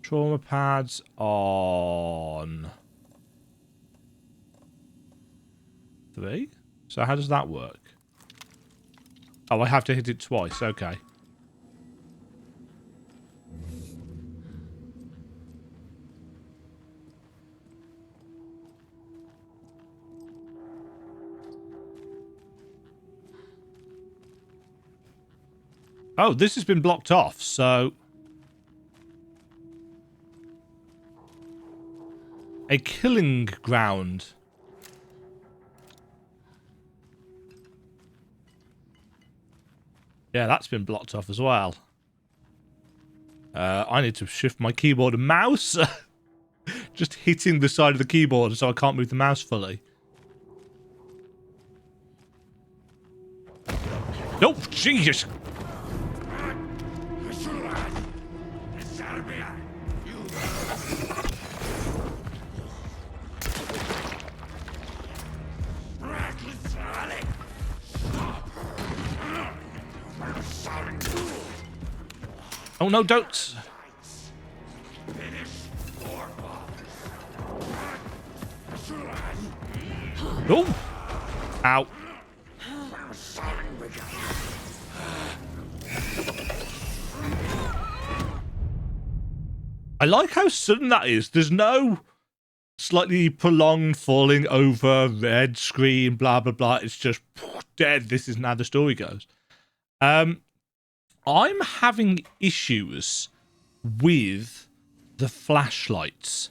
trauma pads on... 3? So how does that work? Oh, I have to hit it twice. Okay. Oh, this has been blocked off, so... a killing ground. Yeah, that's been blocked off as well. I need to shift my keyboard and mouse. Just hitting the side of the keyboard so I can't move the mouse fully. Oh, Jesus! Oh no, don't! Oh! Ow. I like how sudden that is. There's no slightly prolonged falling over, red screen, blah, blah, blah. It's just dead. This is how the story goes. I'm having issues with the flashlights.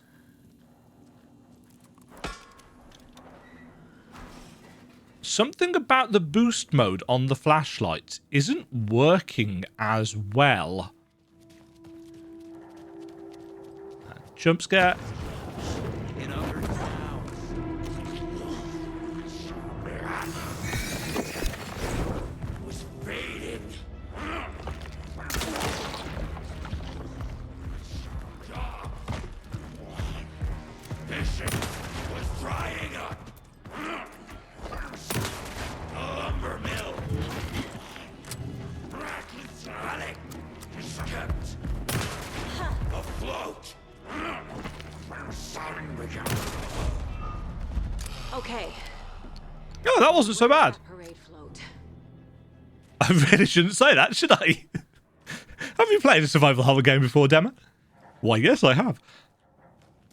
Something about the boost mode on the flashlights isn't working as well. Jump scare. Okay. Oh, that wasn't so bad. Parade float. I really shouldn't say that, should I? Have you played a survival horror game before, Dema? Why, yes, I have.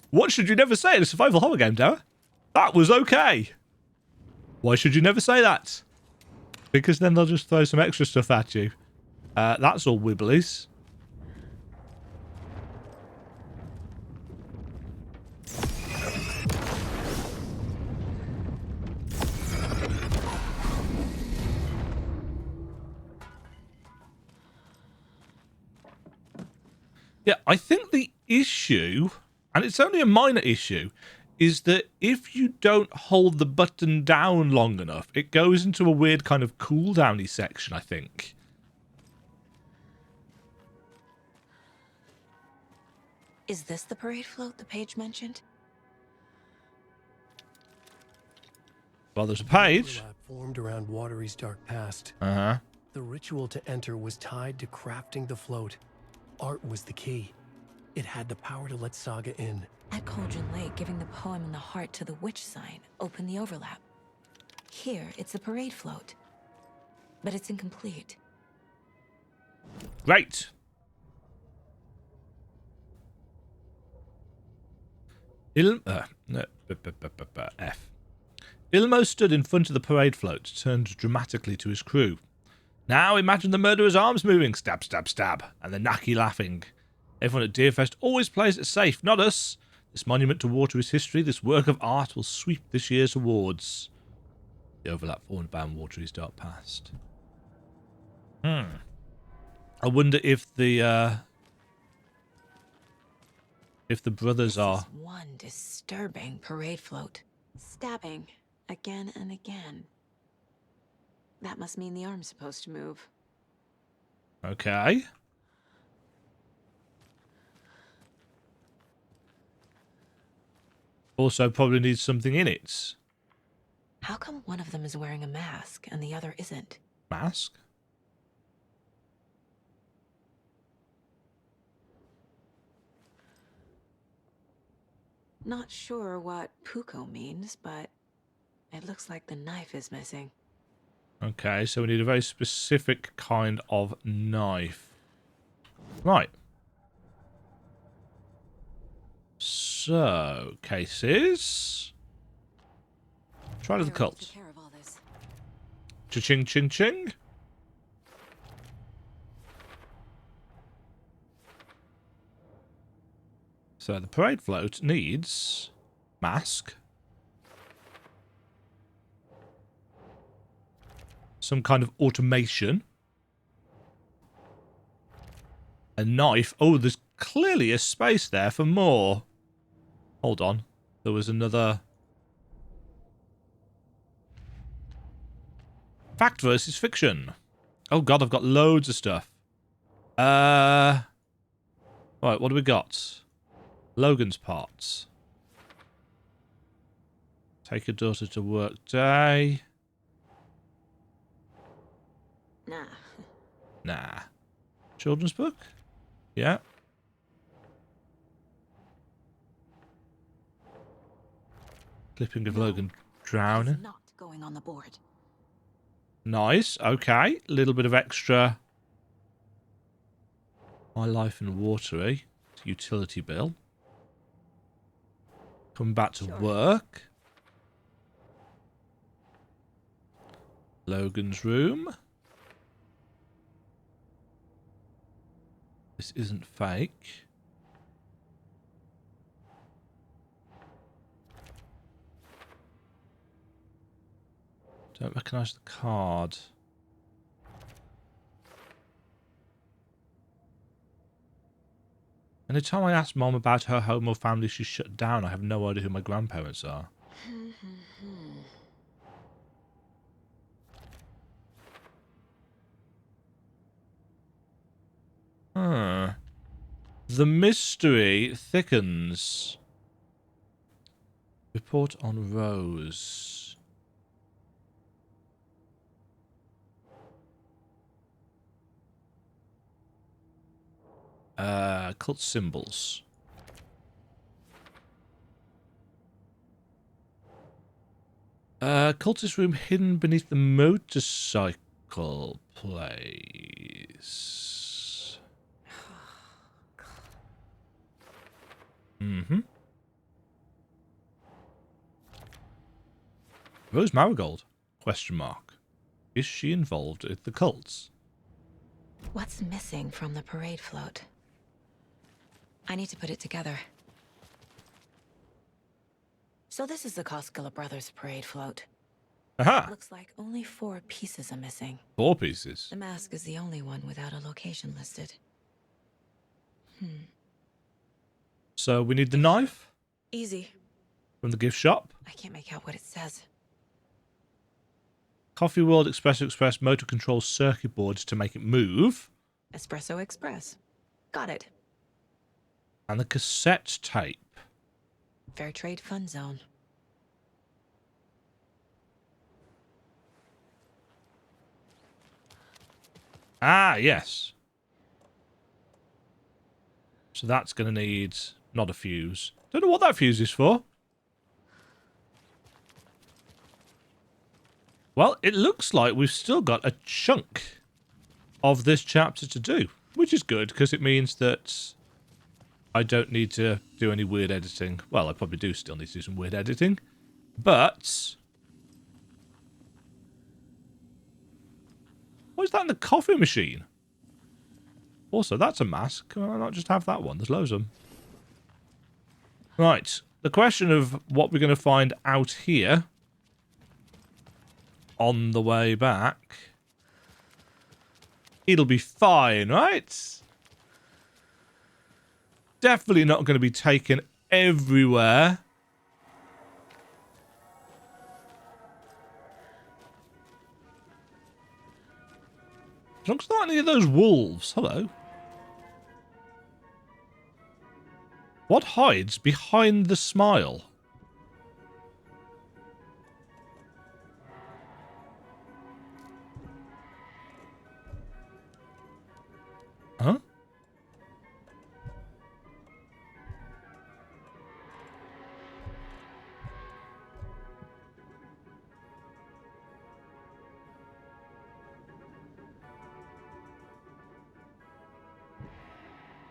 What should you never say in a survival horror game, Dema? That was okay. Why should you never say that? Because then they'll just throw some extra stuff at you. That's all wibblies. Yeah, I think the issue, and it's only a minor issue, is that if you don't hold the button down long enough, it goes into a weird kind of cooldowny section, I think. Is this the parade float the page mentioned? Well, there's a page. Overlap formed around Watery's dark past. Uh-huh. The ritual to enter was tied to crafting the float. Art was the key. It had the power to let Saga in. At Cauldron Lake, giving the poem and the heart to the witch sign opened the overlap. Here, it's a parade float. But it's incomplete. Great. F. Ilmo stood in front of the parade float, turned dramatically to his crew. Now imagine the murderer's arms moving, stab, stab, stab, and the Naki laughing. Everyone at Deerfest always plays it safe, not us. This monument to Watery's history, this work of art will sweep this year's awards. The overlap formed by Watery's dark past. I wonder if the brothers are... This is one disturbing parade float. Stabbing again and again. That must mean the arm's supposed to move. Okay. Also probably needs something in it. How come one of them is wearing a mask and the other isn't? Mask? Not sure what Puko means, but it looks like the knife is missing. Okay, so we need a very specific kind of knife. Right. So, cases. Try to the cult. Cha-ching, ching, ching. So the parade float needs mask, some kind of automation, a knife. Oh, there's clearly a space there for more. Hold on. There was another... Fact versus fiction. Oh god, I've got loads of stuff. Right, what do we got? Logan's parts. Take a daughter to work day. Nah. Children's book? Yeah. Clipping of Logan drowning. Not going on the board. Nice. Okay. A little bit of extra. My life in Watery. Utility bill. Come back to work. Logan's room. This isn't fake. Don't recognise the card. Anytime I ask Mom about her home or family, she's shut down. I have no idea who my grandparents are. The mystery thickens. Report on Rose. Cult symbols. Cultist room hidden beneath the motorcycle place. Rose Marigold? Question mark. Is she involved with the cults? What's missing from the parade float? I need to put it together. So this is the Koskela Brothers parade float. Aha! Looks like only 4 pieces are missing. 4 pieces? The mask is the only one without a location listed. So we need the knife Easy. from the gift shop. I can't make out what it says. Coffee World Espresso Express motor control circuit boards to make it move. Espresso Express. Got it. And the cassette tape. Fair Trade Fun Zone. Ah, yes. So that's going to need not a fuse. Don't know what that fuse is for. Well, it looks like we've still got a chunk of this chapter to do, which is good because it means that I don't need to do any weird editing. Well, I probably do still need to do some weird editing, but what is that in the coffee machine? Also, that's a mask. Can I not just have that one? There's loads of them. Right. The question of what we're going to find out here on the way back. It'll be fine, right? Definitely not going to be taken everywhere. Looks like any of those wolves. Hello. What hides behind the smile? Huh?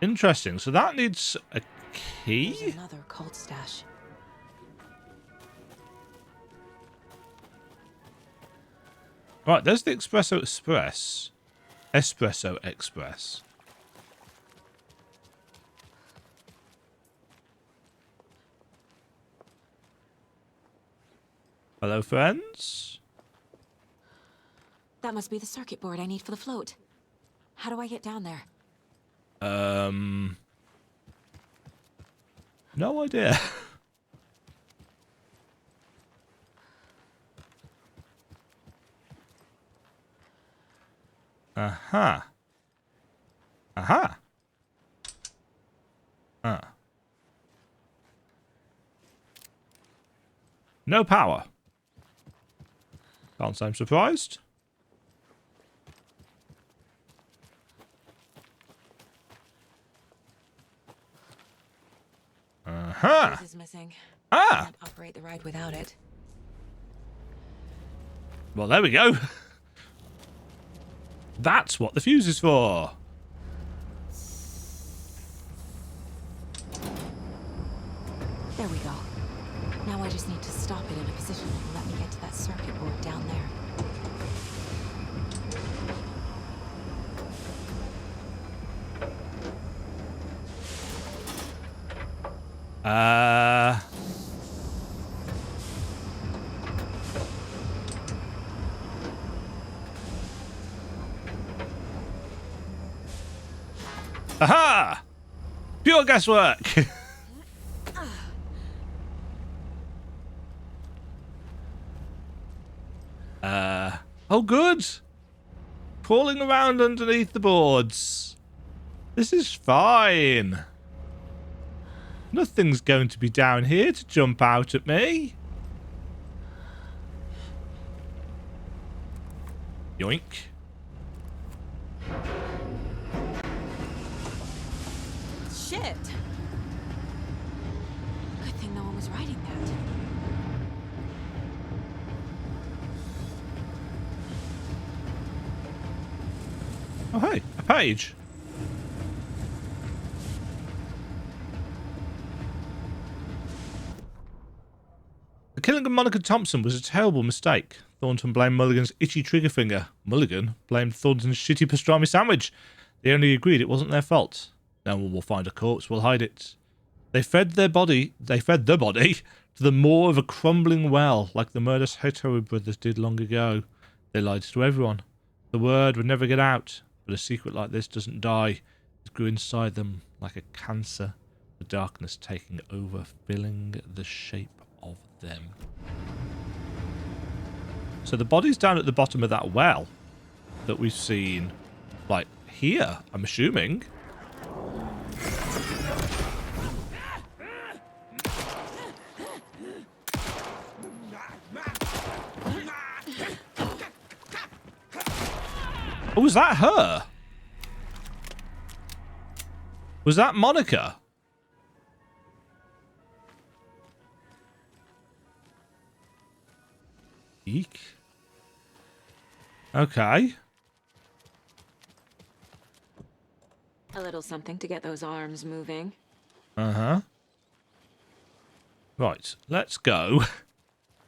Interesting. So that needs a key? There's another cult stash. Right, there's the Espresso Express. Espresso Express. Hello, friends. That must be the circuit board I need for the float. How do I get down there? No idea. Aha. Aha. Ah. No power. Can't say I'm surprised. Aha. Fuse is missing. Ah. Can't operate the ride without it. Well, there we go. That's what the fuse is for. There we go. Now I just need to stop it in a position that will let me get to that circuit board down there. Aha! Pure guesswork. Oh, good. Crawling around underneath the boards. This is fine. Nothing's going to be down here to jump out at me. Yoink. Shit! Good thing no one was riding that. Oh, hey, a page. The killing of Monica Thompson was a terrible mistake. Thornton blamed Mulligan's itchy trigger finger. Mulligan blamed Thornton's shitty pastrami sandwich. They only agreed it wasn't their fault. No one will find a corpse, will hide it. They fed the body to the maw of a crumbling well, like the murderous Hetero brothers did long ago. They lied to everyone. The word would never get out, but a secret like this doesn't die. It grew inside them like a cancer. The darkness taking over, filling the shape of them. So the body's down at the bottom of that well that we've seen, like, here, I'm assuming. Oh, was that her? Was that Monica? Eek. Okay. A little something to get those arms moving. Uh-huh. Right, let's go.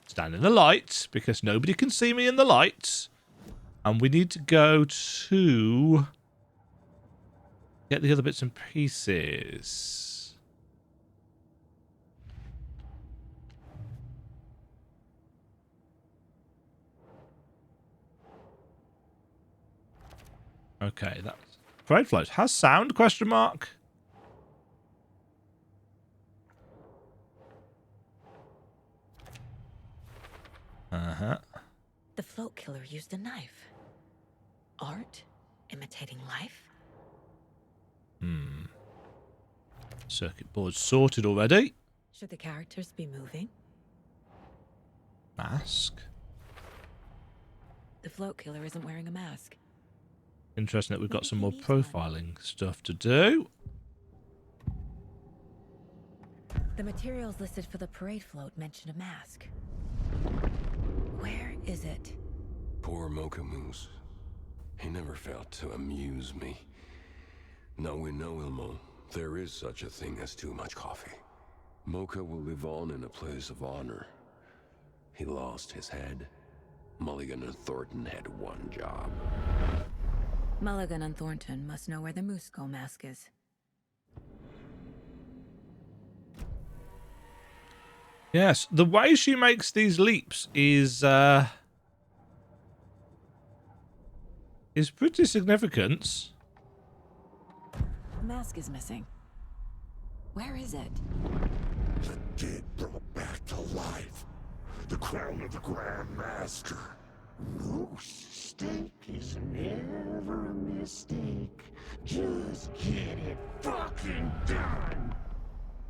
Stand in the lights, because nobody can see me in the lights. And we need to go to... get the other bits and pieces. Okay, that's... Parade float. Has sound? Question mark. Uh-huh. The float killer used a knife. Art? Imitating life? Circuit board sorted already. Should the characters be moving? Mask. The float killer isn't wearing a mask. Interesting that we've got some more profiling stuff to do. The materials listed for the parade float mention a mask. Where is it? Poor Mocha Moose. He never failed to amuse me. Now we know, Ilmo, there is such a thing as too much coffee. Mocha will live on in a place of honor. He lost his head. Mulligan and Thornton had one job. Mulligan and Thornton must know where the Moose Skull mask is. Yes, the way she makes these leaps is pretty significant. The mask is missing. Where is it? The dead brought back to life. The crown of the Grand Master. Moose steak is never a mistake. Just get it fucking done.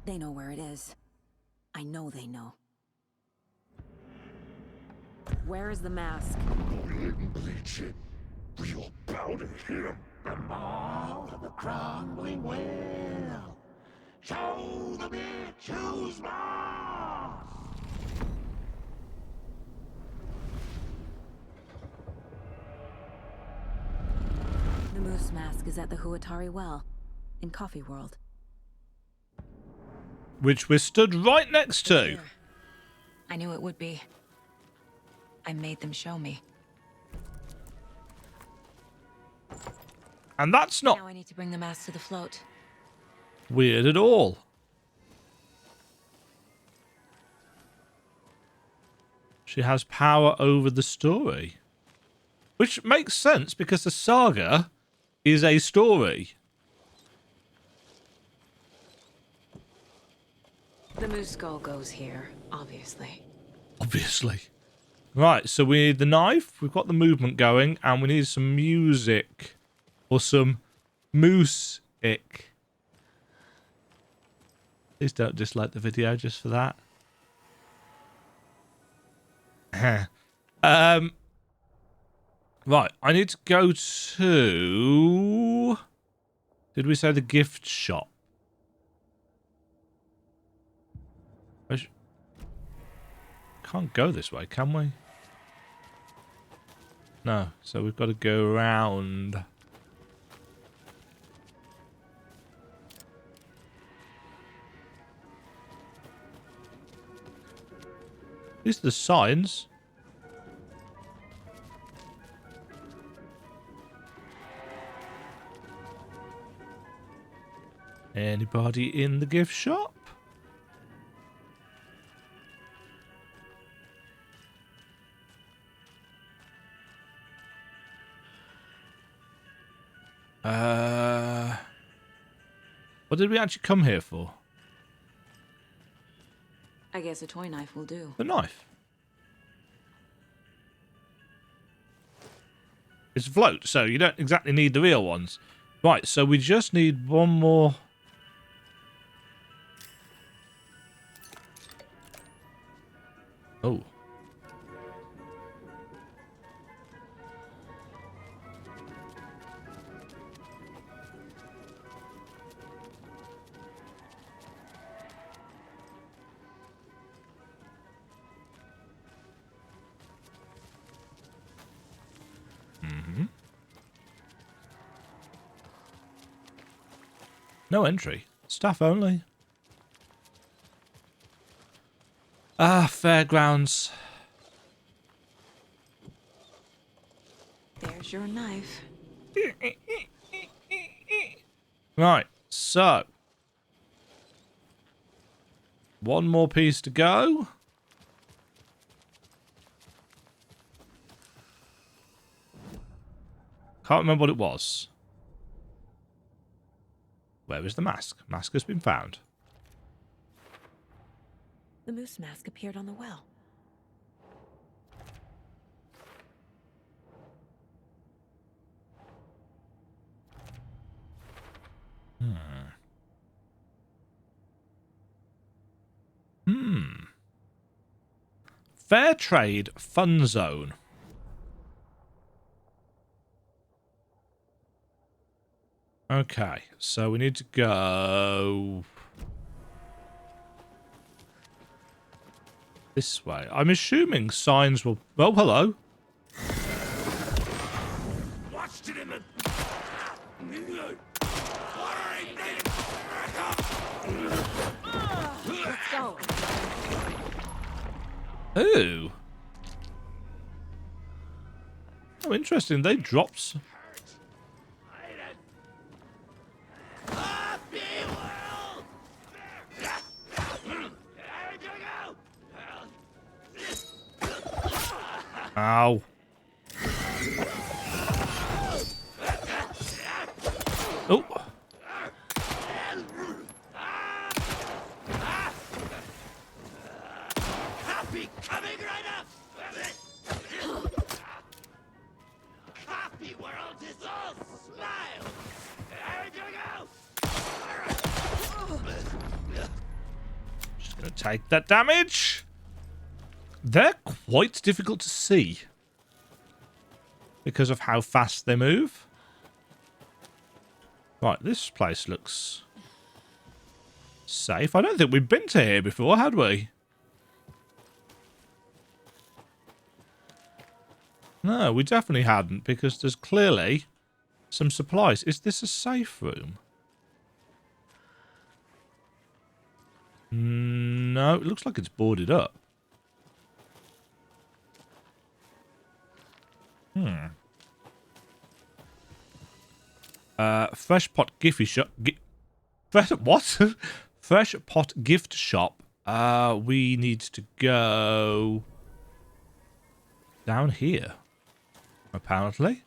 They know where it is. I know they know. Where is the mask? Go ahead and bleach it. Real bout of him. The maw of the crumbling well. Show the bitch who's boss. The moose mask is at the Huatari Well, in Coffee World. Which we're stood right next to. I knew it would be. I made them show me. And that's not Now I need to bring the mask to the float. weird at all. She has power over the story. Which makes sense because the saga is a story. The moose skull goes here, obviously. Obviously. Right, so we need the knife, we've got the movement going, and we need some music. Or some moose-ick. Please don't dislike the video just for that. Right, I need to go to... Did we say the gift shop? Can't go this way, can we? No, so we've got to go around. These are the signs. Anybody in the gift shop? What did we actually come here for? I guess a toy knife will do. The knife. It's a float, so you don't exactly need the real ones. Right, so we just need one more. Oh. No entry. Staff only. Ah, fairgrounds. There's your knife. Right, so. One more piece to go. Can't remember what it was. Where is the mask? Mask has been found. The moose mask appeared on the well. Fair trade fun zone. Okay, so we need to go this way. I'm assuming signs will... Oh, hello. Watched it in the... Let's go. Ooh. Oh, interesting. They dropped... Ow. Oh. Happy coming right up. Happy world is all smiles. Just gonna take that damage. They're quite difficult to see because of how fast they move. Right, this place looks safe. I don't think we've been to here before, had we? No, we definitely hadn't, because there's clearly some supplies. Is this a safe room? No, it looks like it's boarded up. Fresh pot gift shop. What? Fresh pot gift shop. We need to go down here, apparently.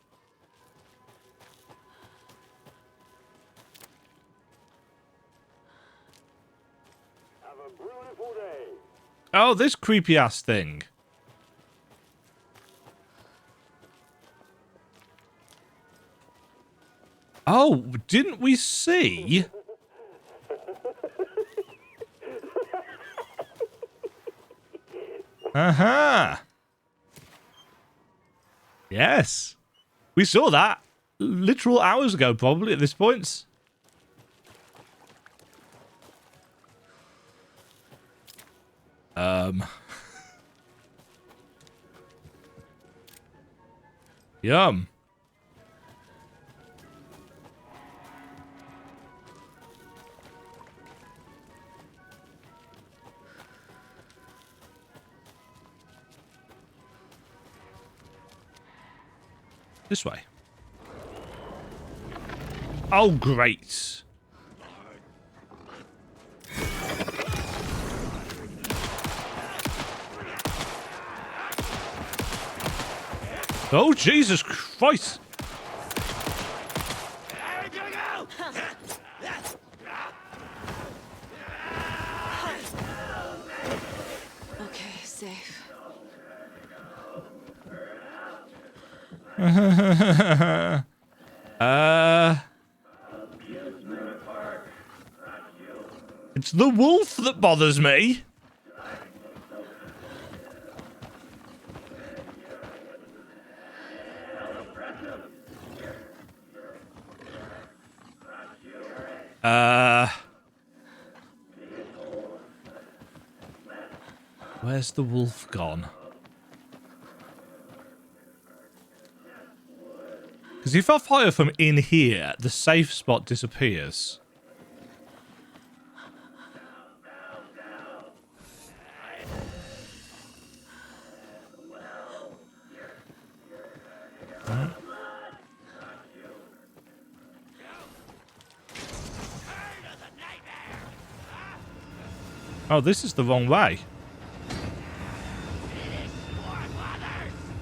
Have a beautiful day. Oh, this creepy ass thing. Oh, didn't we see? Aha. Yes. We saw that literal hours ago, probably, at this point. Yum. This way. Oh, great. Oh, Jesus Christ. It's the wolf that bothers me. Where's the wolf gone? Because if I fire from in here, the safe spot disappears. Oh, this is the wrong way.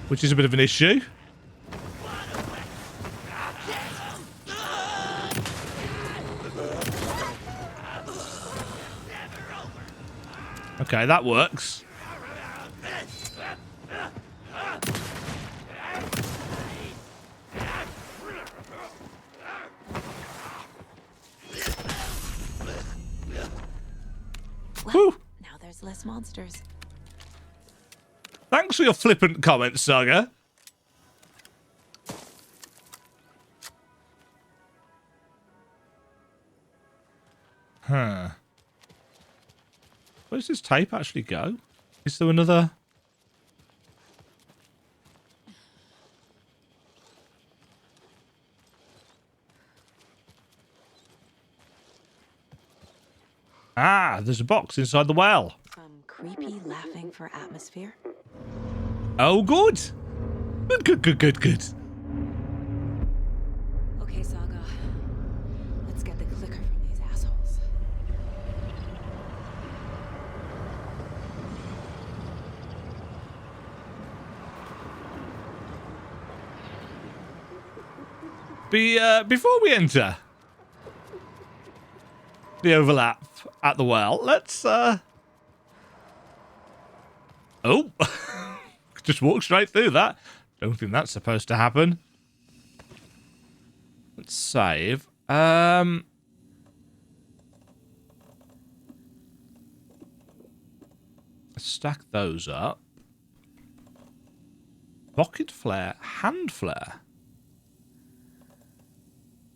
Which is a bit of an issue. Okay, that works. Well, now there's less monsters. Thanks for your flippant comment, Saga. Huh. Where does this tape actually go? Is there another... Ah, there's a box inside the well. Some creepy laughing for atmosphere. Oh, good. Good. Okay, Saga. Let's get the clicker from these assholes. Before we enter the overlap at the well, let's Oh, just walk straight through that. Don't think that's supposed to happen. Let's save. Stack those up. Rocket flare, hand flare.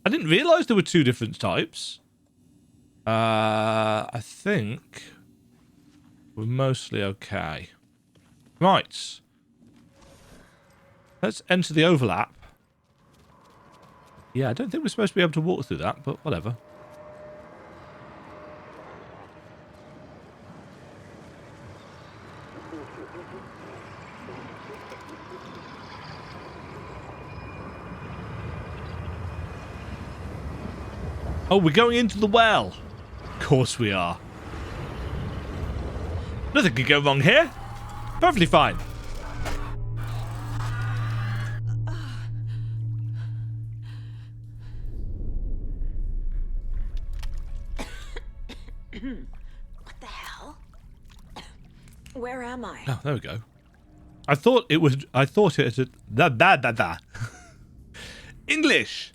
I didn't realise there were two different types. I think we're mostly okay. Right. Let's enter the overlap. Yeah, I don't think we're supposed to be able to walk through that, but whatever. Oh, we're going into the well. Of course we are. Nothing could go wrong here. Perfectly fine. What the hell? Where am I? Oh, there we go. I thought it had English.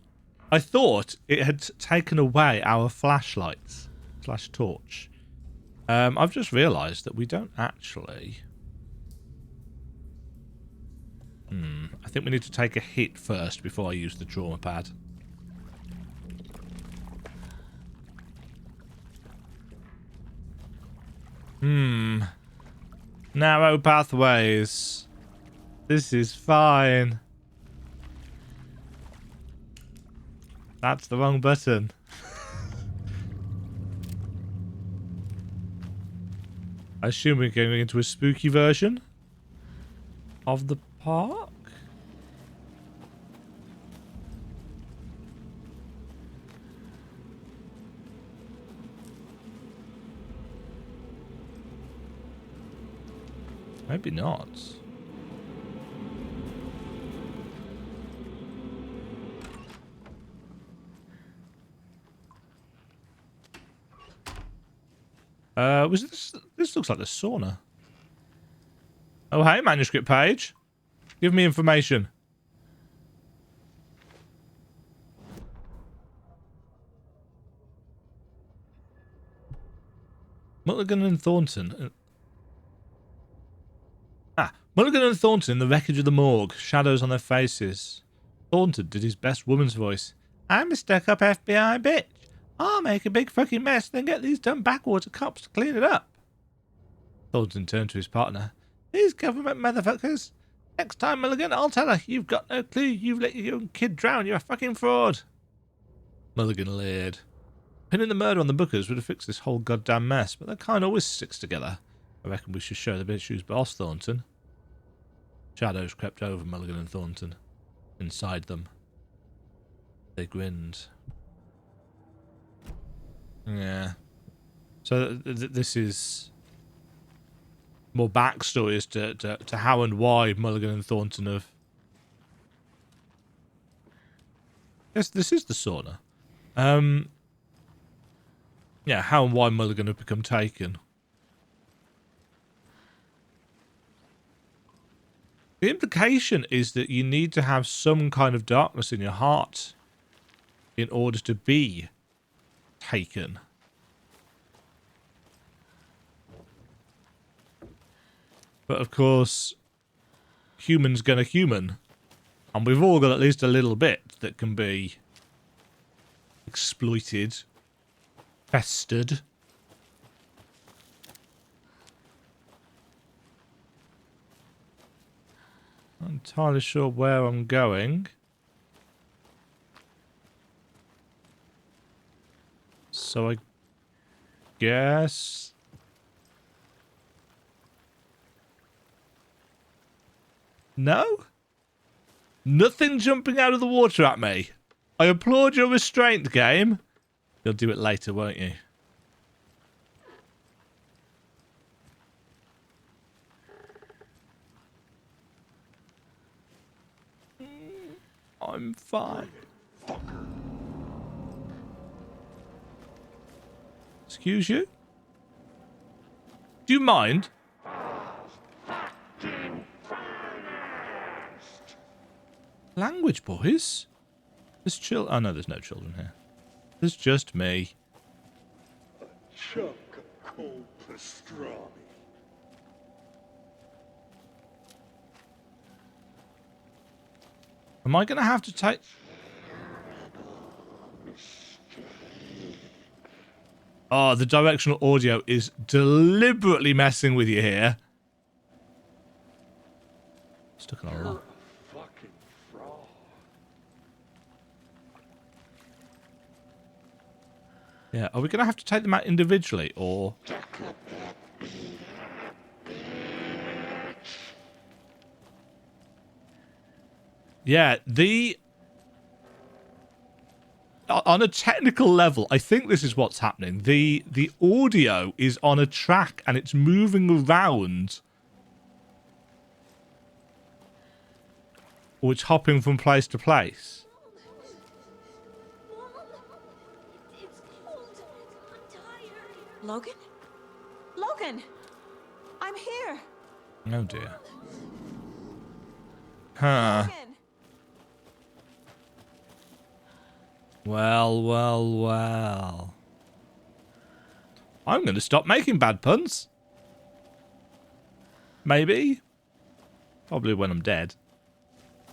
I thought it had taken away our flashlights / torch. I've just realised that we don't actually. I think we need to take a hit first before I use the trauma pad. Narrow pathways. This is fine. That's the wrong button. I assume we're going into a spooky version of the park. Maybe not. Was this? This looks like the sauna. Oh, hey, manuscript page. Give me information. Mulligan and Thornton. Mulligan and Thornton in the wreckage of the morgue. Shadows on their faces. Thornton did his best woman's voice. I'm a stuck-up FBI bitch. I'll make a big fucking mess, then get these dumb backwater cops to clean it up. Thornton turned to his partner. These government motherfuckers. Next time, Mulligan, I'll tell her. You've got no clue. You've let your own kid drown. You're a fucking fraud. Mulligan leered. Pinning the murder on the Bookers would have fixed this whole goddamn mess, but that kind always sticks together. I reckon we should show the bitch who's boss, Thornton. Shadows crept over Mulligan and Thornton. Inside them. They grinned. Yeah. So this is more backstory as to how and why Mulligan and Thornton have... Yes, this is the sauna. Yeah, how and why Mulligan have become taken. The implication is that you need to have some kind of darkness in your heart in order to be taken. But of course, human's gonna human. And we've all got at least a little bit that can be exploited, festered. Not entirely sure where I'm going. So I guess... No? Nothing jumping out of the water at me. I applaud your restraint, game. You'll do it later, won't you? I'm fine. Excuse you? Do you mind? Language, boys. There's oh no, there's no children here. There's just me. A chunk of cold pastrami. Am I going to have to take... Oh, the directional audio is deliberately messing with you here. Stuck on a lot. Yeah, are we going to have to take them out individually, or... Yeah, on a technical level, I think this is what's happening. The audio is on a track and it's moving around. Or it's hopping from place to place. Logan? Logan! I'm here! Oh dear. Huh. Logan! Well, well, well. I'm going to stop making bad puns. Maybe. Probably when I'm dead.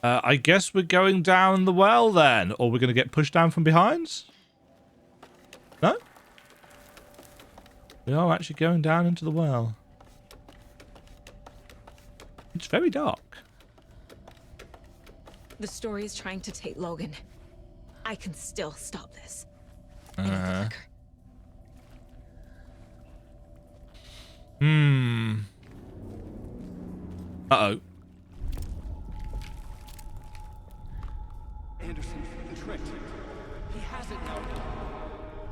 I guess we're going down the well then. Or we're going to get pushed down from behind? No? We are actually going down into the well. It's very dark. The story is trying to take Logan. I can still stop this. Uh-oh. Anderson, the trick. He has it now.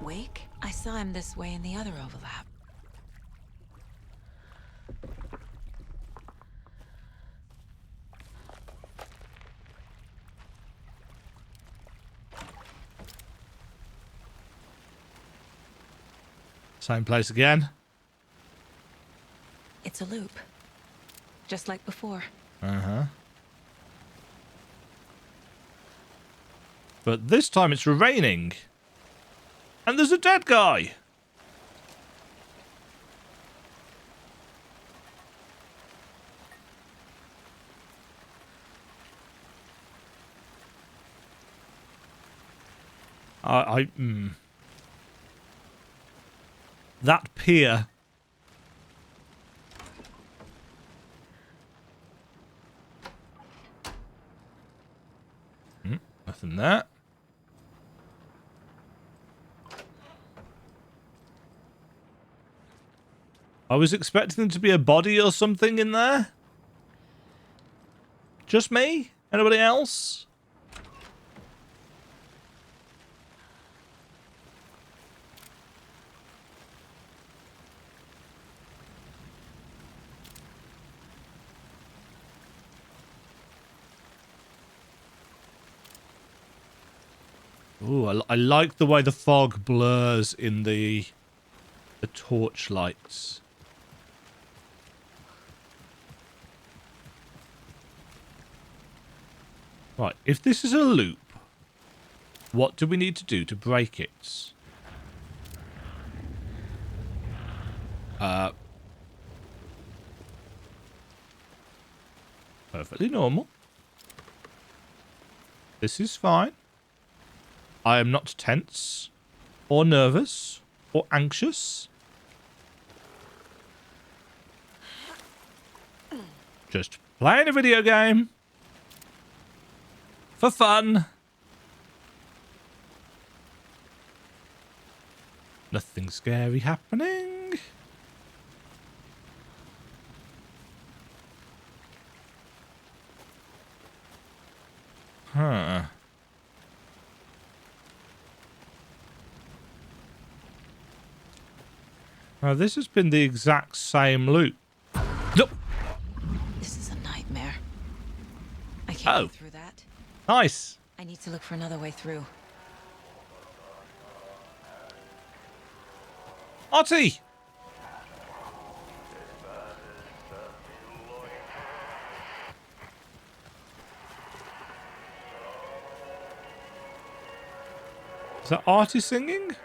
Wake? I saw him this way in the other overlap. Same place again. It's a loop. Just like before. Uh-huh. But this time it's raining. And there's a dead guy. That pier. Nothing there. I was expecting there to be a body or something in there. Just me? Anybody else? Ooh, I like the way the fog blurs in the torch lights. Right, if this is a loop, what do we need to do to break it? Perfectly normal. This is fine. I am not tense, or nervous, or anxious. Just playing a video game. For fun. Nothing scary happening. Huh. Now this has been the exact same loop. Nope. This is a nightmare. I can't get through that. Nice. I need to look for another way through. Artie! Is that Artie singing?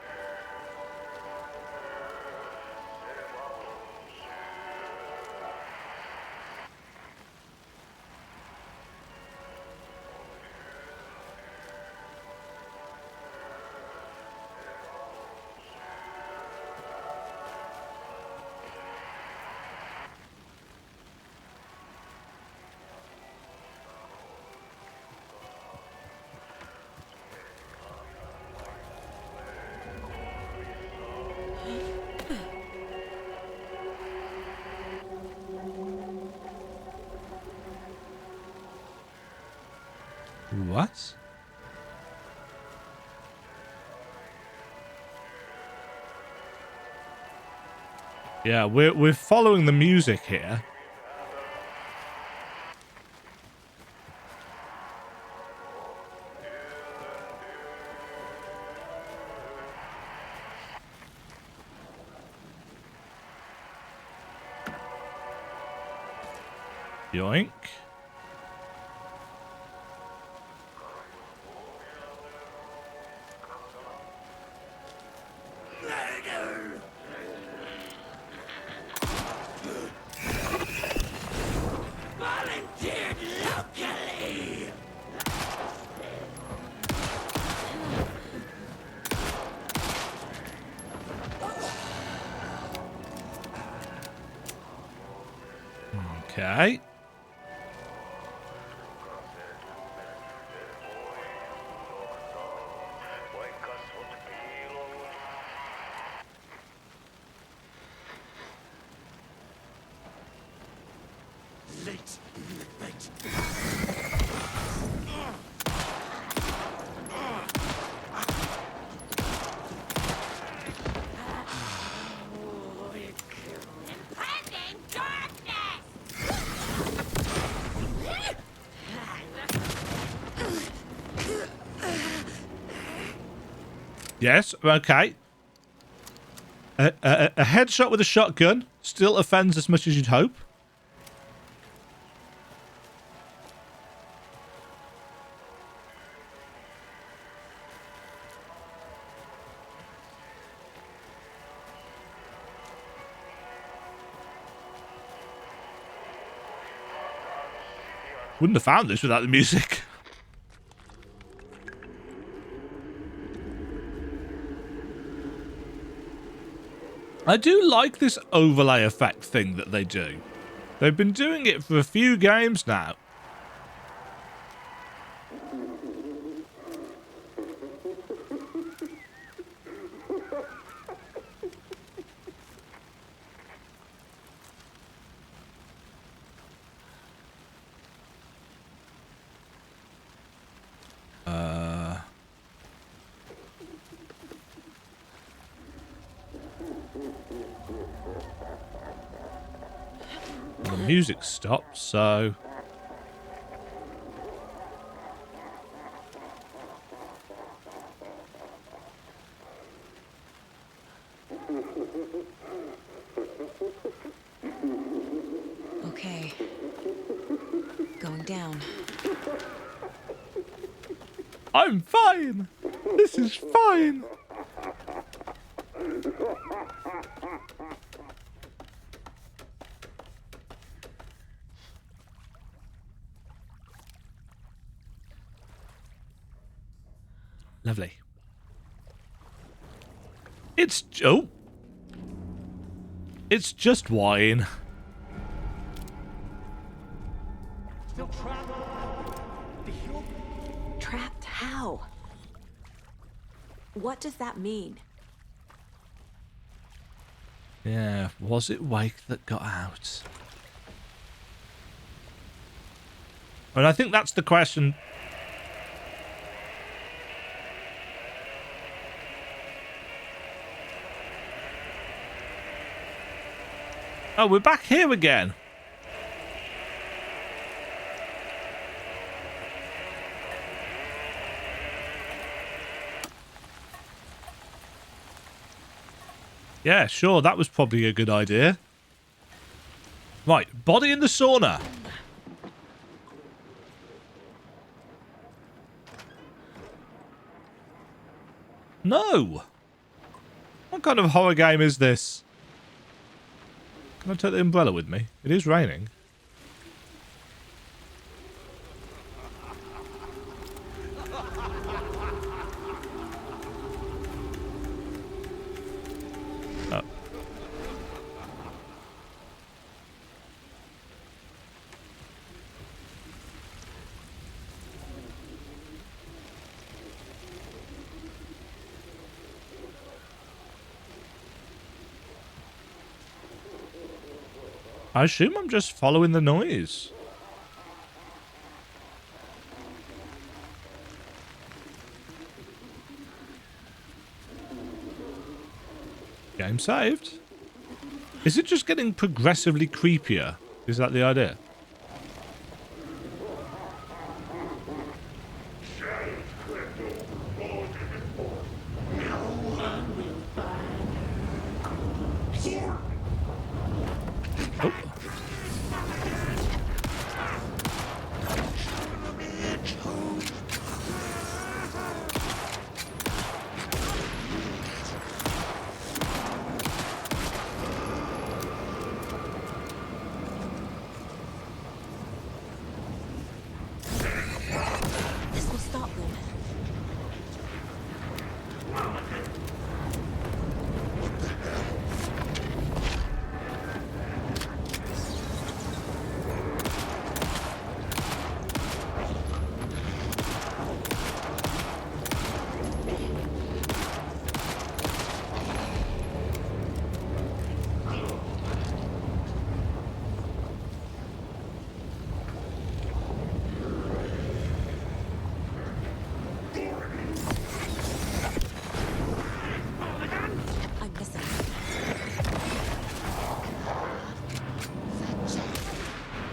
What? Yeah, we're following the music here. Yoink. Okay. Yes, okay. A headshot with a shotgun still offends as much as you'd hope. Wouldn't have found this without the music. I do like this overlay effect thing that they do. They've been doing it for a few games now. The music stopped, so... Okay. Going down. I'm fine! This is fine! Lovely. It's... oh! It's just wine. Still trapped? Trapped how? What does that mean? Yeah, was it Wake that got out? And I think that's the question. Oh, we're back here again. Yeah, sure, that was probably a good idea. Right, body in the sauna. No! What kind of horror game is this? Can I take the umbrella with me? It is raining. Oh. I assume I'm just following the noise. Game saved. Is it just getting progressively creepier? Is that the idea?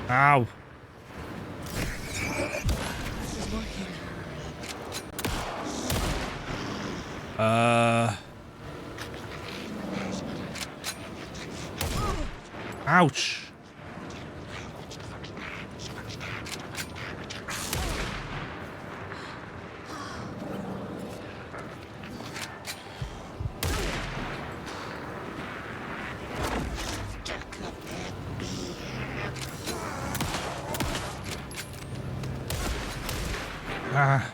Ow. Ouch. Ah.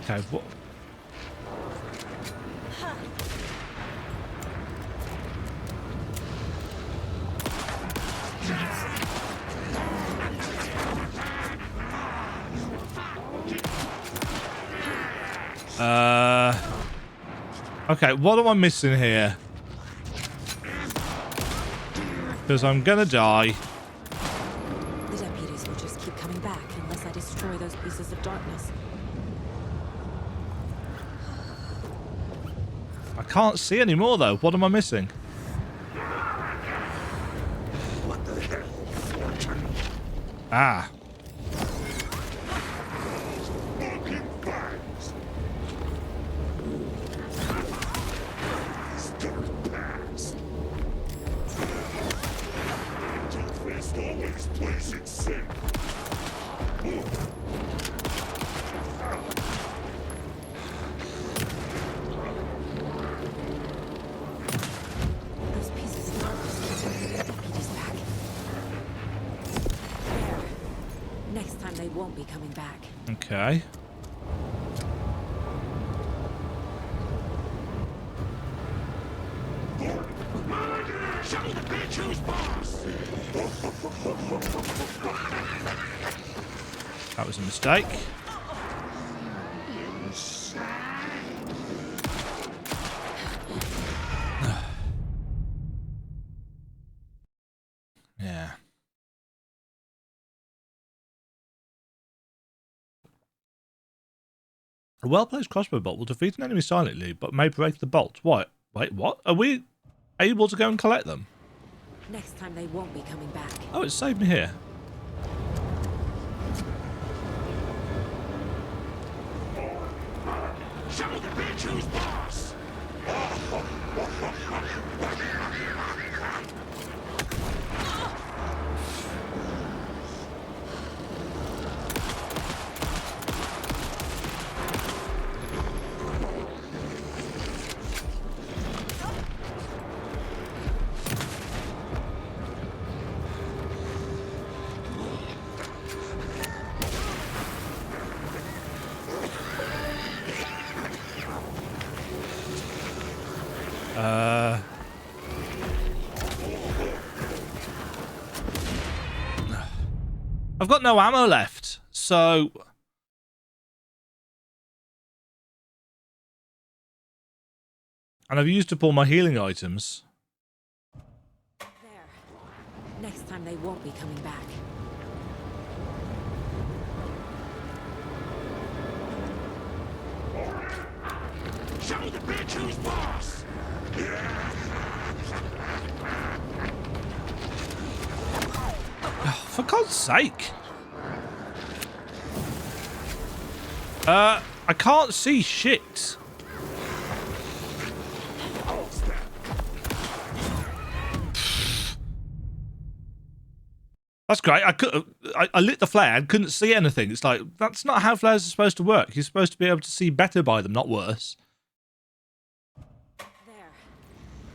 Okay, what? Okay, what am I missing here? Because I'm gonna die. The deputies will just keep coming back unless I destroy those pieces of darkness. I can't see anymore though. What am I missing? Ah. Okay. That was a mistake. Yeah. A well-placed crossbow bolt will defeat an enemy silently, but may break the bolt. What? Wait, what? Are we able to go and collect them? Next time they won't be coming back. Oh, it saved me here. Show the bitch who's boss! I've got no ammo left, so... And I've used up all my healing items. There. Next time they won't be coming back. Show the bitch who's boss! For God's sake. I can't see shit. That's great. I lit the flare and couldn't see anything. It's like, that's not how flares are supposed to work. You're supposed to be able to see better by them, not worse. There.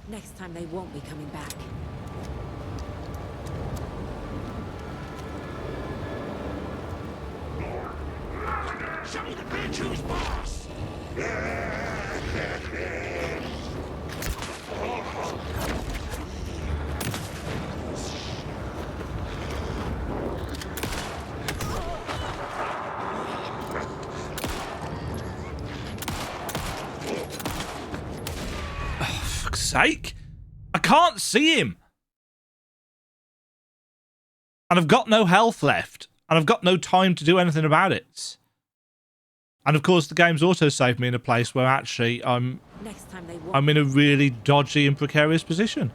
Next time they won't be coming back. Show the bitch who's boss! Oh, for fuck's sake. I can't see him. And I've got no health left. And I've got no time to do anything about it. And of course, the game's also saved me in a place where actually I'm in a really dodgy and precarious position.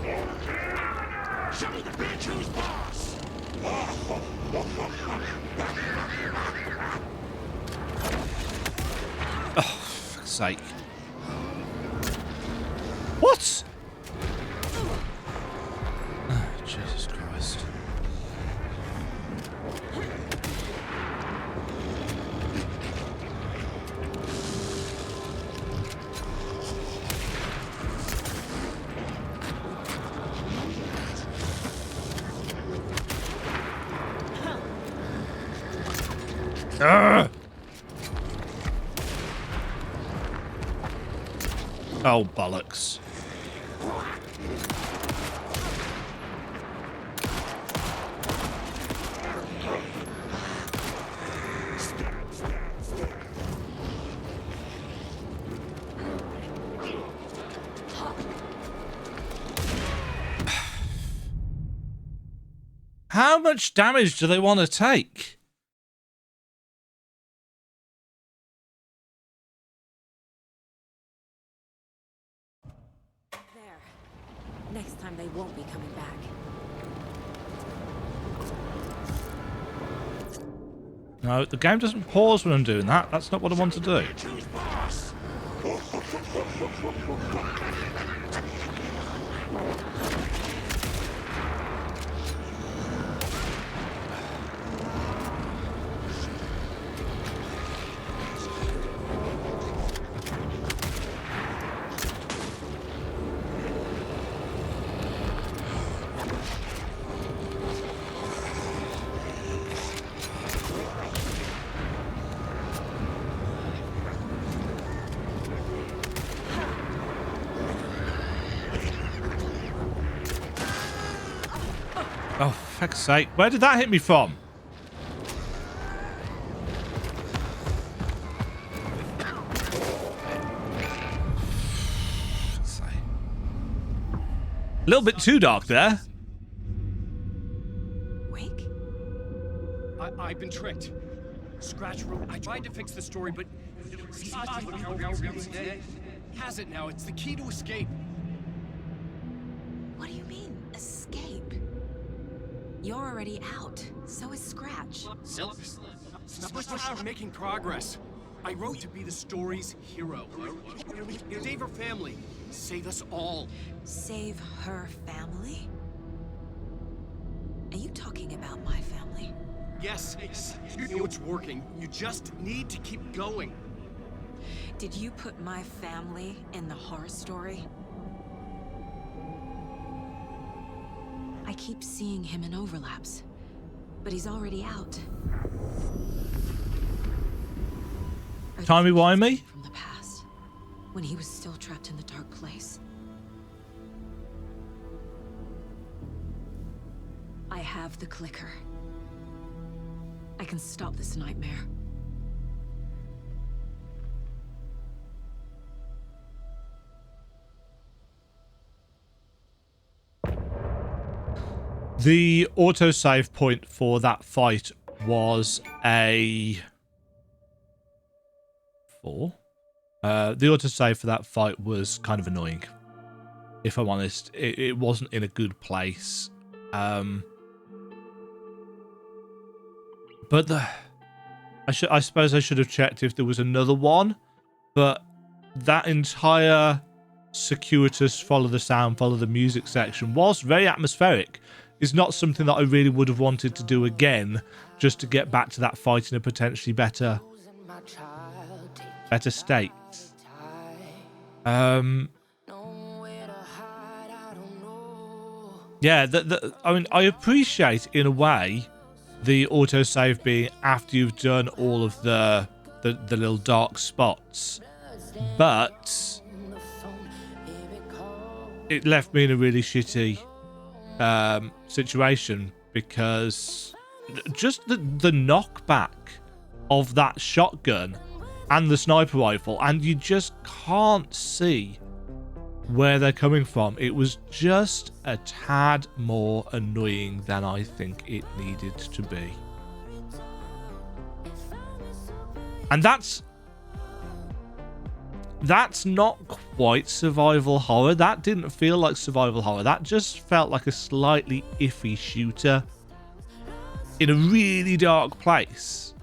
Show the bitch who's boss! Oh, for fuck's sake. What? Oh, Jesus Christ. Ugh. Oh, bollocks. How much damage do they want to take? There. Next time they won't be coming back. No, the game doesn't pause when I'm doing that. That's not what I want to do. Oh, for fuck's sake. Where did that hit me from? A little bit too dark there. Wake? I've been tricked. Scratch wrote. I tried to fix the story, but has it now. It's the key to escape. What do you mean, escape? You're already out. So is Scratch. We're making progress. I wrote to be the story's hero. Save her family. Save us all. Save her family? Are you talking about my family? Yes, you know it's working. You just need to keep going. Did you put my family in the horror story? I keep seeing him in overlaps, but he's already out. Timey-wimey? From the past, when he was still trapped in the dark place. I have the clicker. I can stop this nightmare. The autosave point for that fight was a 4. The autosave for that fight was kind of annoying. If I'm honest, it wasn't in a good place. But I suppose I should have checked if there was another one. But that entire circuitous follow the sound, follow the music section was very atmospheric. Is not something that I really would have wanted to do again, just to get back to that fight in a potentially better state. Yeah, I mean, I appreciate in a way the autosave being after you've done all of the little dark spots, but it left me in a really shitty situation because just the knockback of that shotgun and the sniper rifle, and you just can't see where they're coming from. It was just a tad more annoying than I think it needed to be. And that's not quite survival horror. That didn't feel like survival horror. That just felt like a slightly iffy shooter in a really dark place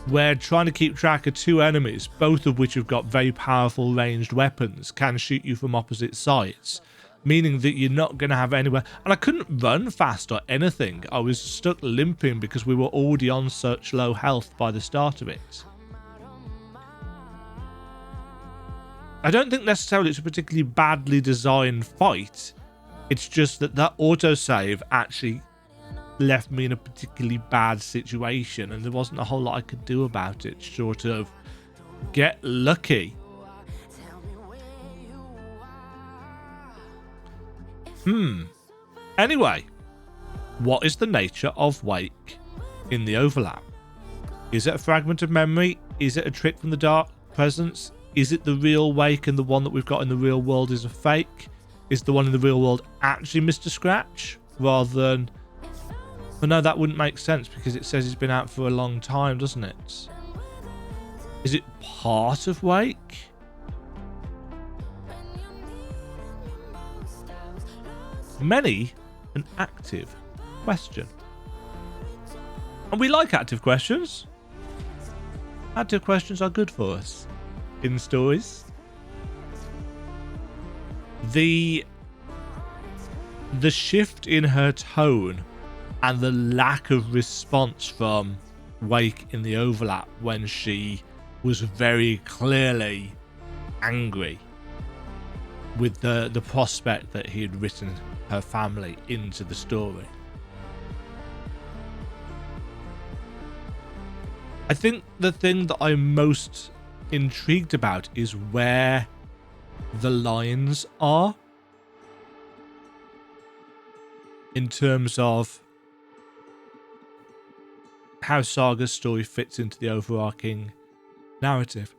where trying to keep track of two enemies, both of which have got very powerful ranged weapons, can shoot you from opposite sides, meaning that you're not going to have anywhere. And I couldn't run fast or anything. I was stuck limping because we were already on such low health by the start of it. I don't think necessarily it's a particularly badly designed fight. It's just that autosave actually left me in a particularly bad situation, and there wasn't a whole lot I could do about it, short of get lucky. Anyway, what is the nature of Wake in the overlap? Is it a fragment of memory? Is it a trick from the dark presence? Is it the real Wake and the one that we've got in the real world is a fake? Is the one in the real world actually Mr. Scratch rather than... But no, that wouldn't make sense because it says he's been out for a long time, doesn't it? Is it part of Wake? Many an active question. And we like active questions. Active questions are good for us in stories. The shift in her tone and the lack of response from Wake in the overlap when she was very clearly angry with the prospect that he had written her family into the story. I think the thing that I'm most intrigued about is where the lines are in terms of how Saga's story fits into the overarching narrative.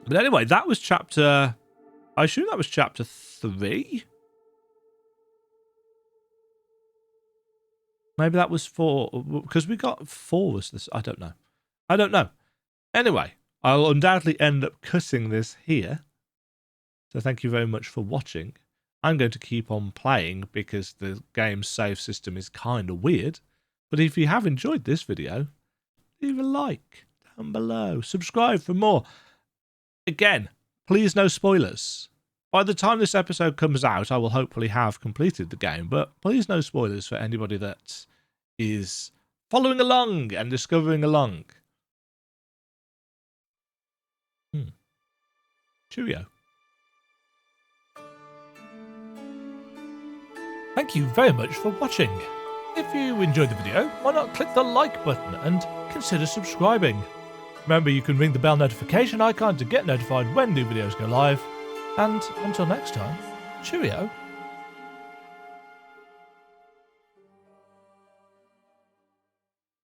But anyway, that was chapter... I assume that was chapter 3? Maybe that was 4, because we got 4 was this. I don't know. Anyway, I'll undoubtedly end up cutting this here. So thank you very much for watching. I'm going to keep on playing because the game's save system is kind of weird. But if you have enjoyed this video, leave a like down below. Subscribe for more. Again, please no spoilers. By the time this episode comes out, I will hopefully have completed the game, but please no spoilers for anybody that is following along and discovering along. Cheerio. Thank you very much for watching. If you enjoyed the video, why not click the like button and consider subscribing. Remember, you can ring the bell notification icon to get notified when new videos go live. And until next time, cheerio.